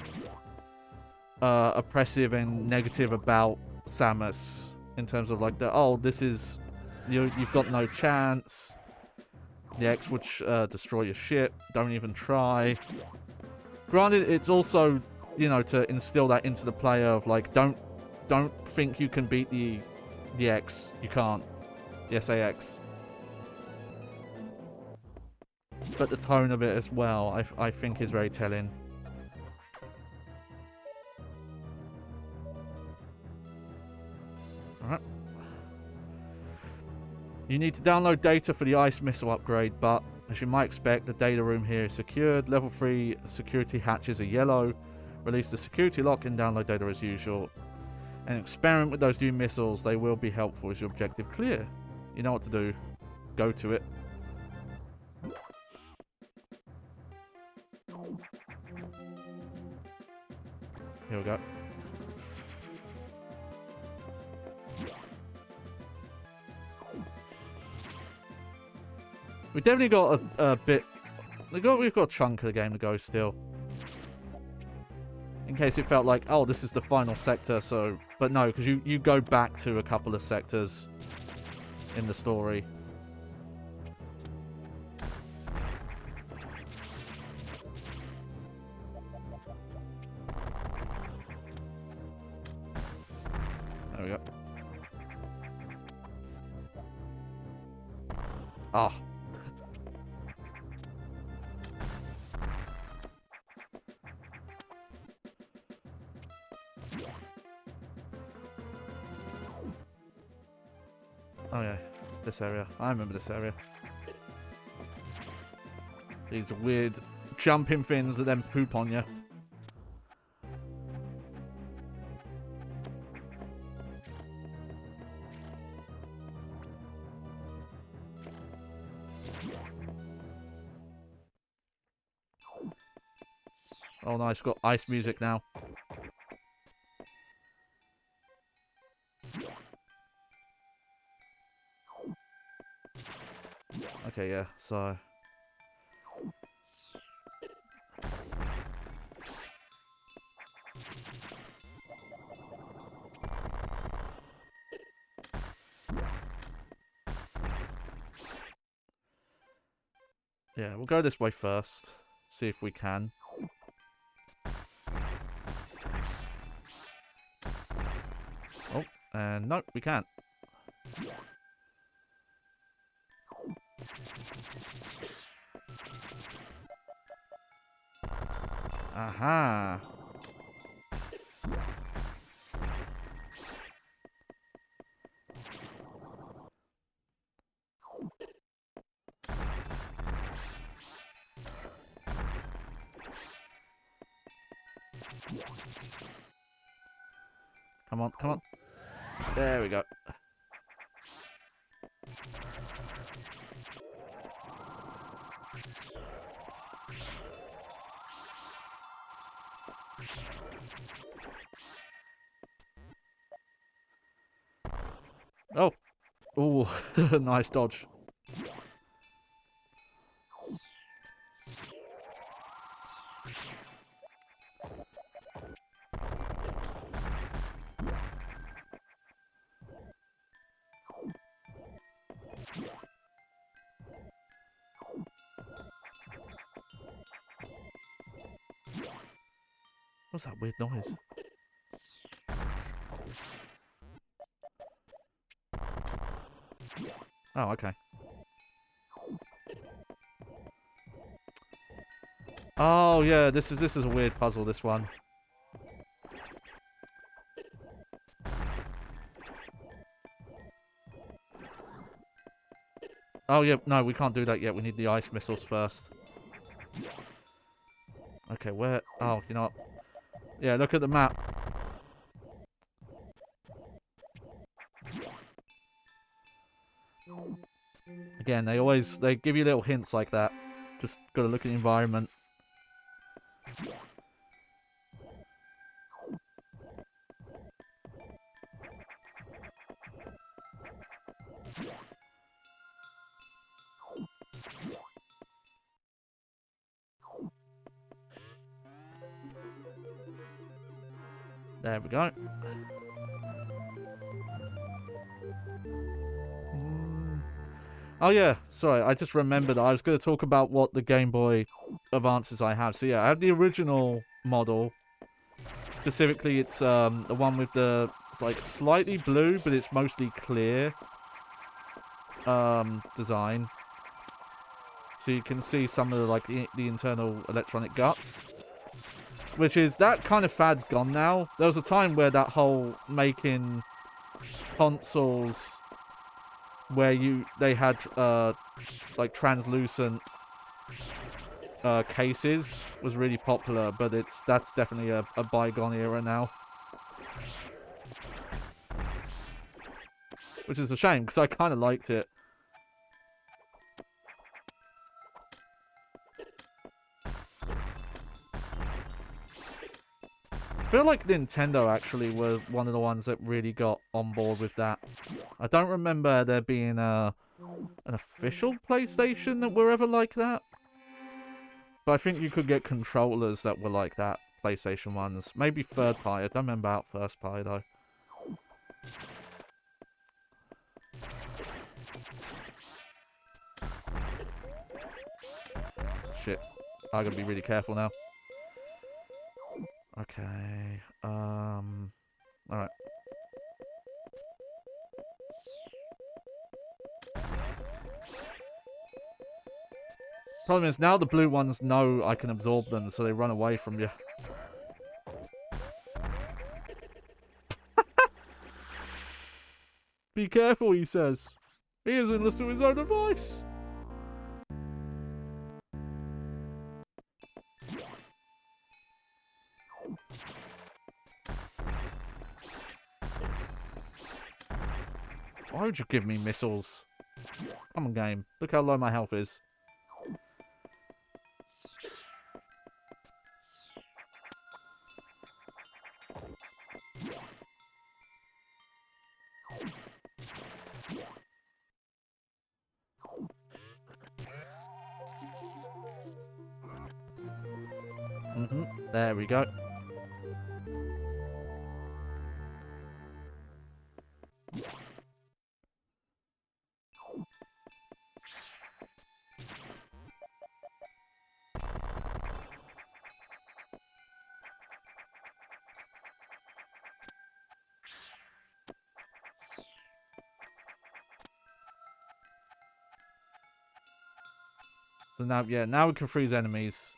oppressive and negative about Samus in terms of like this is you've got no chance. The X would destroy your ship. Don't even try. Granted, it's also, you know, to instill that into the player of like, don't think you can beat the X. You can't. The SAX. But the tone of it as well, I think is very telling. Alright. You need to download data for the ice missile upgrade, but as you might expect, the data room here is secured. Level 3 security hatches are yellow. Release the security lock and download data as usual. And experiment with those new missiles. They will be helpful. Is your objective clear? You know what to do. Go to it. Here we go. We definitely got a bit. We've got a chunk of the game to go still. In case it felt like, oh, this is the final sector, so... But no, because you go back to a couple of sectors in the story. There we go. Ah. Oh yeah, this area. I remember this area. These weird jumping things that then poop on you. Oh nice, got ice music now. Okay, yeah, so... Yeah, we'll go this way first. See if we can. Oh, and nope, we can't. Aha! Come on, come on. There we go. Oh! Ooh, nice dodge. What's that weird noise? Oh, okay. Oh yeah, this is a weird puzzle, this one. Oh yeah, no, we can't do that yet. We need the ice missiles first. Okay, where? Oh, you know what? Yeah, look at the map. Again, they give you little hints like that. Just gotta look at the environment. There we go. Oh yeah, sorry, I just remembered I was going to talk about what the Game Boy Advances I have. So yeah, I have the original model. Specifically, it's the one with the like slightly blue, but it's mostly clear design. So you can see some of the, like the internal electronic guts. Which is, that kind of fad's gone now. There was a time where that whole making consoles where they had like translucent cases was really popular, but that's definitely a bygone era now. Which is a shame, because I kind of liked it. I feel like Nintendo actually were one of the ones that really got on board with that. I don't remember there being an official PlayStation that were ever like that. But I think you could get controllers that were like that, PlayStation ones. Maybe third party. I don't remember about first party though. Shit. I gotta be really careful now. Okay. Alright. Problem is, now the blue ones know I can absorb them, so they run away from you. Be careful, he says. He isn't listening to his own advice. Why would you give me missiles? Come on, game. Look how low my health is. There we go. So now, yeah, now we can freeze enemies.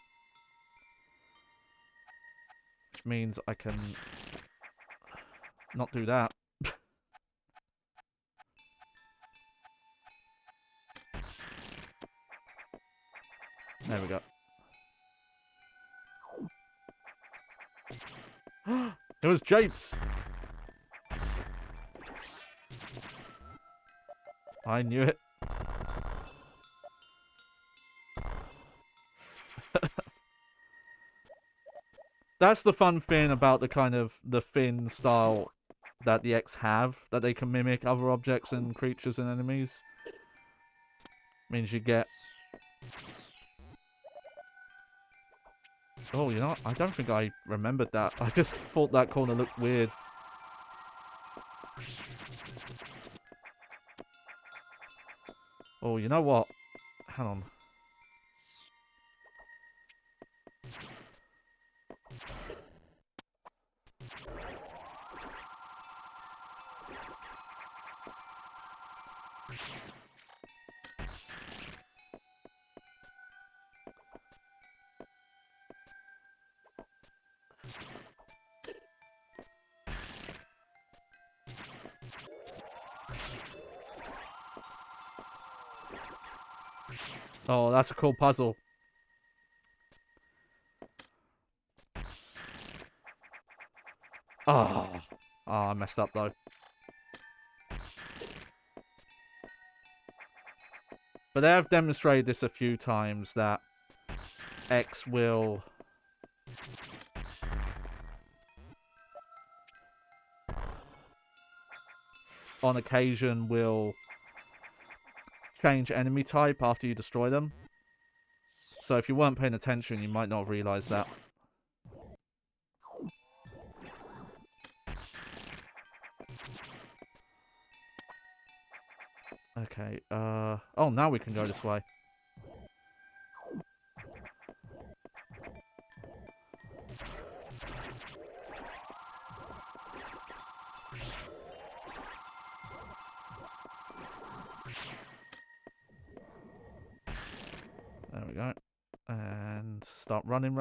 Which means I can not do that. There we go. It was Japes! I knew it. That's the fun thing about the kind of the fin style that the X have, that they can mimic other objects and creatures and enemies. Means you get... Oh, you know what? I don't think I remembered that. I just thought that corner looked weird. Oh, you know what? Hang on. Oh, that's a cool puzzle. Oh, I messed up though. But they have demonstrated this a few times that X will... on occasion will change enemy type after you destroy them. So if you weren't paying attention, you might not realize that. Okay, oh, now we can go this way. There we go. And start running.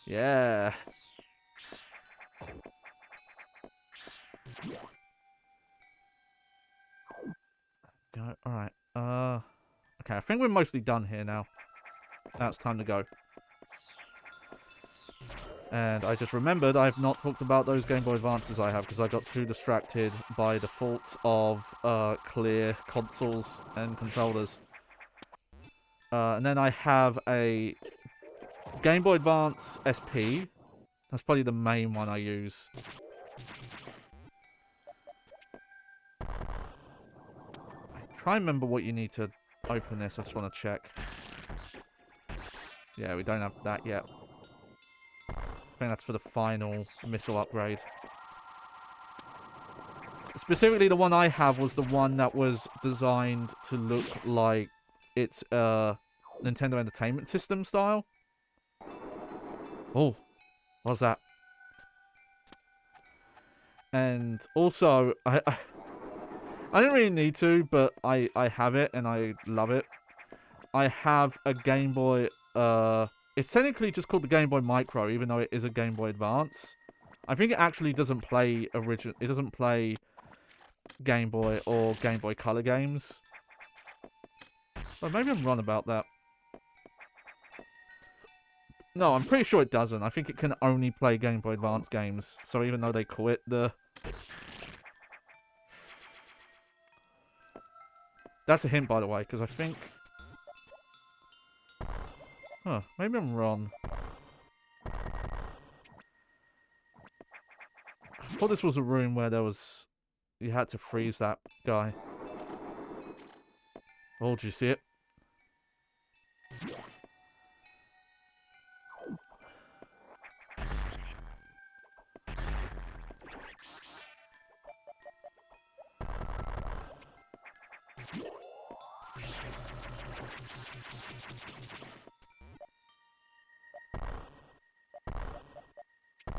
Yeah. Go. Alright. Okay, I think we're mostly done here now. Now it's time to go. And I just remembered I've not talked about those Game Boy Advances I have because I got too distracted by the fault of clear consoles and controllers. And then I have a Game Boy Advance SP. That's probably the main one I use. Try and remember what you need to open this. I just want to check. Yeah, we don't have that yet. I think that's for the final missile upgrade. Specifically, the one I have was the one that was designed to look like it's Nintendo Entertainment System style. Oh, what's that? And also, I didn't really need to, but I have it and I love it. I have a Game Boy, it's technically just called the Game Boy Micro, even though it is a Game Boy Advance. I think it actually doesn't play it doesn't play Game Boy or Game Boy Color games. But maybe I'm wrong about that. No, I'm pretty sure it doesn't. I think it can only play Game Boy Advance games. So even though they call it the... That's a hint, by the way, because I think... Huh, maybe I'm wrong. I thought this was a room where there was... You had to freeze that guy. Oh, did you see it?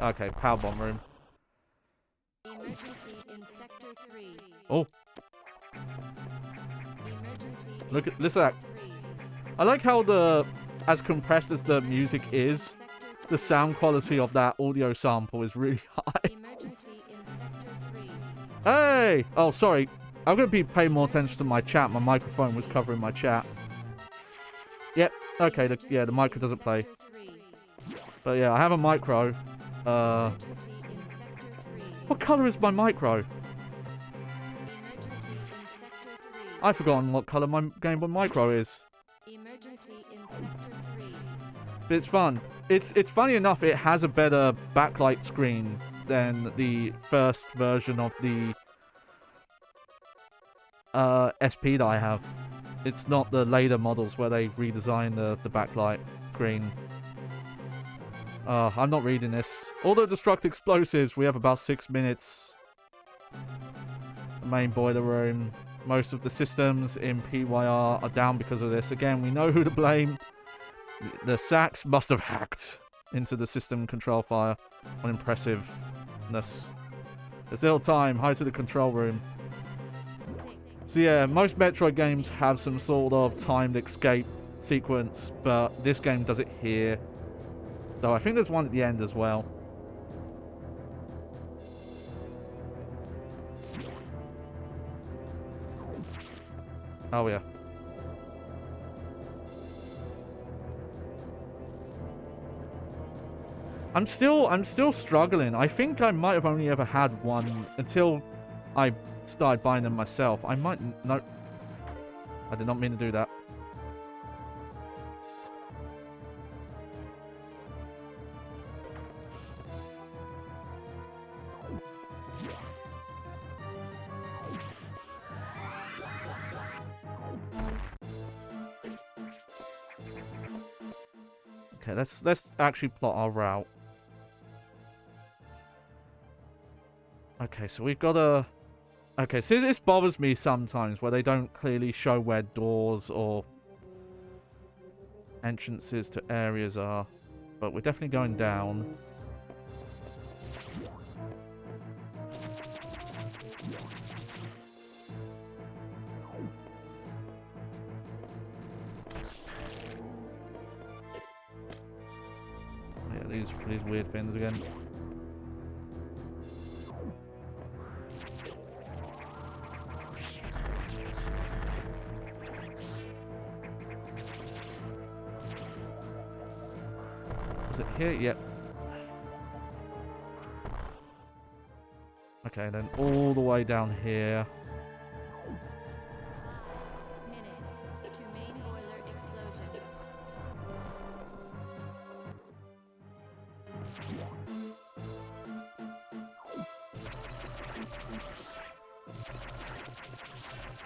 Okay, power bomb room. Emergency in Sector 3. Oh, Emergency listen to that. I like how as compressed as the music is, the sound quality of that audio sample is really high. Emergency in Sector 3. Hey! Oh, sorry. I'm going to be paying more attention to my chat. My microphone was covering my chat. Yep. Okay, the micro doesn't play. But yeah, I have a micro. What color is my micro? I've forgotten what color my Game Boy Micro is. But it's fun. It's funny enough, it has a better backlight screen than the first version of the SP that I have. It's not the later models where they redesign the backlight screen. I'm not reading this. Although destruct explosives, we have about 6 minutes. The main boiler room. Most of the systems in PYR are down because of this. Again, we know who to blame. The Sacks must have hacked into the system control file. Unimpressiveness. There's little time. Hide to the control room. So yeah, most Metroid games have some sort of timed escape sequence, but this game does it here. Though I think there's one at the end as well. Oh yeah. I'm still struggling. I think I might have only ever had one until I started buying them myself. I might... No. I did not mean to do that. Okay, let's actually plot our route. Okay, so we've got a... Okay, so this bothers me sometimes where they don't clearly show where doors or entrances to areas are. But we're definitely going down. Yeah, these weird things again. Is it here? Yep. Okay, then all the way down here.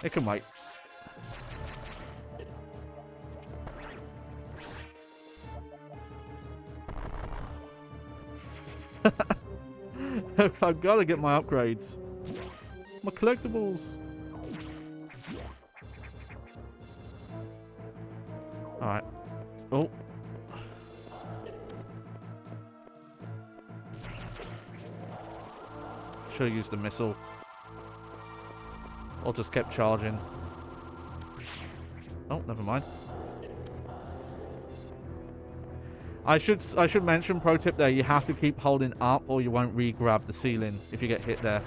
It can wait. I've got to get my upgrades. My collectibles. Alright. Oh. Should have used the missile. Or just kept charging. Oh, never mind. I should mention, pro tip there, you have to keep holding up or you won't re-grab the ceiling if you get hit there.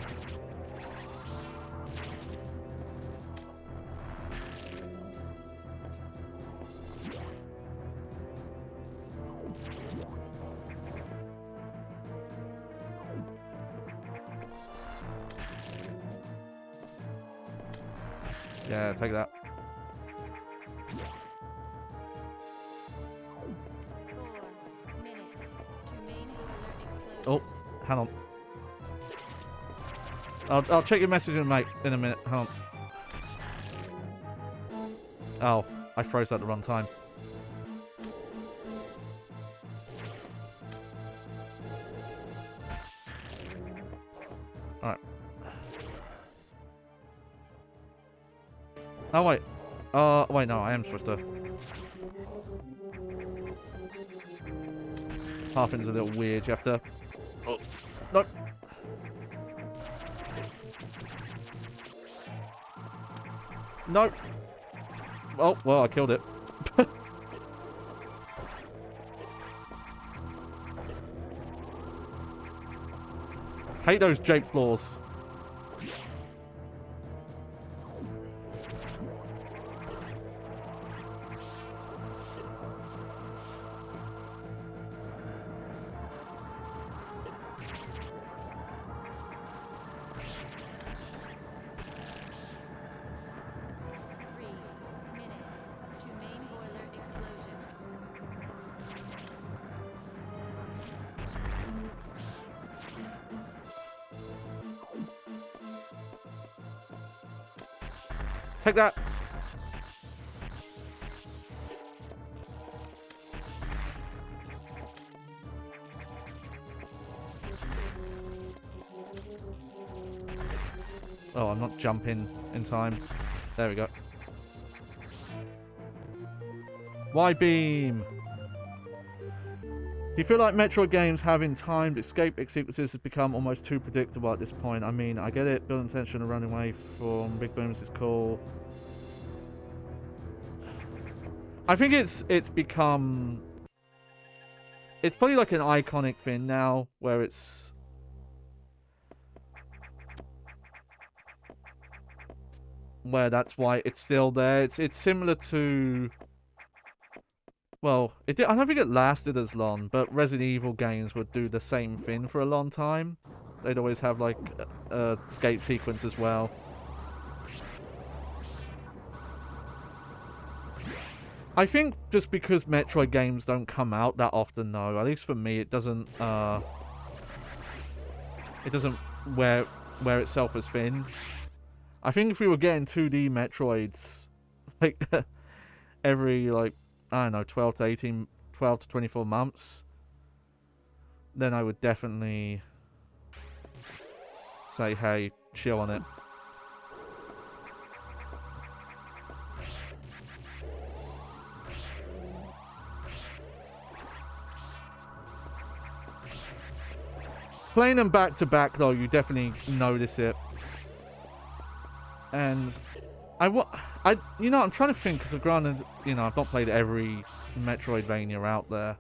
Yeah, take that. Oh, hang on. I'll check your message in a minute. Hang on. Oh, I froze at the wrong time. Alright. Oh wait. Wait, no, I am supposed to. Pathing's a little weird. You have to Oh, no. No. Oh, well, I killed it. Hate those Jake floors. Take that. Oh, I'm not jumping in time. There we go. Y-beam. Do you feel like Metroid games having timed escape sequences has become almost too predictable at this point? I mean, I get it, building tension and running away from big booms is cool. I think it's become... It's probably like an iconic thing now, where it's... Where that's why it's still there. It's similar to... Well, I don't think it lasted as long, but Resident Evil games would do the same thing for a long time. They'd always have, like, escape sequence as well. I think just because Metroid games don't come out that often, though, at least for me, it doesn't wear itself as thin. I think if we were getting 2D Metroids, like, every, like, I don't know, 12 to 24 months, then I would definitely say, hey, chill on it. Playing them back to back, though, you definitely notice it. And you know, I'm trying to think, because granted, you know, I've not played every Metroidvania out there.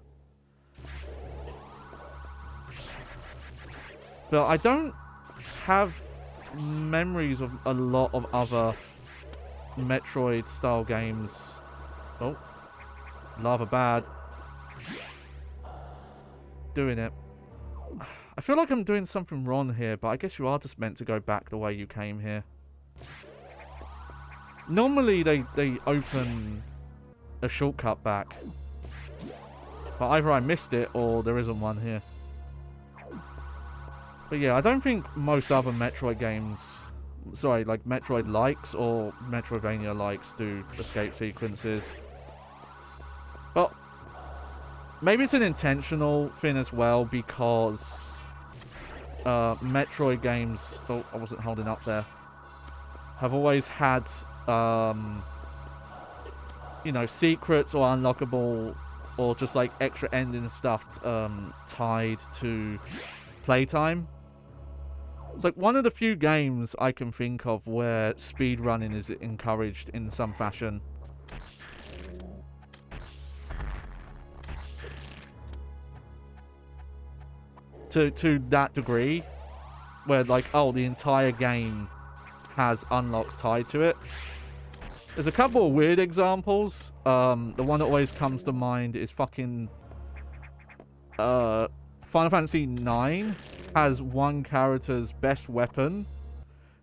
But I don't have memories of a lot of other Metroid-style games. Oh, lava bad. Doing it. I feel like I'm doing something wrong here, but I guess you are just meant to go back the way you came here. Normally they open a shortcut back, but either I missed it or there isn't one here. But yeah, I don't think most other Metroid games, sorry, like Metroid likes or Metroidvania likes do escape sequences. But maybe it's an intentional thing as well, because Metroid games, oh, I wasn't holding up there, have always had you know, secrets or unlockable or just like extra ending stuff tied to playtime. It's like one of the few games I can think of where speedrunning is encouraged in some fashion. To that degree, where like, oh, the entire game has unlocks tied to it. There's a couple of weird examples. The one that always comes to mind is fucking Final Fantasy IX has one character's best weapon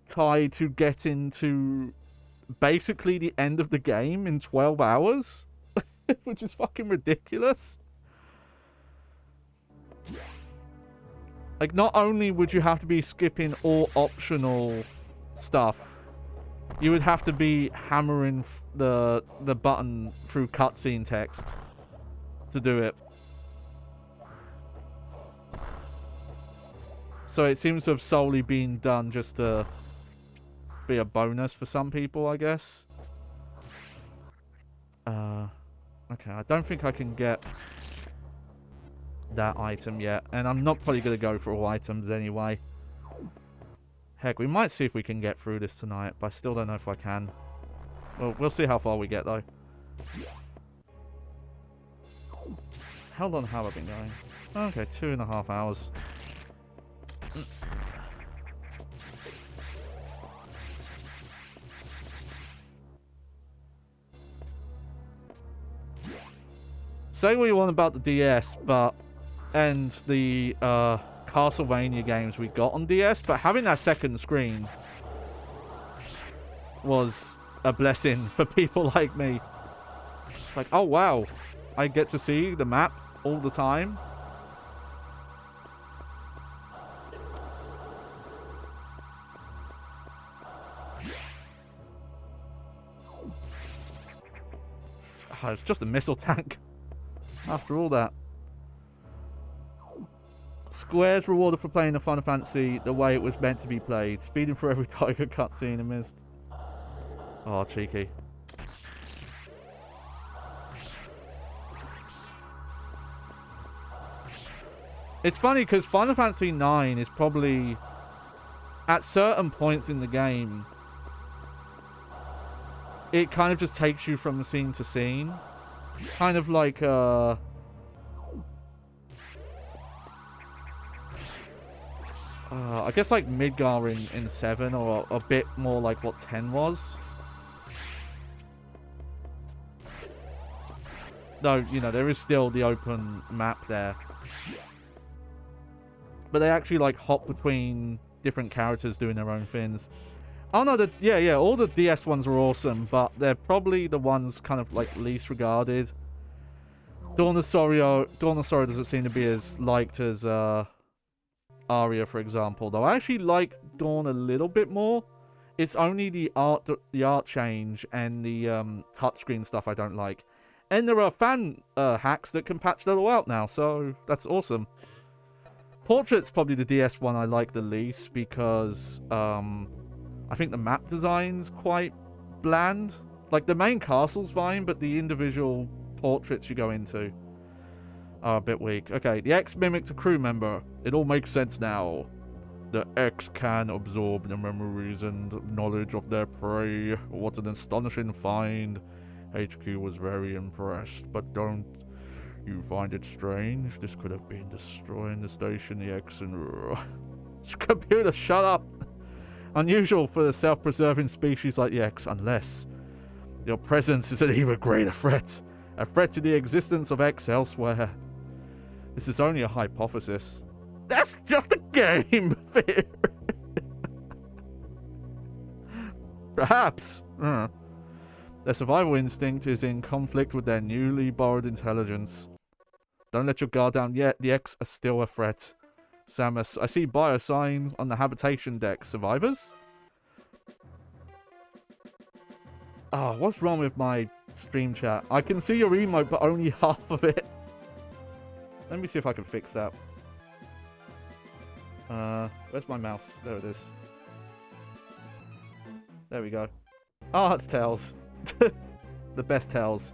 tied to getting to basically the end of the game in 12 hours, which is fucking ridiculous. Like, not only would you have to be skipping all optional stuff, you would have to be hammering the button through cutscene text to do it. So it seems to have solely been done just to be a bonus for some people, I guess. Okay, I don't think I can get that item yet. And I'm not probably going to go for all items anyway. Heck, we might see if we can get through this tonight, but I still don't know if I can. Well, we'll see how far we get, though. How long have I been going? Okay, 2.5 hours. Say what you want about the DS, and the Castlevania games we got on DS, but having that second screen was a blessing for people like me. Like, oh wow, I get to see the map all the time. Oh, it's just a missile tank. After all that. Squares rewarded for playing the Final Fantasy the way it was meant to be played. Speeding through every Tiger cutscene and missed. Oh, cheeky. It's funny because Final Fantasy IX is probably, at certain points in the game, it kind of just takes you from scene to scene. Kind of like, I guess like Midgar in 7, or a bit more like what 10 was. Though, you know, there is still the open map there. But they actually like hop between different characters doing their own things. Oh no, yeah, all the DS ones were awesome, but they're probably the ones kind of like least regarded. Dawn of Sorrow doesn't seem to be as liked as Aria, for example. Though I actually like Dawn a little bit more. It's only the art change and the touchscreen stuff I don't like. And there are fan hacks that can patch that all out now, so that's awesome. Portrait's probably the DS one I like the least because I think the map design's quite bland. Like, the main castle's fine, but the individual portraits you go into are a bit weak. Okay, the X mimicked a crew member. It all makes sense now. The X can absorb the memories and knowledge of their prey. What an astonishing find. HQ was very impressed, but don't you find it strange? This could have been destroying the station, the X and... Computer, shut up! Unusual for a self-preserving species like the X, unless your presence is an even greater threat. A threat to the existence of X elsewhere. This is only a hypothesis. That's just a game! Perhaps. Their survival instinct is in conflict with their newly borrowed intelligence. Don't let your guard down yet. The X are still a threat. Samus, I see biosigns on the habitation deck. Survivors? Oh, what's wrong with my stream chat? I can see your emote, but only half of it. Let me see if I can fix that. Where's my mouse? There it is. There we go. Oh, it's Tails. The best Tails.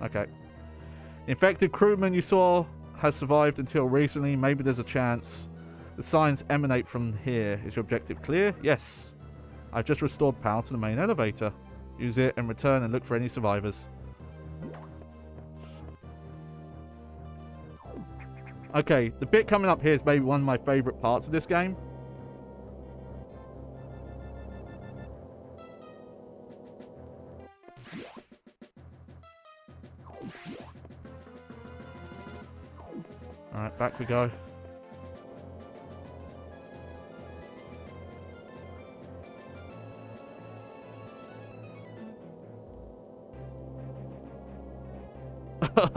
Okay. The infected crewman you saw has survived until recently. Maybe there's a chance. The signs emanate from here. Is your objective clear? Yes. I've just restored power to the main elevator. Use it and return and look for any survivors. Okay, the bit coming up here is maybe one of my favourite parts of this game. Alright, back we go.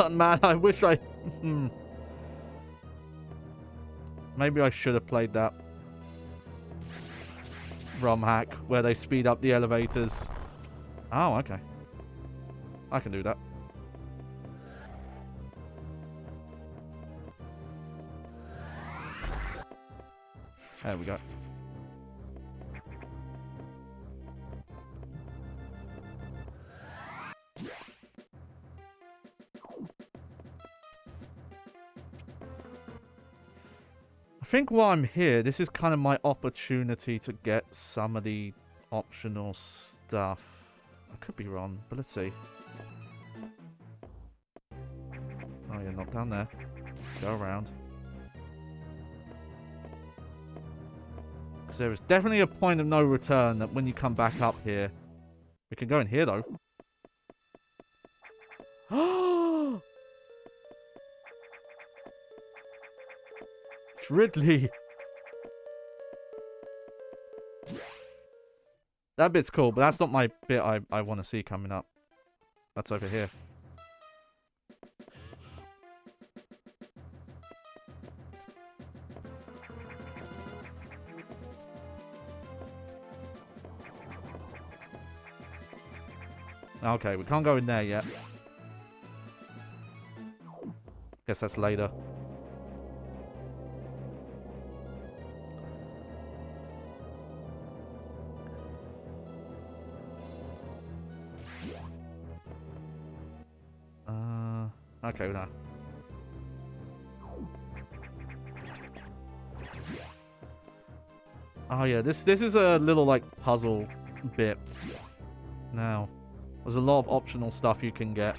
Man, I wish I... Maybe I should have played that ROM hack where they speed up the elevators. Oh, okay. I can do that. There we go. think while I'm here, this is kind of my opportunity to get some of the optional stuff. I could be wrong, but let's see. Oh yeah, not down there. Go around. Because there is definitely a point of no return that when you come back up here. We can go in here though. It's Ridley. That bit's cool, but that's not my bit I want to see coming up. That's over here. Okay, we can't go in there yet. Guess that's later. Okay, no. Oh yeah, this is a little like puzzle bit. Now, there's a lot of optional stuff you can get.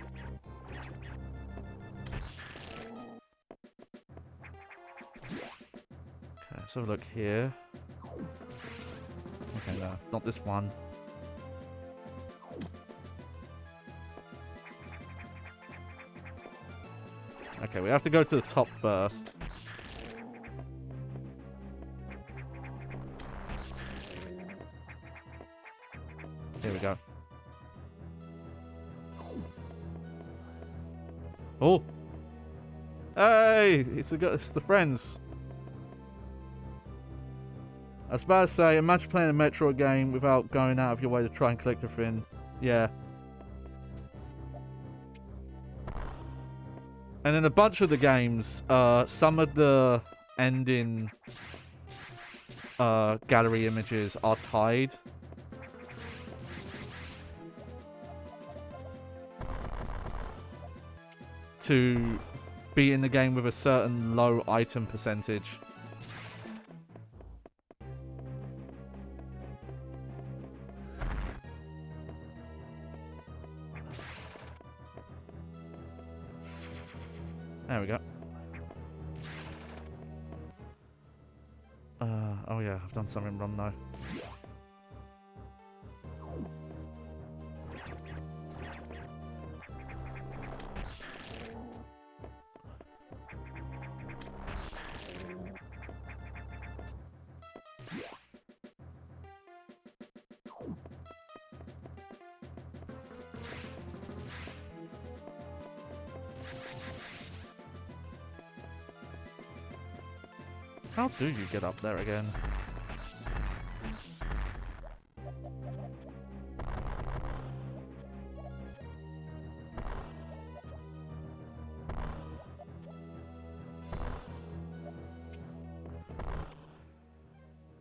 Okay, let's have a look here. Okay, no, not this one. Okay, we have to go to the top first. Here we go. Oh! Hey! It's the friends. I was about to say, imagine playing a Metroid game without going out of your way to try and collect everything. Yeah. And in a bunch of the games, some of the ending gallery images are tied. To be in the game with a certain low item percentage. There we go. Oh yeah, I've done something wrong though. How do you get up there again?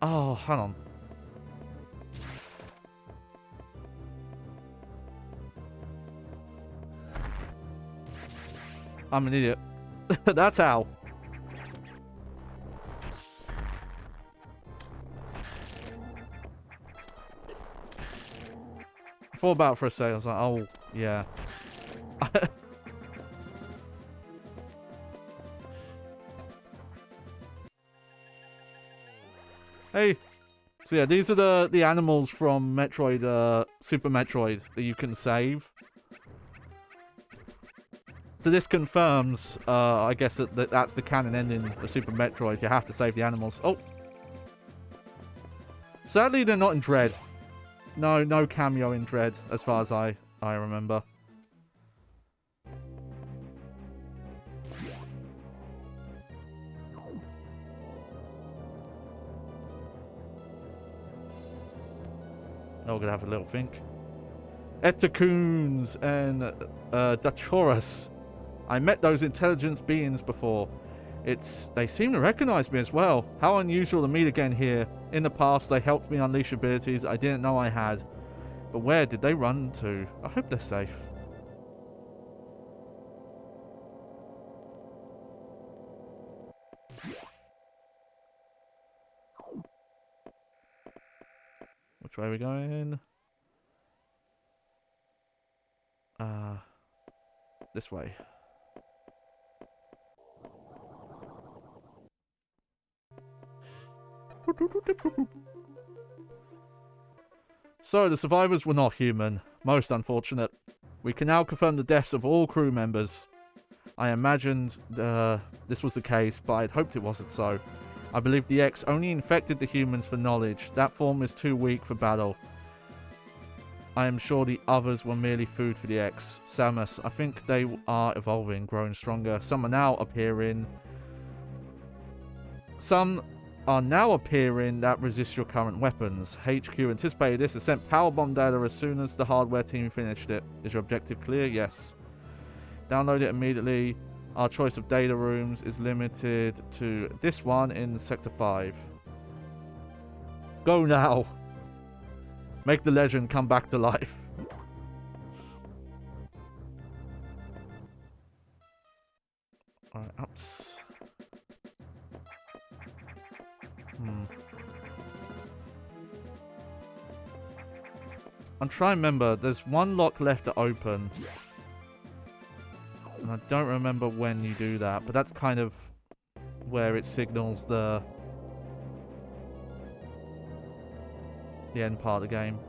Oh, hang on. I'm an idiot. That's how. I thought about it for a second. I was like, oh, yeah. Hey. So yeah, these are the animals from Metroid, Super Metroid that you can save. So this confirms, I guess that's the canon ending of Super Metroid. You have to save the animals. Oh. Sadly, they're not in Dread. No cameo in Dread, as far as I remember. Oh, we're gonna have a little think. Etacoons and Dachoras. I met those intelligence beings before. They seem to recognize me as well. How unusual to meet again here. In the past, they helped me unleash abilities I didn't know I had. But where did they run to? I hope they're safe. Which way are we going? This way. So, the survivors were not human. Most unfortunate. We can now confirm the deaths of all crew members. I imagined this was the case, but I'd hoped it wasn't so. I believe the X only infected the humans for knowledge. That form is too weak for battle. I am sure the others were merely food for the X. Samus, I think they are evolving, growing stronger. Some are now appearing that resist your current weapons. HQ anticipated this and sent power bomb data as soon as the hardware team finished it. Is your objective clear? Yes. Download it immediately. Our choice of data rooms is limited to this one in Sector 5. Go now. Make the legend come back to life. Alright, ups. I'm trying to remember. There's one lock left to open. And I don't remember when you do that, but that's kind of where it signals the end part of the game.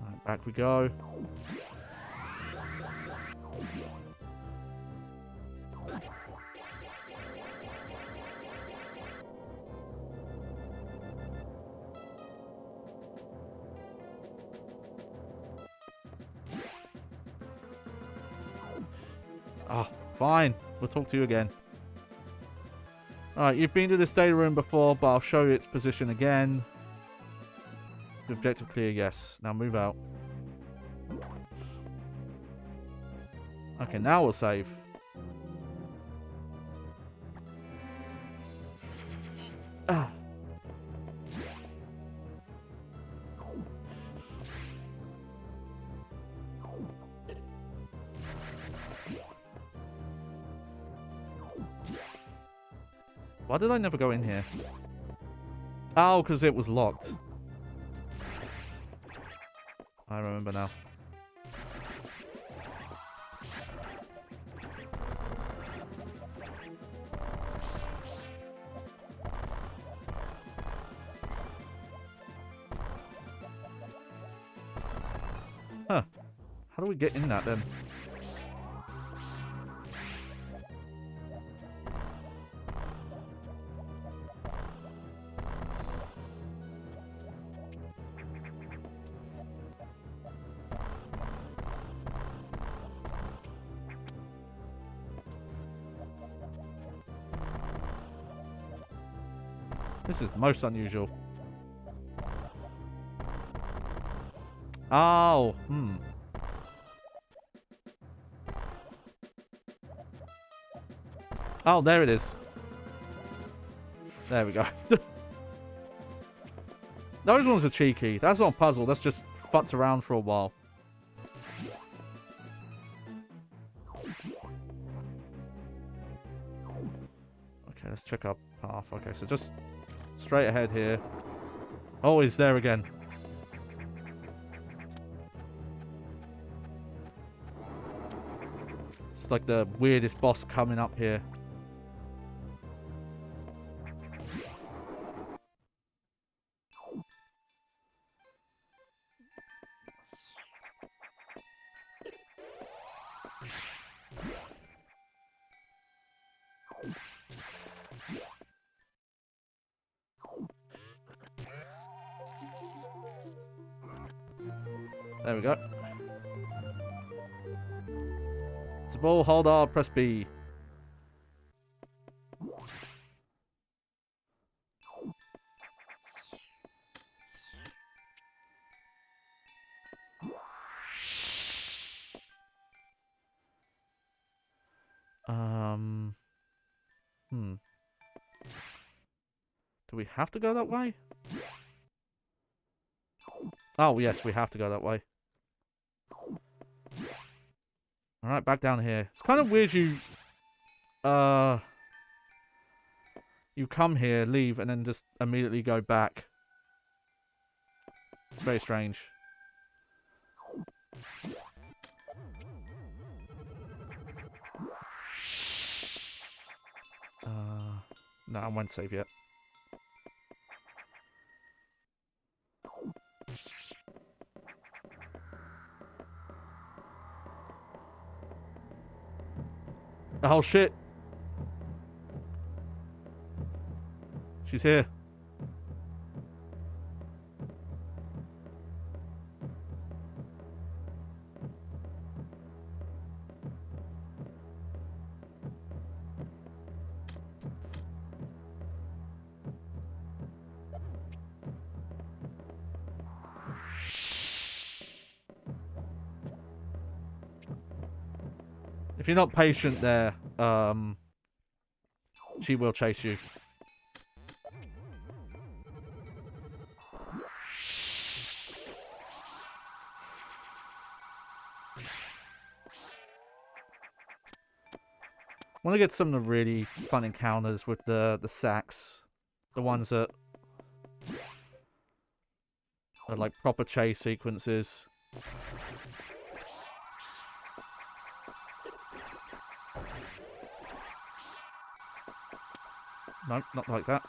Right, back we go. Oh, fine. We'll talk to you again. Alright, you've been to this data room before, but I'll show you its position again. The objective clear, yes. Now move out. Okay, now we'll save. Ah. Why did I never go in here? Oh, because it was locked. I remember now. Huh. How do we get in that then? This is most unusual. Oh, Oh, there it is. There we go. Those ones are cheeky. That's not a puzzle. That's just futz around for a while. Okay, let's check our path. Okay, so just straight ahead here. Oh, he's there again. It's like the weirdest boss coming up here. There we go. The ball, hold R, press B. Do we have to go that way? Oh, yes, we have to go that way. Alright, back down here. It's kind of weird uh... you come here, leave, and then just immediately go back. It's very strange. No, I won't save yet. Oh shit! She's here. If you're not patient there, she will chase you. I want to get some of the really fun encounters with the sacks. The ones that are like proper chase sequences. No, not like that.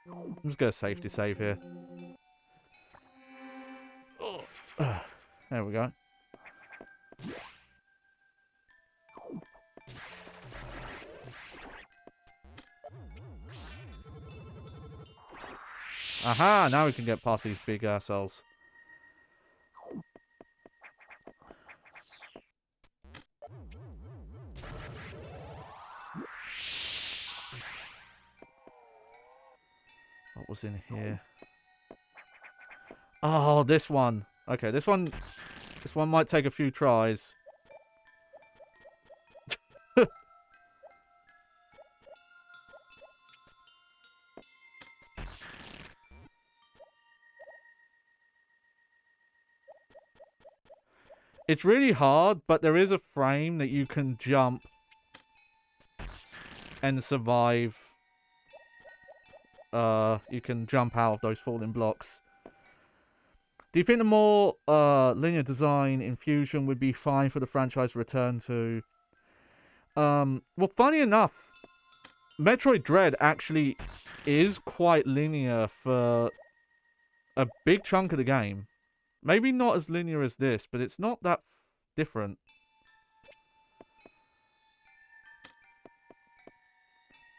I'm just going to safety save here. Oh. There we go. Aha! Now we can get past these big assholes. What was in here? Oh, this one. Okay, this one might take a few tries. It's really hard, but there is a frame that you can jump and survive. You can jump out of those falling blocks. Do you think the more linear design in Fusion would be fine for the franchise to return to? Well, funny enough, Metroid Dread actually is quite linear for a big chunk of the game. Maybe not as linear as this, but it's not that different.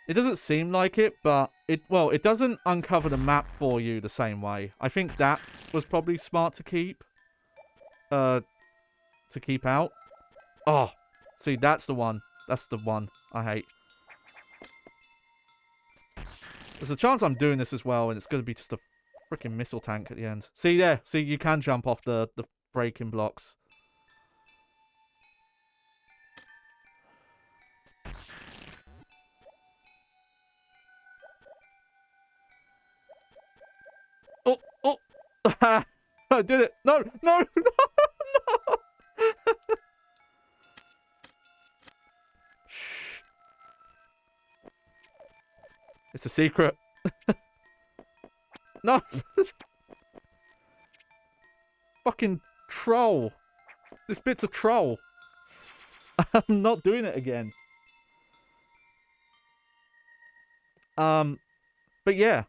It doesn't seem like it, but it doesn't uncover the map for you the same way. I think that was probably smart to keep out. Oh, see, that's the one. That's the one I hate. There's a chance I'm doing this as well, and it's going to be just a freaking missile tank at the end. See there? See, you can jump off the breaking blocks. Oh, oh! I did it! No, no, no, no! Shh. It's a secret. No! Fucking troll. This bit's a troll. I'm not doing it again. But yeah.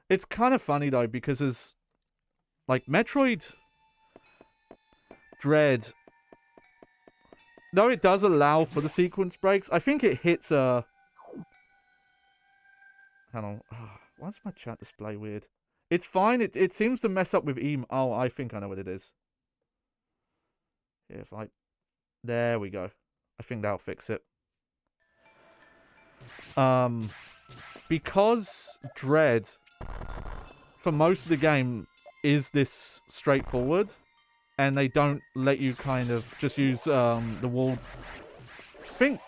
It's kind of funny though, because as like Metroid Dread, though it does allow for the sequence breaks, I think it hits a... Hang on. Why does my chat display weird? It's fine. It seems to mess up with email. Oh, I think I know what it is. Yeah, if I... There we go. I think that'll fix it. Because Dread for most of the game is this straightforward, and they don't let you kind of just use the wall. I think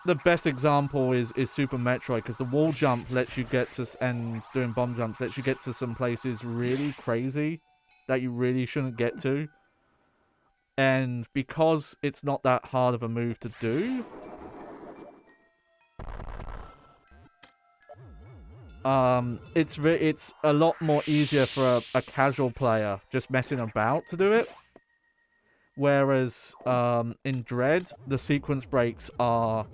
the best example is Super Metroid, because the wall jump lets you get to, and doing bomb jumps lets you get to some places really crazy that you really shouldn't get to. And because it's not that hard of a move to do, it's a lot more easier for a casual player just messing about to do it. Whereas in Dread, the sequence breaks are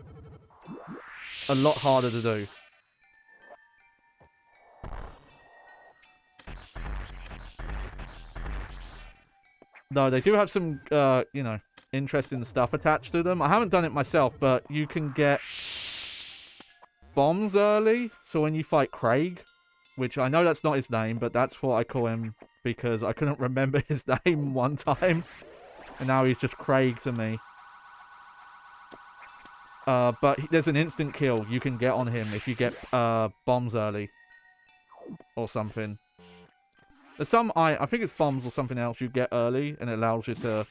a lot harder to do. Though they do have some, you know, interesting stuff attached to them. I haven't done it myself, but you can get bombs early. So when you fight Craig, which I know that's not his name, but that's what I call him because I couldn't remember his name one time. And now he's just Craig to me. But there's an instant kill you can get on him if you get bombs early. Or something. There's some, I think it's bombs or something else you get early, and it allows you to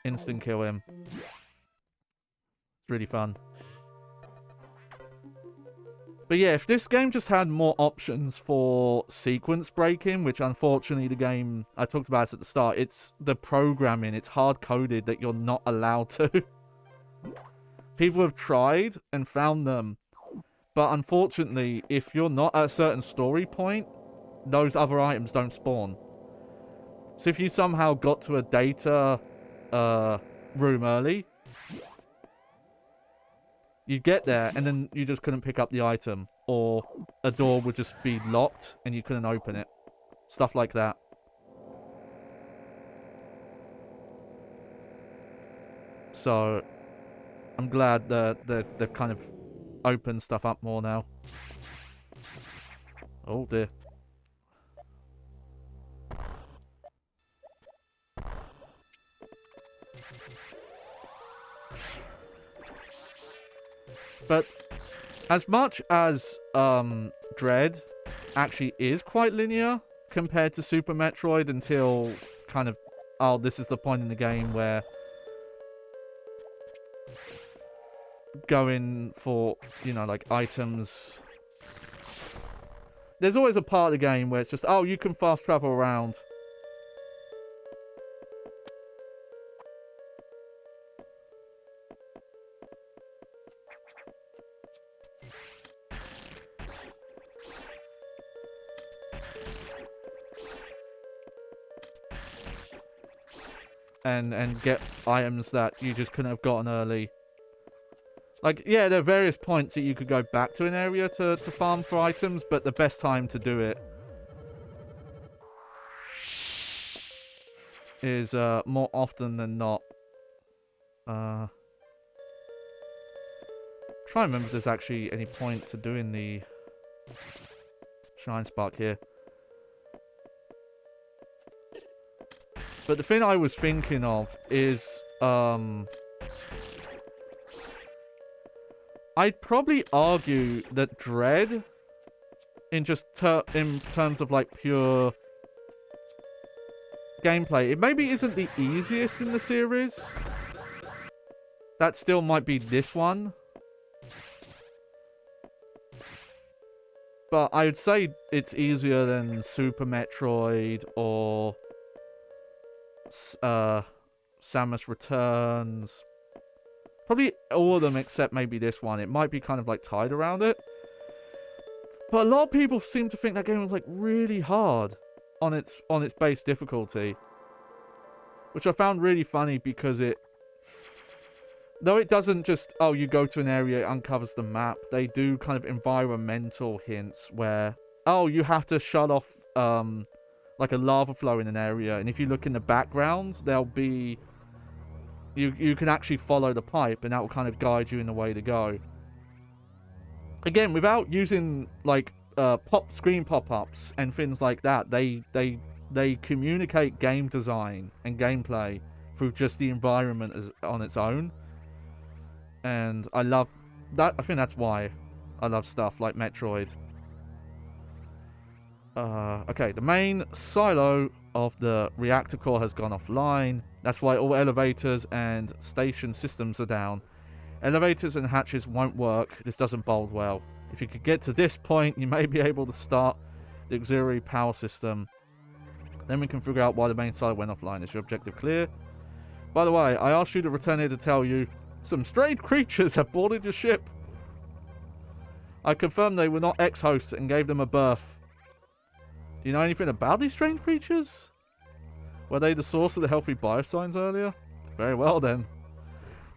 instant kill him. It's really fun. But yeah, if this game just had more options for sequence breaking, which unfortunately the game, I talked about this at the start, it's the programming, it's hard-coded that you're not allowed to. People have tried and found them, but unfortunately, if you're not at a certain story point, those other items don't spawn. So if you somehow got to a data room early, you'd get there and then you just couldn't pick up the item, or a door would just be locked and you couldn't open it. Stuff like that. So I'm glad that they've kind of opened stuff up more now. Oh dear. But as much as Dread actually is quite linear compared to Super Metroid until kind of, oh, this is the point in the game where going for, you know, like items. There's always a part of the game where it's just, oh, you can fast travel around. And get items that you just couldn't have gotten early. Like, yeah, there are various points that you could go back to an area to farm for items, but the best time to do it is more often than not. Try and remember if there's actually any point to doing the Shine Spark here. But the thing I was thinking of is, I'd probably argue that Dread, in just in terms of like pure gameplay, it maybe isn't the easiest in the series. That still might be this one. But I would say it's easier than Super Metroid or Samus Returns. Probably all of them except maybe this one. It might be kind of like tied around it. But a lot of people seem to think that game was like really hard on its base difficulty. Which I found really funny because it, though it doesn't just, oh, you go to an area, it uncovers the map. They do kind of environmental hints where, oh, you have to shut off like a lava flow in an area, and if you look in the background, there'll be, you can actually follow the pipe, and that will kind of guide you in the way to go. Again, without using like screen pop-ups and things like that, they communicate game design and gameplay through just the environment on its own. And I love that. I think that's why I love stuff like Metroid. Okay, the main silo of the reactor core has gone offline. That's why all elevators and station systems are down. Elevators and hatches won't work. This doesn't bode well. If you could get to this point, you may be able to start the auxiliary power system. Then we can figure out why the main silo went offline. Is your objective clear? By the way, I asked you to return here to tell you some strange creatures have boarded your ship. I confirmed they were not ex-hosts and gave them a berth. Do you know anything about these strange creatures? Were they the source of the healthy biosigns earlier? Very well then.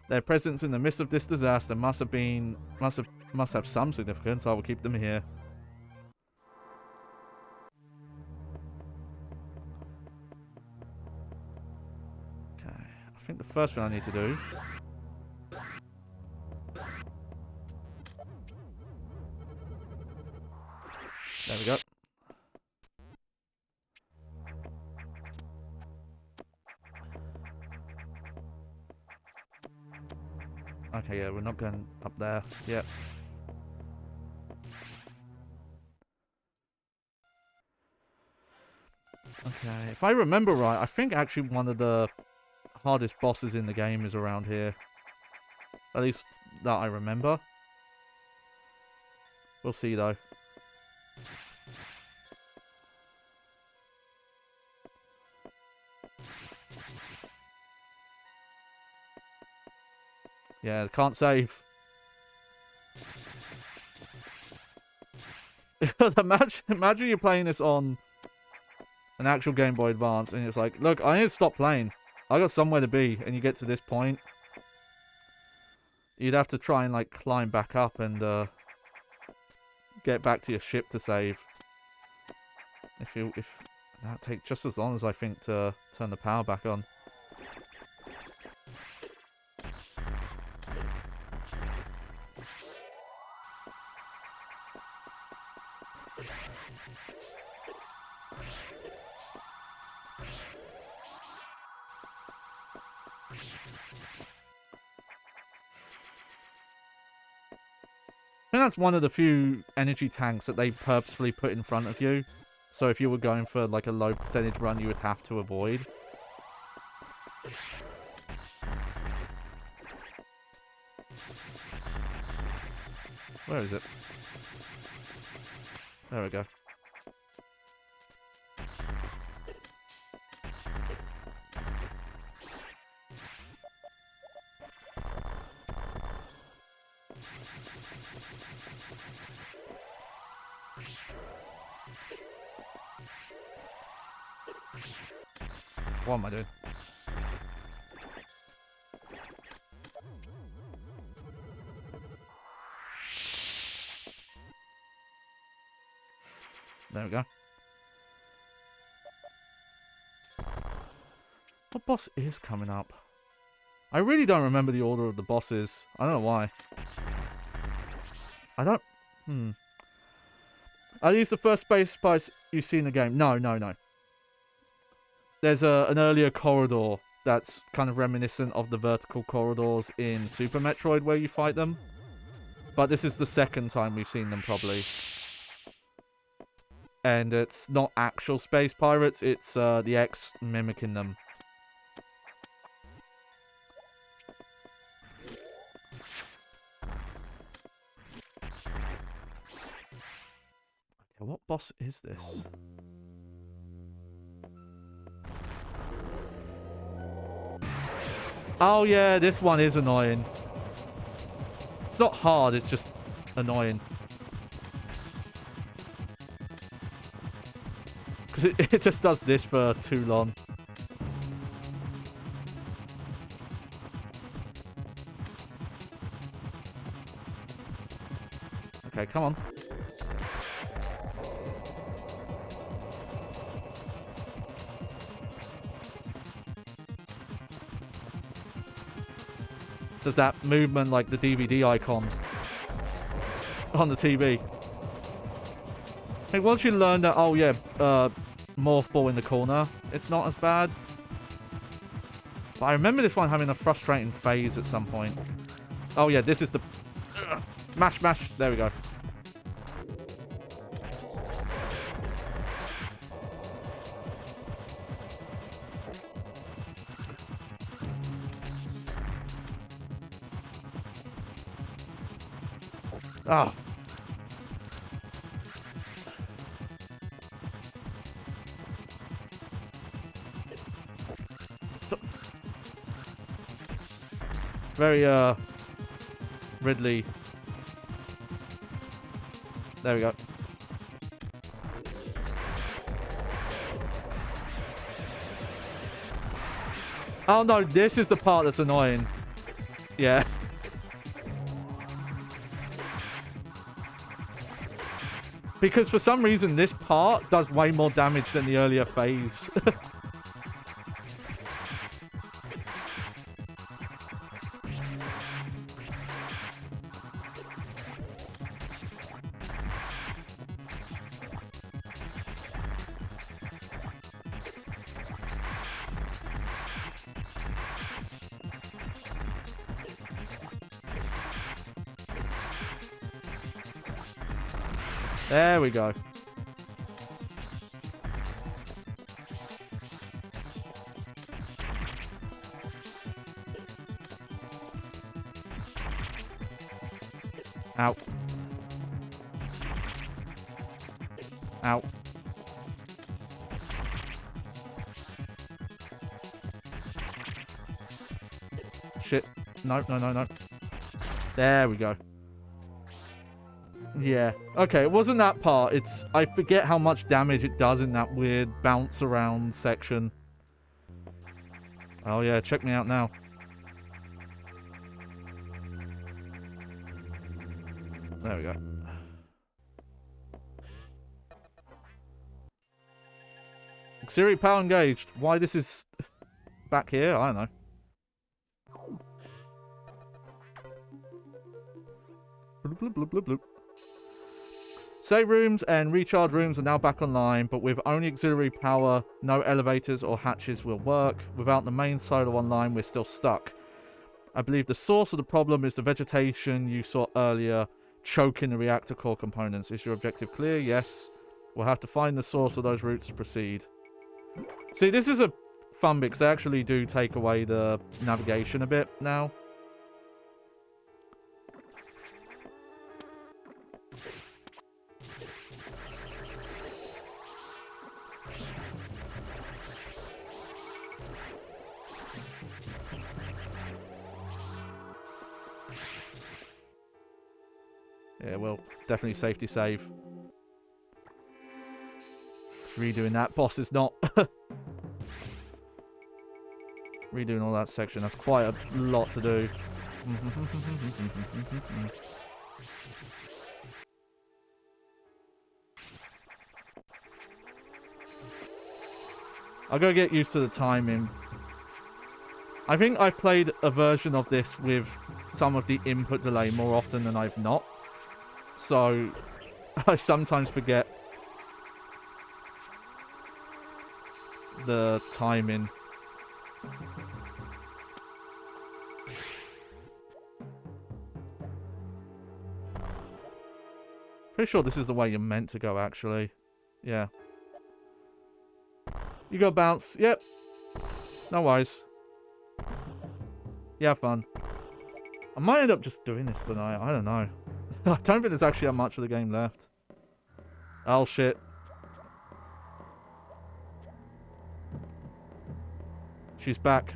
Their presence in the midst of this disaster must have some significance. I will keep them here. Okay, I think the first thing I need to do. There we go. Okay, yeah, we're not going up there yet. Okay, if I remember right, I think actually one of the hardest bosses in the game is around here. At least that I remember. We'll see though. Yeah, can't save. Imagine you're playing this on an actual Game Boy Advance and it's like, look, I need to stop playing. I got somewhere to be, and you get to this point. You'd have to try and like climb back up and get back to your ship to save. If that takes just as long as I think to turn the power back on. I think that's one of the few energy tanks that they purposefully put in front of you. So if you were going for like a low percentage run, you would have to avoid. Where is it? There we go. What am I doing? There we go. What boss is coming up? I really don't remember the order of the bosses. I don't know why. I don't... Are these the first space spice you see in the game? No. There's an earlier corridor that's kind of reminiscent of the vertical corridors in Super Metroid where you fight them. But this is the second time we've seen them, probably. And it's not actual space pirates, it's the X mimicking them. Okay, what boss is this? Oh yeah, this one is annoying. It's not hard, it's just annoying. Because it just does this for too long. Okay, come on. Does that movement like the DVD icon on the TV? I think once you learn that, oh yeah, morph ball in the corner, it's not as bad. But I remember this one having a frustrating phase at some point. Oh yeah, this is the... mash. There we go. Ah. Very, Ridley. There we go. Oh no, this is the part that's annoying. Yeah. Because for some reason, this part does way more damage than the earlier phase. There we go. Ow. Ow. Shit. No, no, no, no. There we go. Yeah. Okay, it wasn't that part. It's... I forget how much damage it does in that weird bounce around section. Oh yeah, check me out now. There we go. Auxiliary power engaged. Why this is back here? I don't know. Bloop, bloop, bloop, bloop, bloop. Save rooms and recharge rooms are now back online, but with only auxiliary power, no elevators or hatches will work. Without the main silo online, we're still stuck. I believe the source of the problem is the vegetation you saw earlier choking the reactor core components. Is your objective clear? Yes. We'll have to find the source of those routes to proceed. See, this is a fun bit because they actually do take away the navigation a bit now. Yeah, well, definitely safety save. Redoing that boss is not. Redoing all that section, that's quite a lot to do. I'll go get used to the timing. I think I've played a version of this with some of the input delay more often than I've not. So, I sometimes forget the timing. Pretty sure this is the way you're meant to go, actually. Yeah. You go bounce. Yep. No worries. You have fun. I might end up just doing this tonight. I don't know. I don't think there's actually that much of the game left. Oh, shit. She's back.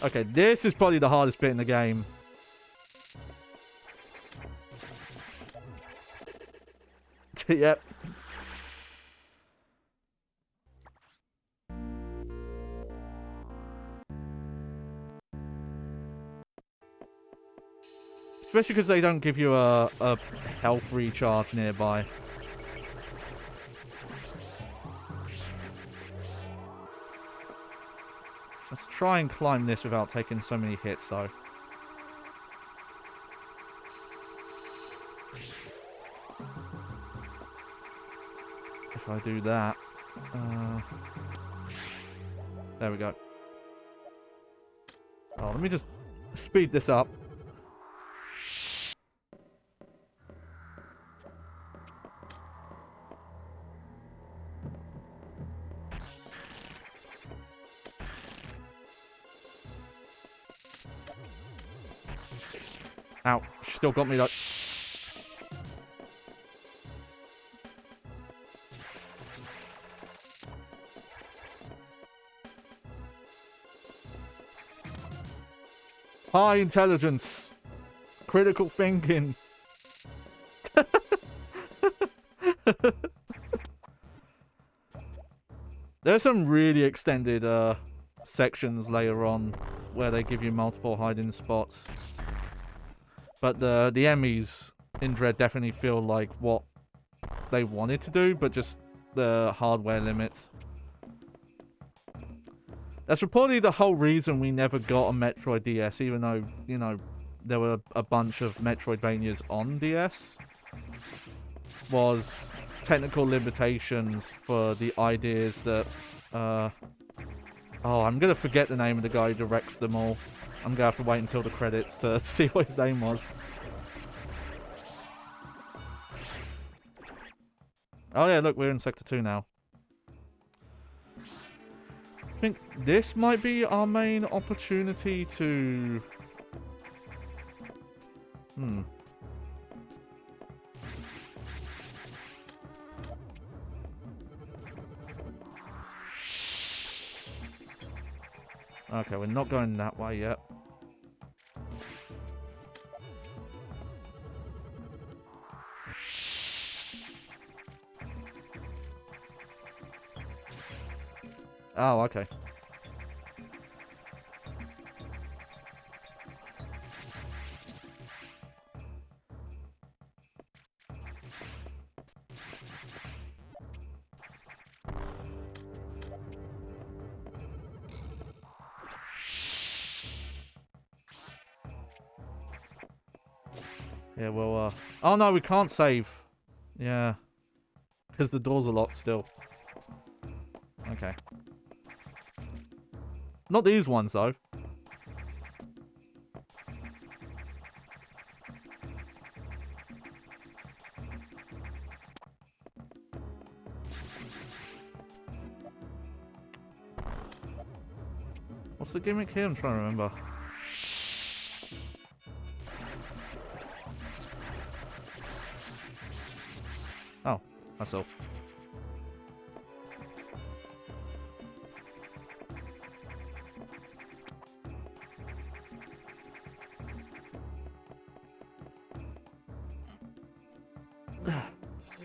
Okay, this is probably the hardest bit in the game. Yep. Especially because they don't give you a health recharge nearby. Let's try and climb this without taking so many hits, though. If I do that... there we go. Oh, let me just speed this up. Ow. Still got me though. High intelligence. Critical thinking. There's some really extended sections later on where they give you multiple hiding spots. But the Emmys in Dread definitely feel like what they wanted to do, but just the hardware limits. That's reportedly the whole reason we never got a Metroid DS, even though, you know, there were a bunch of Metroidvanias on DS, was technical limitations for the ideas that, oh, I'm gonna forget the name of the guy who directs them all. I'm gonna have to wait until the credits to see what his name was. Oh yeah, look, we're in Sector 2 now. I think this might be our main opportunity to... Okay, we're not going that way yet. Oh, okay. Yeah, well, oh no, we can't save. Yeah. Because the doors are locked still. Okay. Not these ones, though. What's the gimmick here? I'm trying to remember. Oh, that's all.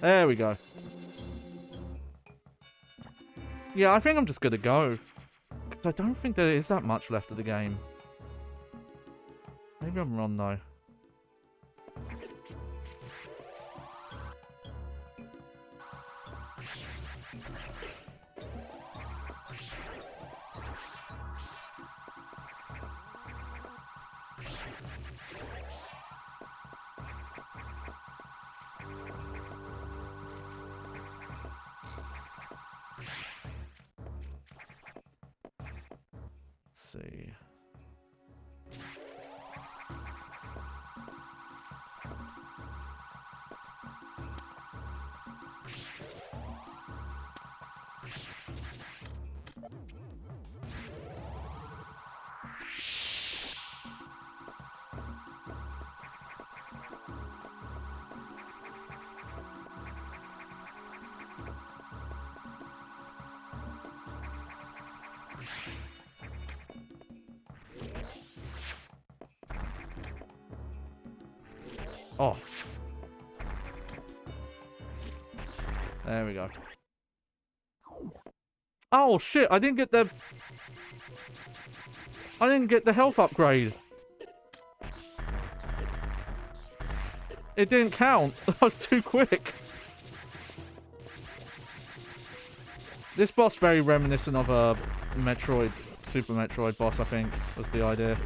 There we go. Yeah, I think I'm just gonna go. Because I don't think there is that much left of the game. Maybe I'm wrong, though. See. Oh. There we go. Oh shit, I didn't get the health upgrade. It didn't count. I was too quick. This boss very reminiscent of a Metroid, Super Metroid boss, I think, was the idea.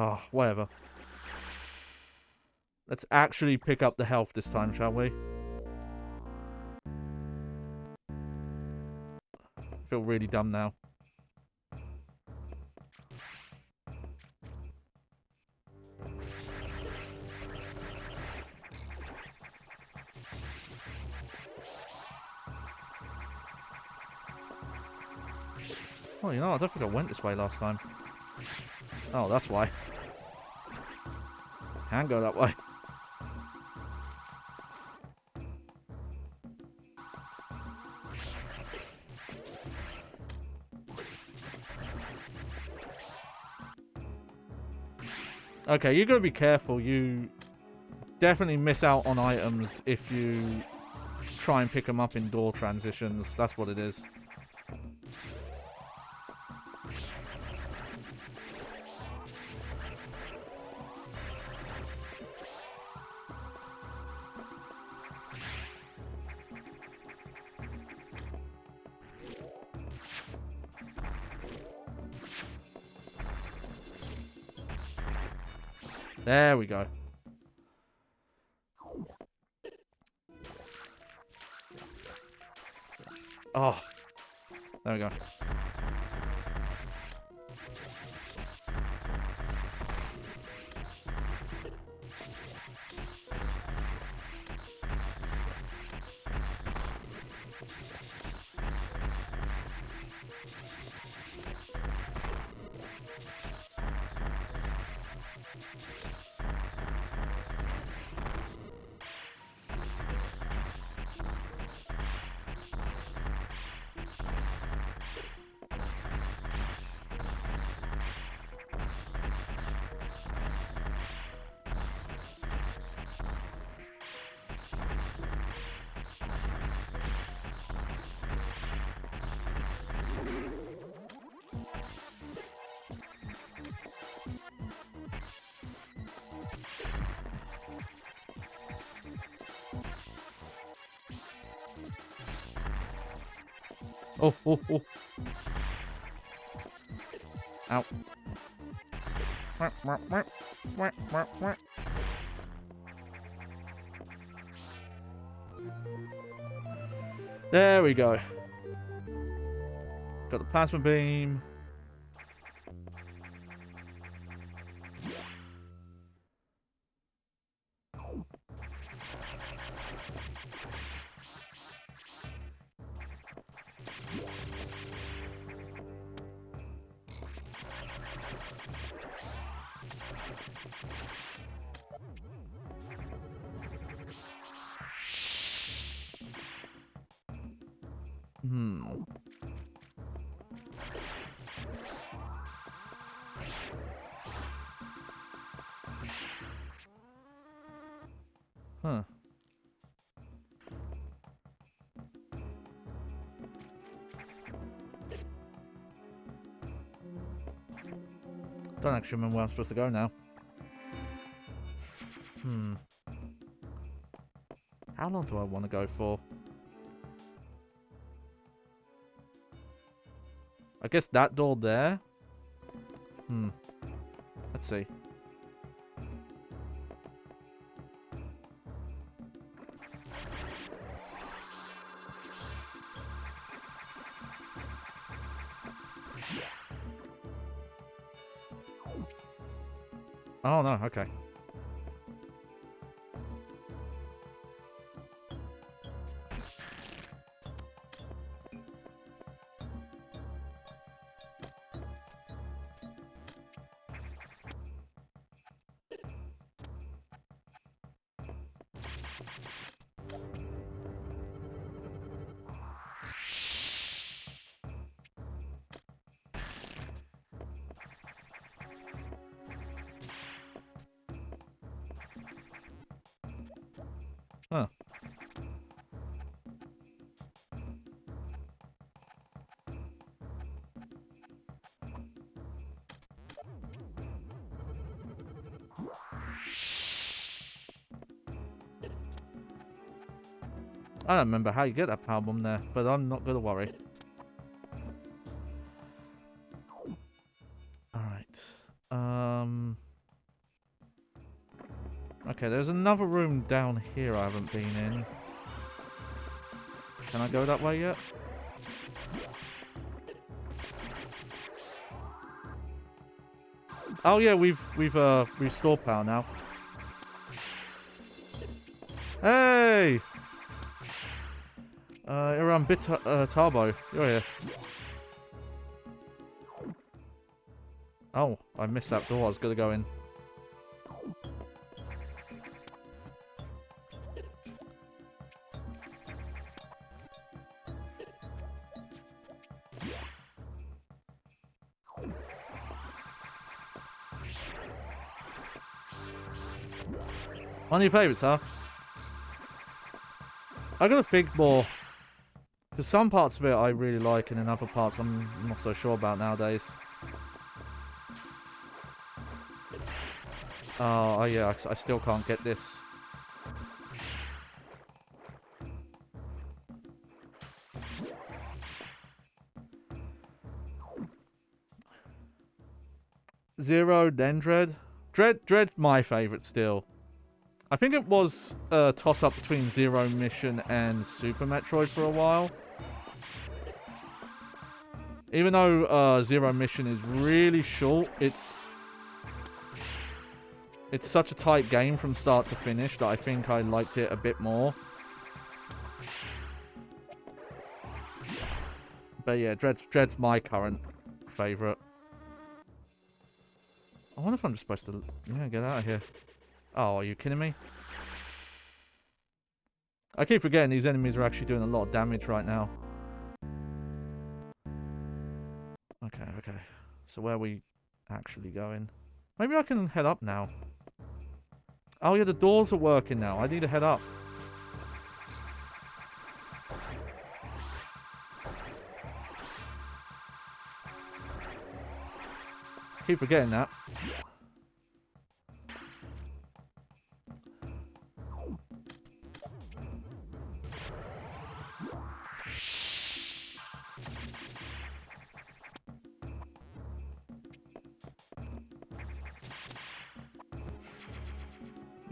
Oh, whatever. Let's actually pick up the health this time, shall we? I feel really dumb now. Oh, you know, I don't think I went this way last time. Oh, that's why. Can go that way. Okay, you gotta be careful. You definitely miss out on items if you try and pick them up in door transitions. That's what it is. There we go. Oh, there we go. Oh, oh, oh. Ow. There we go. Got the plasma beam. Huh. Don't actually remember where I'm supposed to go now. How long do I want to go for? I guess that door there? Let's see. Oh, no, okay. Huh. I don't remember how you get that power bomb there, but I'm not gonna worry. Alright. Okay, there's another room down here I haven't been in. Can I go that way yet? Oh yeah, we've restored power now. Hey! Around Pt.1, you're here. Oh, I missed that door. I was gonna go in. One of your favourites, huh? I gotta think more. Because some parts of it I really like, and then other parts I'm not so sure about nowadays. Oh yeah, I still can't get this. Zero, then Dread. Dread's my favourite still. I think it was a toss-up between Zero Mission and Super Metroid for a while. Even though Zero Mission is really short, it's such a tight game from start to finish that I think I liked it a bit more. But yeah, Dread's my current favourite. I wonder if I'm just supposed to... Yeah, get out of here. Oh, are you kidding me? I keep forgetting these enemies are actually doing a lot of damage right now. Okay, okay. So where are we actually going? Maybe I can head up now. Oh yeah, the doors are working now. I need to head up. Keep forgetting that.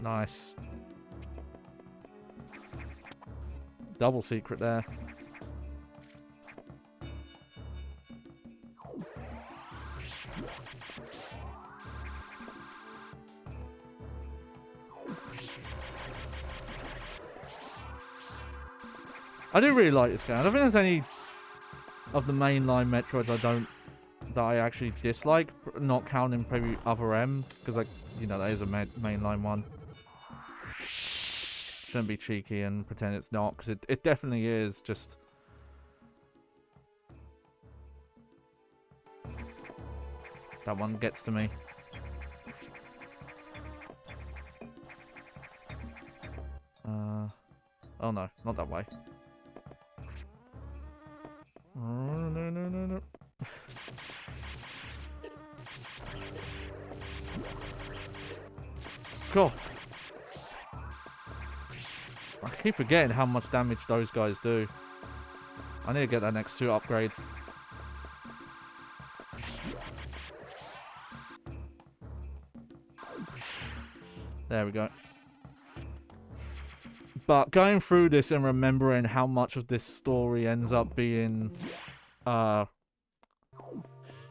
Nice. Double secret there. I do really like this game. I don't think there's any of the mainline Metroids that I actually dislike, not counting probably Other M, because like, you know, that is a mainline one. Shouldn't be cheeky and pretend it's not, because it definitely is. Just that one gets to me. Oh no, not that way. Oh, no. God. I keep forgetting how much damage those guys do. I need to get that next suit upgrade. There we go. But going through this and remembering how much of this story ends up being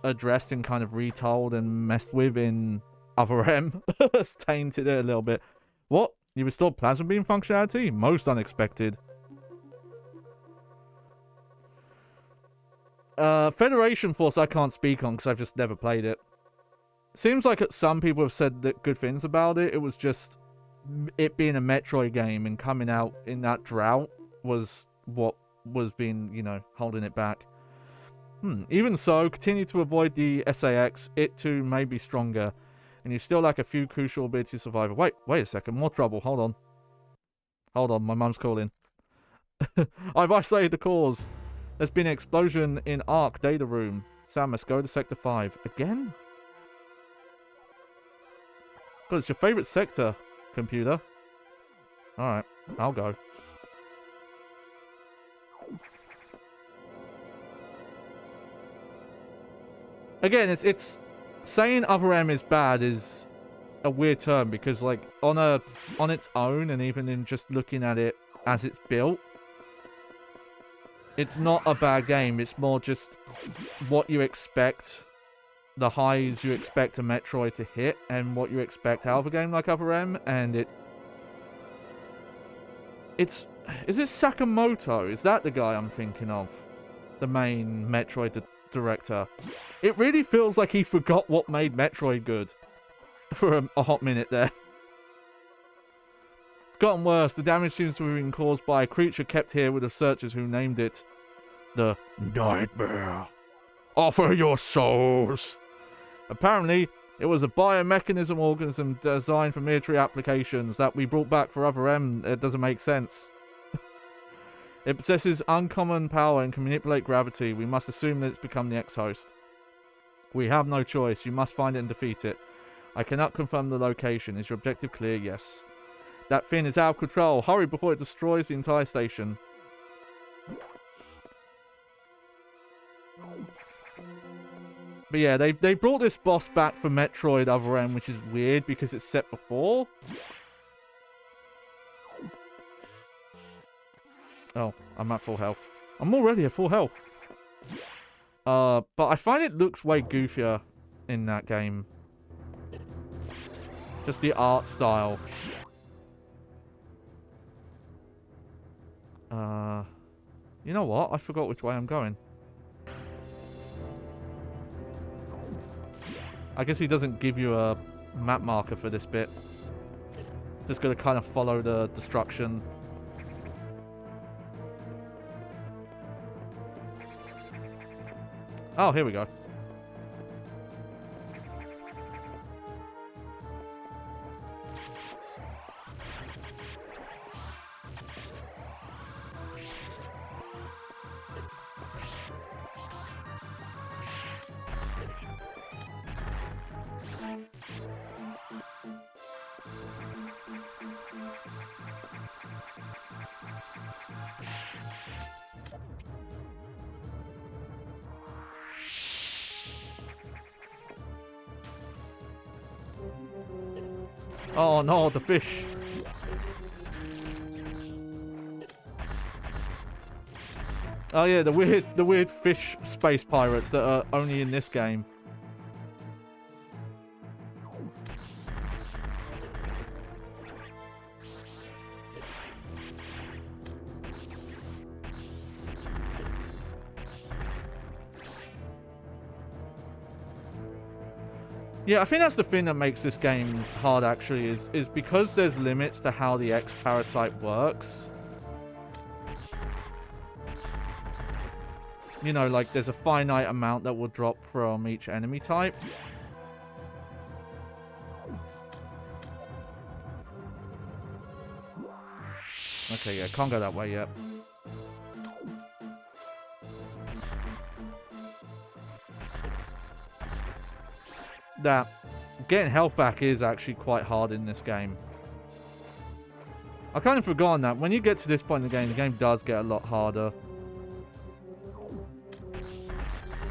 addressed and kind of retold and messed with in Other M has tainted it a little bit. What? You restored plasma beam functionality? Most unexpected. Federation Force I can't speak on because I've just never played it. Seems like some people have said that good things about it. It was just it being a Metroid game and coming out in that drought was what was being, you know, holding it back. Even so, continue to avoid the SAX. It too may be stronger. And you still lack a few crucial abilities to survive. Wait a second. More trouble. Hold on. Hold on. My mum's calling. I've isolated the cause. There's been an explosion in Arc data room. Samus, go to Sector 5. Again? God, it's your favorite sector, computer. Alright. I'll go. Again, it's saying Other M is bad is a weird term because, like, on its own, and even in just looking at it as it's built, it's not a bad game. It's more just what you expect, the highs you expect a Metroid to hit, and what you expect out of a game like Other M. And is it Sakamoto? Is that the guy I'm thinking of? The main Metroid director. It really feels like he forgot what made Metroid good for a hot minute there. It's gotten worse. The damage seems to have been caused by a creature kept here with the searchers who named it the Nightmare. Offer your souls. Apparently, it was a biomechanism organism designed for military applications that we brought back for other M. It doesn't make sense. It possesses uncommon power and can manipulate gravity. We must assume that it's become the ex-host. We have no choice. You must find it and defeat it. I cannot confirm the location. Is your objective clear? Yes. That thing is out of control. Hurry before it destroys the entire station. But yeah, they brought this boss back for Metroid Other M, which is weird because it's set before. Oh, I'm at full health. I'm already at full health. But I find it looks way goofier in that game. Just the art style. You know what? I forgot which way I'm going. I guess he doesn't give you a map marker for this bit. Just gotta kind of follow the destruction. Oh, here we go. Oh no, the fish. Oh yeah, the weird fish space pirates that are only in this game. Yeah, I think that's the thing that makes this game hard, actually, is because there's limits to how the X-Parasite works. You know, like, there's a finite amount that will drop from each enemy type. Okay, yeah, can't go that way yet. That getting health back is actually quite hard in this game. I kind of forgotten that when you get to this point in the game does get a lot harder.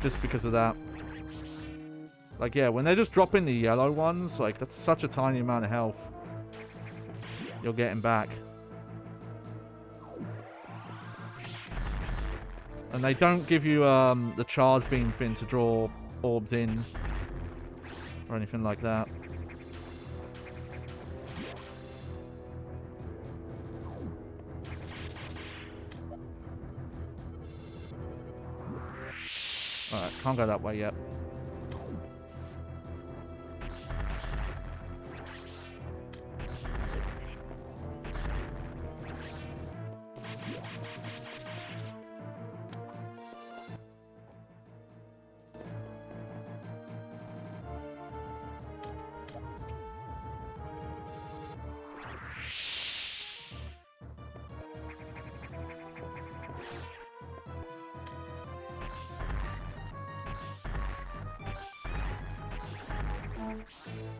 Just because of that. Like, yeah, when they're just dropping the yellow ones, like, that's such a tiny amount of health you're getting back. And they don't give you the charge beam thing to draw orbs in. Or anything like that. Alright, can't go that way yet.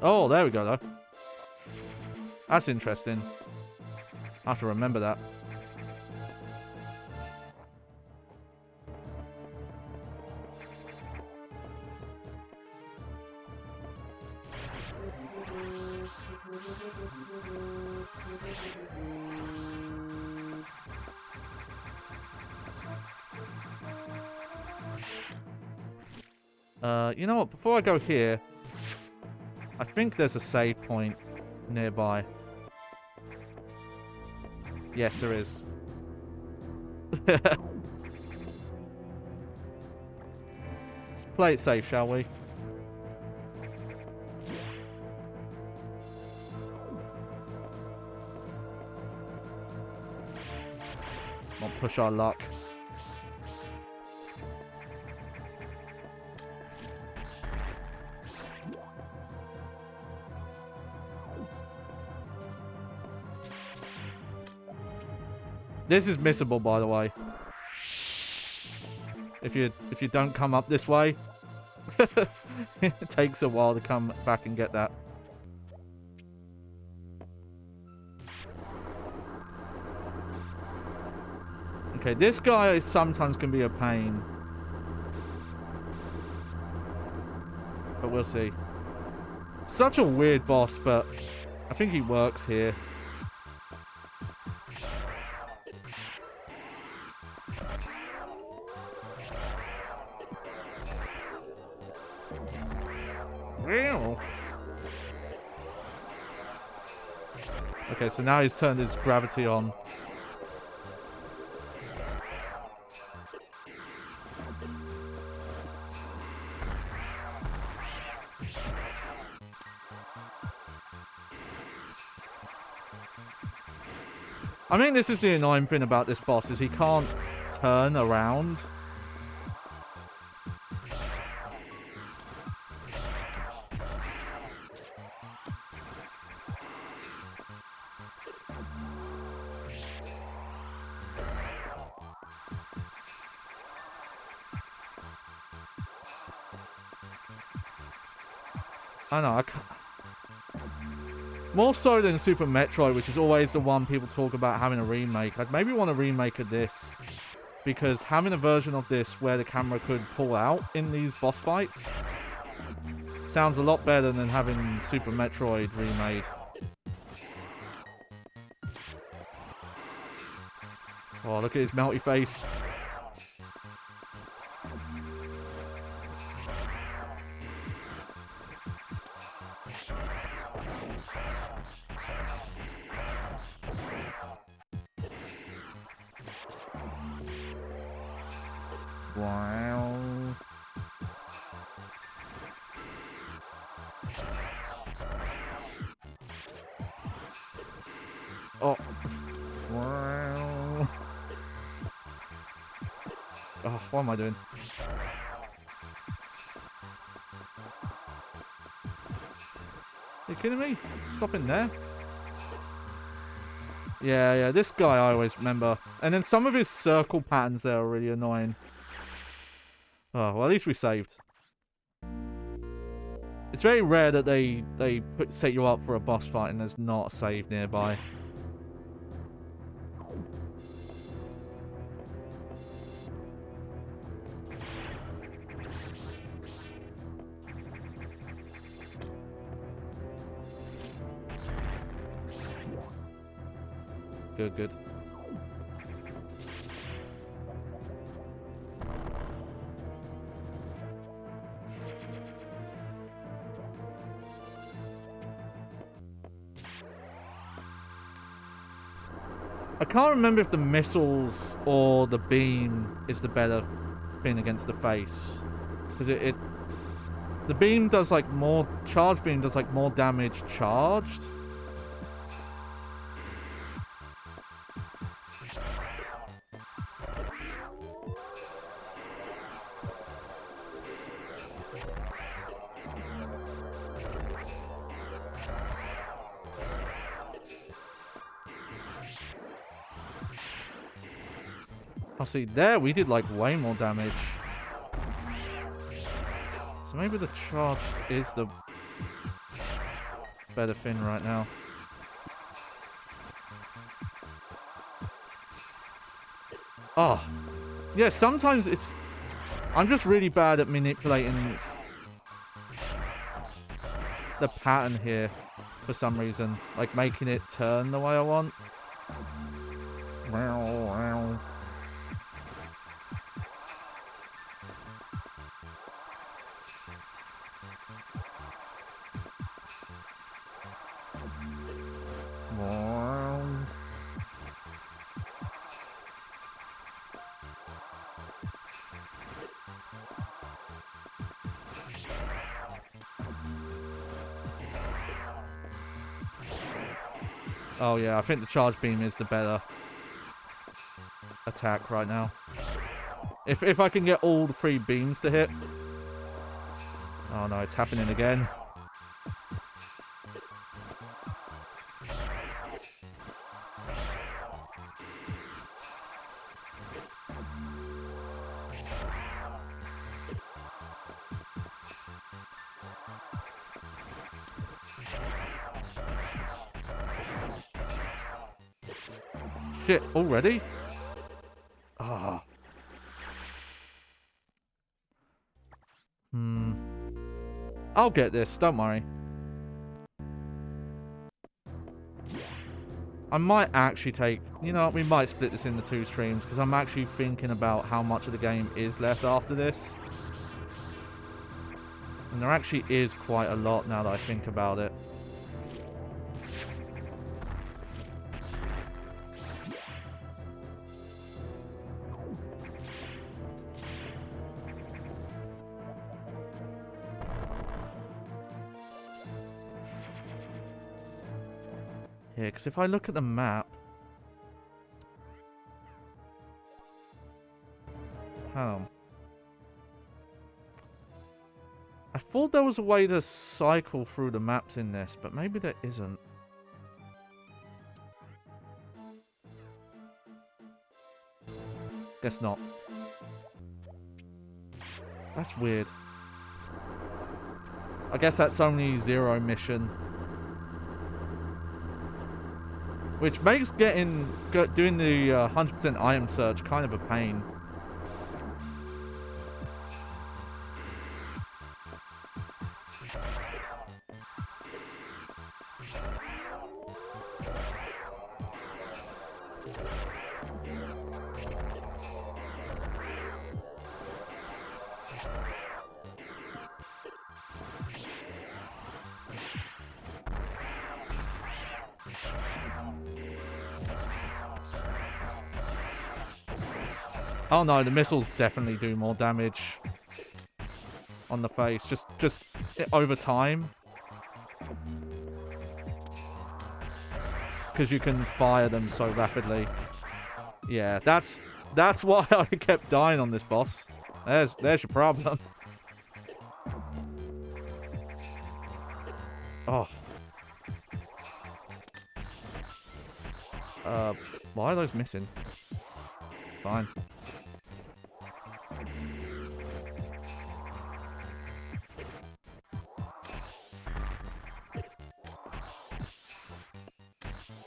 Oh, there we go, though. That's interesting. I have to remember that. You know what? Before I go here, I think there's a save point nearby. Yes, there is. play it safe, shall we? Not push our luck. This is missable, by the way. If you don't come up this way, it takes a while to come back and get that. Okay, this guy sometimes can be a pain, but we'll see. Such a weird boss, but I think he works here. Okay, so now he's turned his gravity on. I think this is the annoying thing about this boss, is he can't turn around. I know, I can't. More so than Super Metroid, which is always the one people talk about having a remake. I'd maybe want a remake of this, because having a version of this where the camera could pull out in these boss fights sounds a lot better than having Super Metroid remade. Oh, look at his melty face. Wow. Oh. Wow. Oh, what am I doing? Are you kidding me? Stop in there. Yeah, this guy I always remember. And then some of his circle patterns there are really annoying. Oh, well, at least we saved. It's very rare that they set you up for a boss fight and there's not a save nearby. Good. I can't remember if the missiles or the beam is the better thing against the face. Because the beam does like more, charge beam does like more damage charged. Oh, see, there we did like way more damage. So maybe the charge is the better thing right now. Oh. Yeah, sometimes it's... I'm just really bad at manipulating the pattern here for some reason. Like making it turn the way I want. Oh yeah, I think the charge beam is the better attack right now. If I can get all the 3 beams to hit. Oh no, it's happening again. Shit, already? Ah. I'll get this, don't worry. I might actually take... You know, we might split this into 2 streams, because I'm actually thinking about how much of the game is left after this. And there actually is quite a lot now that I think about it. Yeah, because if I look at the map... Hang on. I thought there was a way to cycle through the maps in this, but maybe there isn't. Guess not. That's weird. I guess that's only 0 mission. Which makes doing the 100% item search kind of a pain. Oh no, the missiles definitely do more damage on the face, just over time. Because you can fire them so rapidly. Yeah, that's why I kept dying on this boss. There's your problem. Oh. Why are those missing? Fine.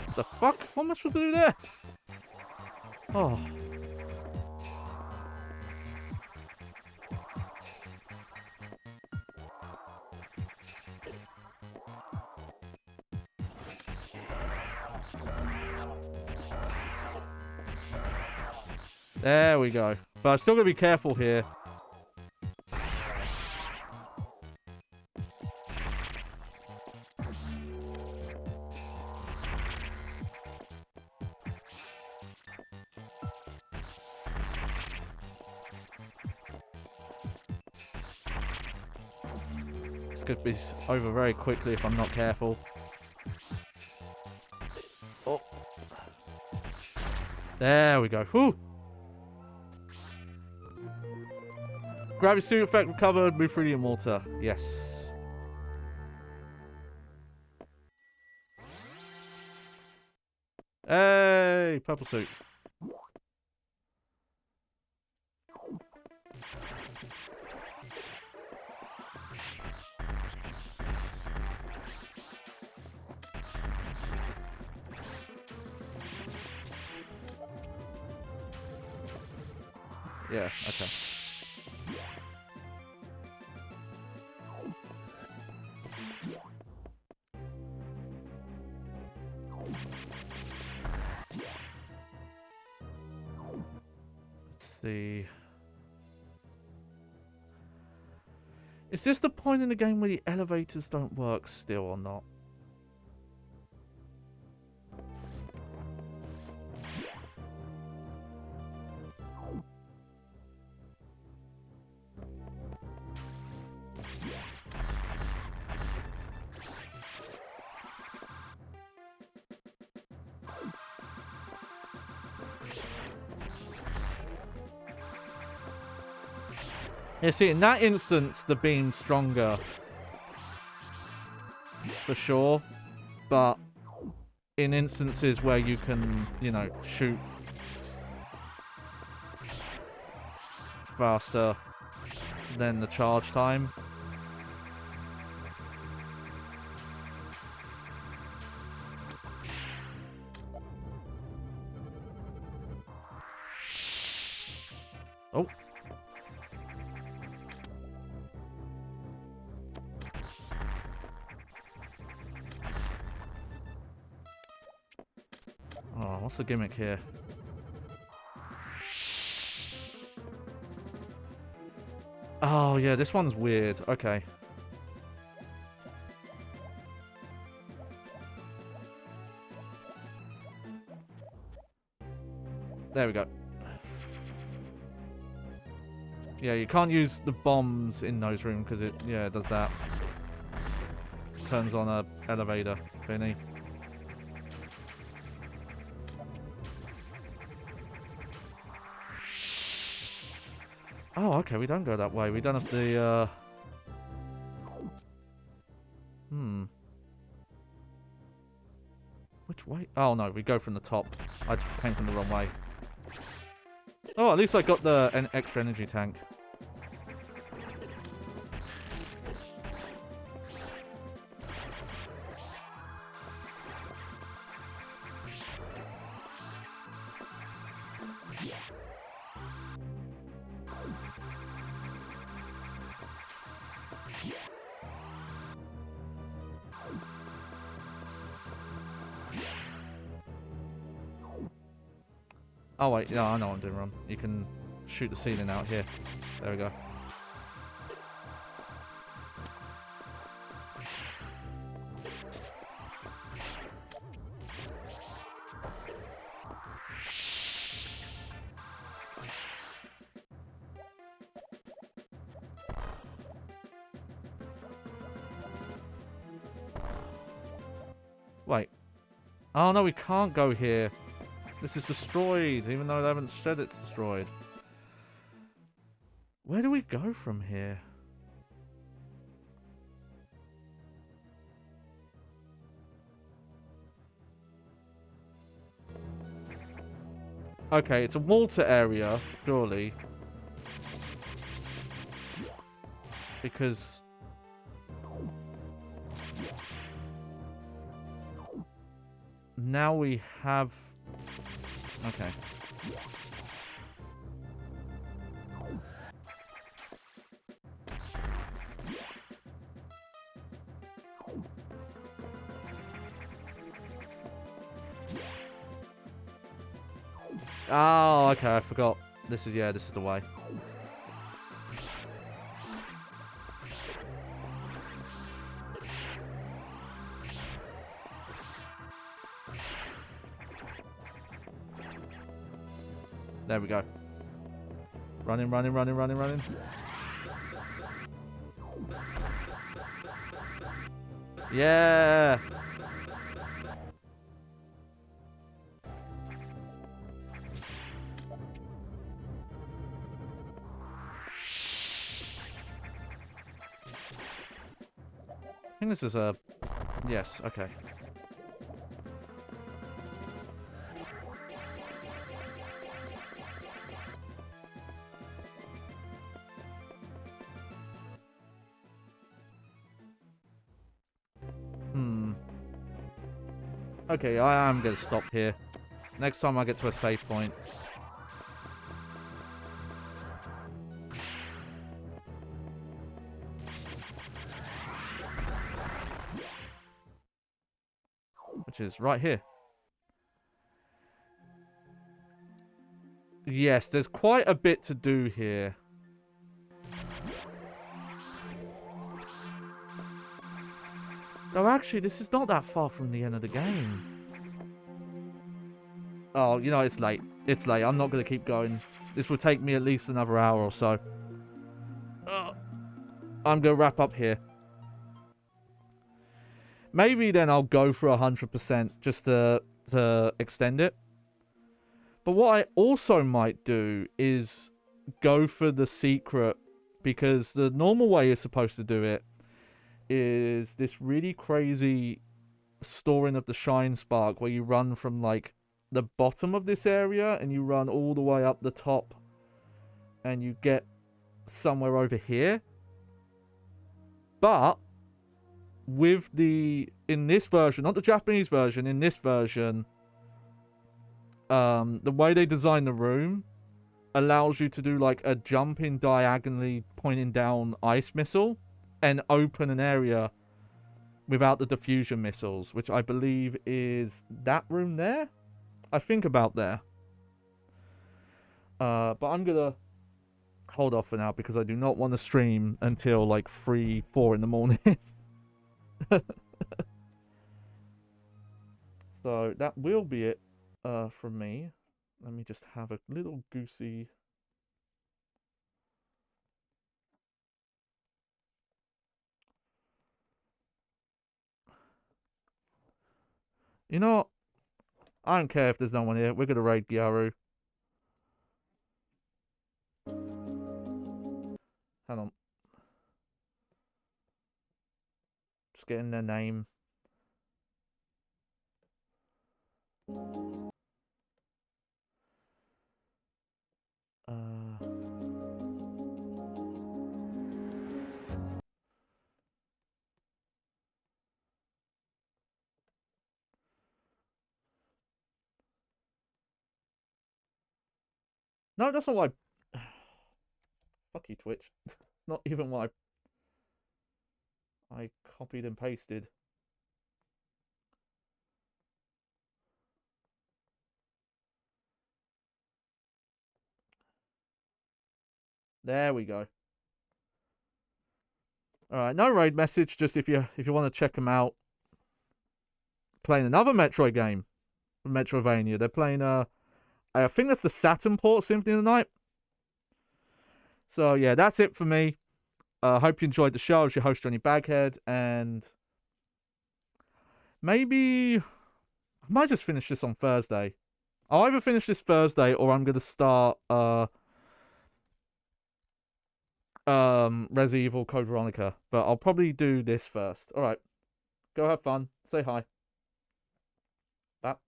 What the fuck? What am I supposed to do there? Oh. There we go. But I'm still gonna be careful here. This could be over very quickly if I'm not careful. Oh. There we go. Whew. Gravity suit effect recovered. Move through the water. Yes. Hey, purple suit. Yeah, okay. Let's see. Is this the point in the game where the elevators don't work still or not? Yeah, see, in that instance, the beam's stronger. For sure. But in instances where you can, you know, shoot faster than the charge time. Oh. Oh, what's the gimmick here? Oh, yeah, this one's weird. Okay. There we go. Yeah, you can't use the bombs in those rooms because it, yeah, it does that. Turns on a elevator thingy. Oh, okay, we don't go that way. We don't have the, Which way? Oh, no, we go from the top. I just came from the wrong way. Oh, at least I got the extra energy tank. Oh, wait. Yeah, I know what I'm doing wrong. You can shoot the ceiling out here. There we go. Wait. Oh, no, we can't go here. This is destroyed, even though they haven't said it's destroyed. Where do we go from here? Okay, it's a water area, surely. Because... now we have... Okay. Oh, okay, I forgot. This is, yeah, this is the way. There we go. Running, running, running, running, running. Yeah! I think this is a... yes, okay. Okay, I am going to stop here. Next time I get to a save point. Which is right here. Yes, there's quite a bit to do here. Oh, actually, this is not that far from the end of the game. Oh, you know, it's late. It's late. I'm not going to keep going. This will take me at least another hour or so. I'm going to wrap up here. Maybe then I'll go for 100% just to extend it. But what I also might do is go for the secret because the normal way you're supposed to do it is this really crazy storing of the shine spark where you run from like the bottom of this area and you run all the way up the top and you get somewhere over here. But with in this version, not the Japanese version, in this version, the way they design the room allows you to do like a jumping diagonally pointing down ice missile and open an area without the diffusion missiles, which I believe is that room there. I think about there. But I'm gonna hold off for now because I do not want to stream until like 3, 4 in the morning. So that will be it from me. Let me just have a little goosey. You know, I don't care if there's no one here. We're gonna raid Gyaru. Hang on. Just getting their name. No, that's not what Fuck you, Twitch. Not even what I copied and pasted. There we go. Alright, no raid message, just if you want to check them out. Playing another Metroid game. Metroidvania. They're playing I think that's the Saturn port, Symphony of the Night. So yeah, that's it for me. Hope you enjoyed the show. I was your host, Johnny Baghead, and maybe I might just finish this on Thursday. I'll either finish this Thursday or I'm gonna start Resident Evil Code Veronica. But I'll probably do this first. Alright. Go have fun. Say hi.